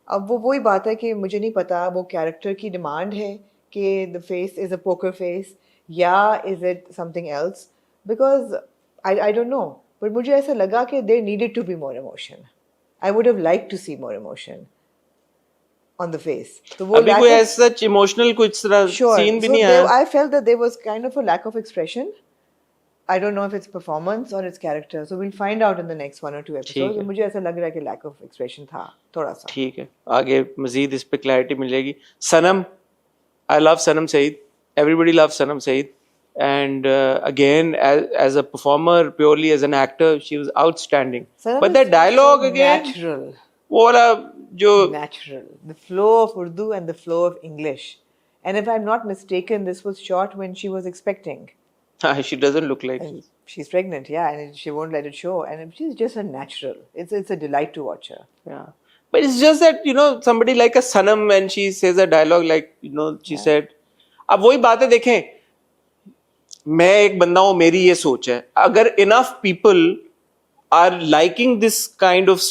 S2: अब वो वही बात है कि मुझे नहीं पता वो कैरेक्टर की डिमांड है कि the face is a poker face या is it something else, because I don't know, but मुझे ऐसा लगा कि there needed to be more emotion. I would have liked to see more emotion on the face. तो वो
S1: अभी कोई ऐसा इमोशनल कुछ तरह सीन भी नहीं आया।
S2: I felt that there was kind of a lack of expression. I don't know if it's performance or it's character. So we'll find out in the next 1 or 2 episodes. तो मुझे ऐसा लग रहा है कि lack of expression था थोड़ा सा.
S1: ठीक है, आगे मजीद इस पे क्लैरिटी मिलेगी. सनम, I love Sanam Saeed. Everybody loves Sanam Saeed. And again, as a performer, purely as an actor, she was outstanding.
S2: Sanam
S1: But that
S2: is
S1: dialogue
S2: so
S1: again,
S2: natural.
S1: वो वाला जो
S2: Natural. The flow of Urdu and the flow of English. And if I'm not mistaken, this was shot when she was expecting.
S1: she doesn't look like.
S2: And she's pregnant, yeah, and she won't let it show. And she's just a natural. It's a delight to watch her.
S1: Yeah. But it's just that, you know, somebody like a Sanam, and she says a dialogue like, you know, she said, अब वही बातें देखें, मैं एक बंदा हूँ, मेरी ये सोच है, अगर enough people are liking this kind of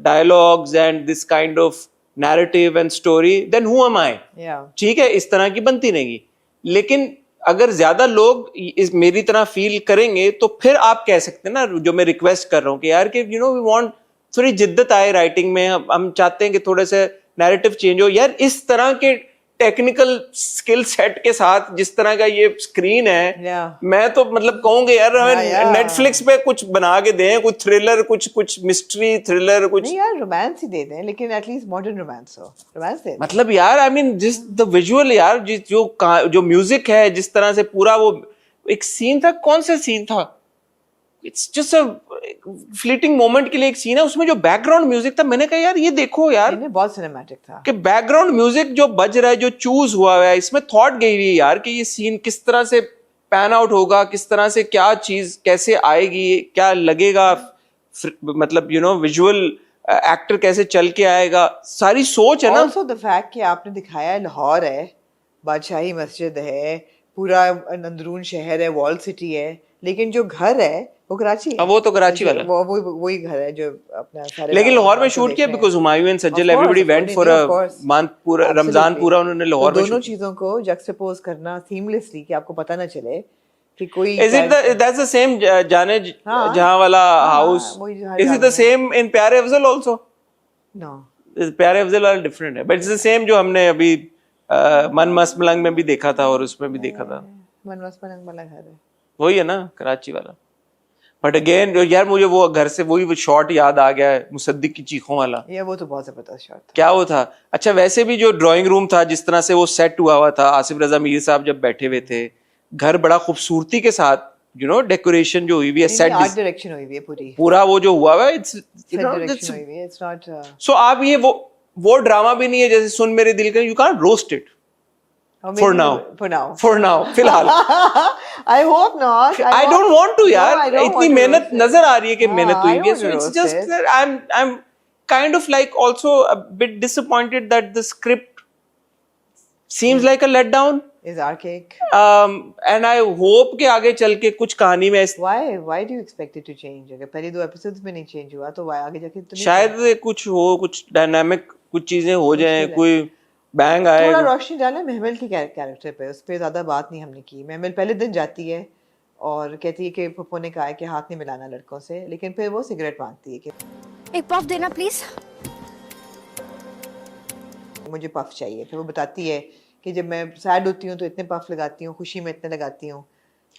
S1: dialogues and this kind of narrative and story, then who am I?
S2: Yeah.
S1: ठीक है, इस तरह की बनती रहेगी. लेकिन अगर ज्यादा लोग इस मेरी तरह फील करेंगे तो फिर आप कह सकते हैं ना, जो मैं रिक्वेस्ट कर रहा हूँ कि यार कि यू नो वी वांट थोड़ी जिद्दत आए राइटिंग में, हम चाहते हैं कि थोड़े से नैरेटिव चेंज हो. यार इस तरह के टेक्निकल स्किल सेट के साथ जिस तरह का ये स्क्रीन है, मैं तो मतलब कहूंगे यार हमें नेटफ्लिक्स पे कुछ बना के दें, कुछ थ्रिलर, कुछ मिस्ट्री थ्रिलर, कुछ
S2: नहीं यार रोमांस ही दे दें, लेकिन एटलीस्ट मॉडर्न रोमांस हो. रोमांस दे
S1: मतलब यार आई मीन जिस द विजुअल यार, जो म्यूजिक है, जिस तरह से पूरा वो एक सीन था, कौन सा सीन था, it's just a fleeting moment के लिए एक सीन है, उसमें जो बैकग्राउंड म्यूजिक था, मैंने कहा यार ये देखो यार,
S2: बहुत सिनेमैटिक था
S1: कि बैकग्राउंड म्यूजिक जो बज रहा है, जो चूज हुआ है, इसमें थॉट गई हुई है यार कि ये सीन किस तरह से पैन आउट होगा, किस तरह से क्या चीज कैसे आएगी, क्या लगेगा, मतलब यू नो विजुअल एक्टर कैसे चल के आएगा, सारी सोच है ना.
S2: ऑल्सो द फैक्ट कि आपने दिखाया है लाहौर है, बादशाही मस्जिद है, पूरा अंदरून शहर है, वॉल सिटी है, लेकिन जो घर है वो कराची है.
S1: वो तो कराची वाला,
S2: वही घर है जो अपना सारे.
S1: लेकिन लाहौर में शूट किया because Humayun and Sajal everybody went for a month, पूरा रमजान पूरा उन्होंने लाहौर में.
S2: दोनों चीजों को जक्सपोज करना सीमलेसली कि आपको पता ना चले कि कोई.
S1: Is it that's the same जाने जहां वाला house, is it the same in प्यारे अफजल आल्सो?
S2: नो,
S1: प्यारे अफजल वाला डिफरेंट है, बट इट्स द सेम जो हमने अभी मन मस्त मलंग में भी देखा था और उसमें भी देखा था.
S2: मन मस्त मलंग वाला घर है,
S1: वही है ना, कराची वाला. बट अगेन यार मुझे वो घर से वही शॉट याद आ गया है, मुसद्दिक की चीखों वाला.
S2: ये वो तो बहुत जबरदस्त शॉट था.
S1: क्या वो था. अच्छा वैसे भी जो ड्राइंग रूम था, जिस तरह से वो सेट हुआ था, आसिफ रजा मीर साहब जब बैठे हुए थे, घर बड़ा खूबसूरती के साथ, यू नो डेकोरेशन जो हुई हुई है, सेट
S2: आर्ट डायरेक्शन हुई हुई है पूरा
S1: वो जो हुआ है, इट्स
S2: इट्स नॉट.
S1: सो आप ये वो ड्रामा भी नहीं है जैसे सुन मेरे दिल का, you can't roast it. For now, फिलहाल.
S2: I hope not.
S1: I don't want to यार. इतनी मेहनत नजर आ रही है कि मेहनत हुई है. So it's just that I'm kind of like also a bit disappointed that the script seems like a letdown.
S2: Is archaic.
S1: And I hope कि आगे चल के कुछ कहानी में.
S2: Why do you expect it to change? अगर पहली 2 episodes में नहीं change हुआ तो आगे जाके तो
S1: शायद कुछ हो, कुछ डायनामिक कुछ चीजें हो जाएं, कोई बैंग आए.
S2: थोड़ा रोशनी डाला महमल की कैरेक्टर पे, उस पे ज्यादा बात नहीं हमने की. महमल पहले दिन जाती है और कहती है कि पप्पू ने कहा है कि हाथ नहीं मिलाना लड़कों से, लेकिन फिर वो सिगरेट मांगती है कि
S9: एक पफ देना प्लीज,
S2: मुझे पफ चाहिए. फिर वो बताती है कि जब मैं सैड होती हूँ तो इतने पफ लगाती हूँ, खुशी में इतने लगाती हूँ.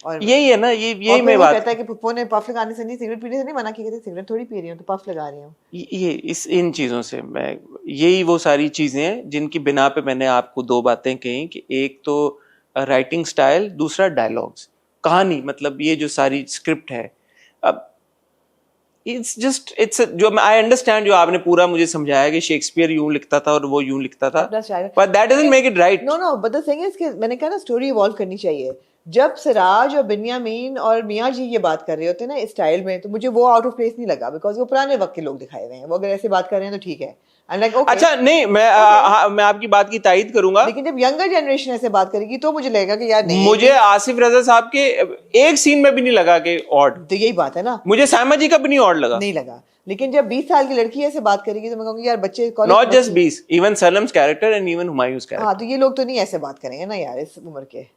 S2: और
S1: यही है ना, यही मैं बात
S2: कहता है कि पप्पू ने पफ लगाने से नहीं, सिगरेट पीने से नहीं मना किया, कहते सिगरेट थोड़ी पी रही हूँ तो पफ लगा रही हूँ.
S1: ये इन चीज़ों से मैं, यही वो सारी चीज़ें हैं जिनकी बिना पे मैंने आपको 2 बातें कही कि एक तो राइटिंग स्टाइल, दूसरा डायलॉग्स, कहानी, मतलब ये जो सारी स्क्रिप्ट है. अब इट्स जो आई अंडरस्टैंड, जो आपने पूरा मुझे समझाया कि शेक्सपियर यूं लिखता था और वो यूं लिखता था, but that doesn't make it right.
S2: No but the thing is कि मैंने कहा ना स्टोरी इवॉल्व करनी चाहिए. जब सिराज और बिन्यामीन और मियाँ जी ये बात कर रहे होते हैं ना इस स्टाइल में, तो मुझे वो आउट ऑफ प्लेस नहीं लगा, बिकॉज वो पुराने वक्त के लोग दिखाए हुए हैं. वो अगर ऐसे बात कर रहे हैं तो ठीक है.
S1: अच्छा नहीं, मैं आपकी बात की तायद करूंगा,
S2: लेकिन जब यंगर जनरेशन ऐसे बात करेगी तो मुझे लगेगा कि यार नहीं.
S1: मुझे आसिफ रजा साहब के एक सीन में भी नहीं लगा कि ऑड.
S2: तो यही बात है ना,
S1: मुझे साइमा जी का भी नहीं ऑड लगा,
S2: नहीं लगा. लेकिन जब 20 साल की लड़की ऐसे बात करेगी तो मैं कहूंगी यार बच्चे,
S1: not just 20, even Sanam's character and even Humayun's character.
S2: हाँ, तो ये लोग तो नहीं ऐसे बात करेंगे ना यार इस उम्र के.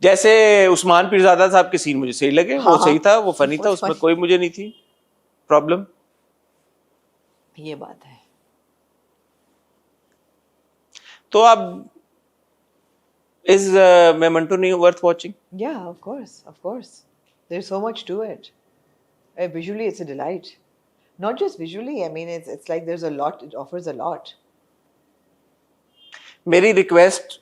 S1: जैसे उस्मान पीरजादा साहब के सीन मुझे सही लगे. वो सही था, वो फनी था, उसमें कोई मुझे नहीं थी प्रॉब्लम.
S2: ये बात है.
S1: तो अब इज मेमेंटो नहीं वर्थ वॉचिंग?
S2: या of course There's so much to it. Visually, it's a delight. Not just visually. I mean, it's like there's a lot. It offers a lot.
S1: मेरी रिक्वेस्ट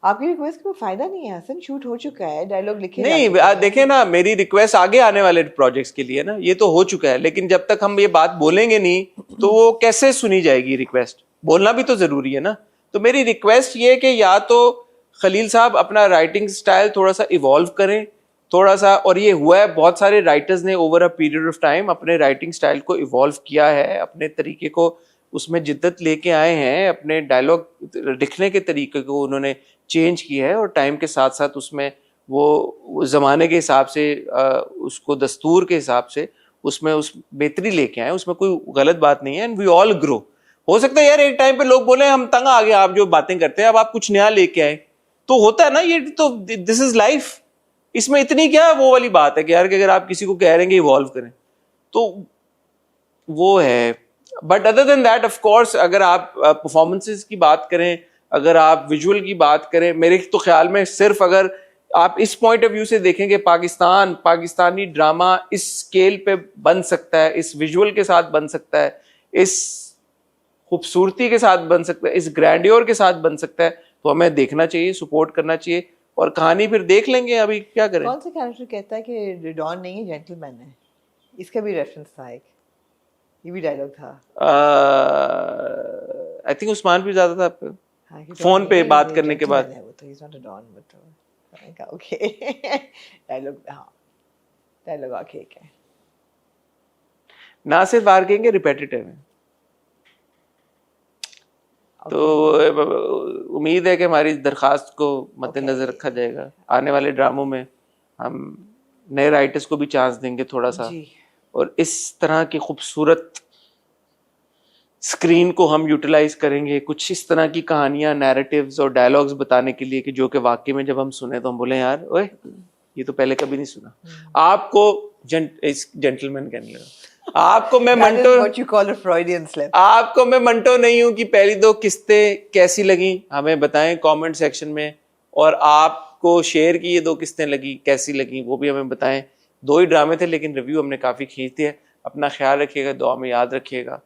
S2: आपकी request का कोई फायदा नहीं है Hasan, shoot हो चुका है, डायलॉग लिखे
S1: नहीं, देखें ना, मेरी रिक्वेस्ट आगे आने वाले प्रोजेक्ट्स के लिए ना, ये तो हो चुका है, लेकिन जब तक हम ये बात बोलेंगे नहीं तो वो कैसे सुनी जाएगी रिक्वेस्ट? बोलना भी तो जरूरी है ना। तो मेरी रिक्वेस्ट ये कि या तो खलील साहब अपना राइटिंग स्टाइल थोड़ा सा इवॉल्व करें, थोड़ा सा, और ये हुआ है, बहुत सारे राइटर्स ने over a period of time अपने राइटिंग स्टाइल को इवॉल्व किया है, अपने तरीके को उसमें जिद्दत लेके आए हैं, अपने डायलॉग लिखने के तरीके को उन्होंने चेंज किया है, और टाइम के साथ साथ उसमें वो ज़माने के हिसाब से उसको दस्तूर के हिसाब से उसमें उस बेहतरी लेके आए, उसमें कोई गलत बात नहीं है। And we all grow. हो सकता है यार एक टाइम पे लोग बोले हम तंग आ गए आप जो बातें करते हैं, अब आप कुछ नया लेके आए, तो होता है ना, ये तो दिस इज लाइफ। इसमें इतनी क्या वो वाली बात है कि यार कि अगर आप किसी को कह रहे हैं इवॉल्व करें तो वो है। But other than that, of course, अगर आप परफॉर्मेंसेस की बात करें, अगर आप विजुअल की बात करें, मेरे तो ख्याल में सिर्फ अगर आप इस पॉइंट ऑफ व्यू से देखेंगे पाकिस्तानी ड्रामा इस स्केल पे बन सकता है, इस विजुअल के साथ बन सकता है, इस खूबसूरती के साथ बन सकता है, इस ग्रैंडियोर के साथ बन सकता है, तो हमें देखना चाहिए, सपोर्ट करना चाहिए, और कहानी फिर देख लेंगे। अभी क्या करें?
S2: कौन सा कैरेक्टर कहता है कि डॉन नहीं है, जेंटलमैन है? इसका भी रेफरेंस था, एक ये भी डायलॉग था।
S1: आई थिंक उस्मान भी ज्यादा था फोन पे बात करने के बाद।
S2: वो तो he's not a don, but okay dialogue, हाँ डायलॉग आके है
S1: ना, सिर्फ बार कहेंगे रिपेटिटिव है। तो उम्मीद है कि हमारी दरखास्त को मद्देनजर रखा जाएगा। आने वाले ड्रामों में हम नए राइटर्स को भी चांस देंगे थोड़ा सा, और इस तरह की खूबसूरत स्क्रीन को हम यूटिलाइज करेंगे कुछ इस तरह की कहानियां, नैरेटिव्स और डायलॉग्स बताने के लिए कि जो कि वाकई में जब हम सुने तो हम बोले यार ओए ये तो पहले कभी नहीं सुना। आपको जेंटलमैन कहने लगा, आपको मैं Manto,
S2: what you call a Freudian slip.
S1: आपको मैं मंटो नहीं हूं कि पहली दो किस्तें कैसी लगी हमें बताएं कमेंट सेक्शन में, और आपको शेयर की ये दो किस्तें लगी कैसी लगी वो भी हमें बताएं। 2 ही ड्रामे थे लेकिन रिव्यू हमने काफी खींच दिया। अपना ख्याल रखिएगा, दुआ में याद रखिएगा।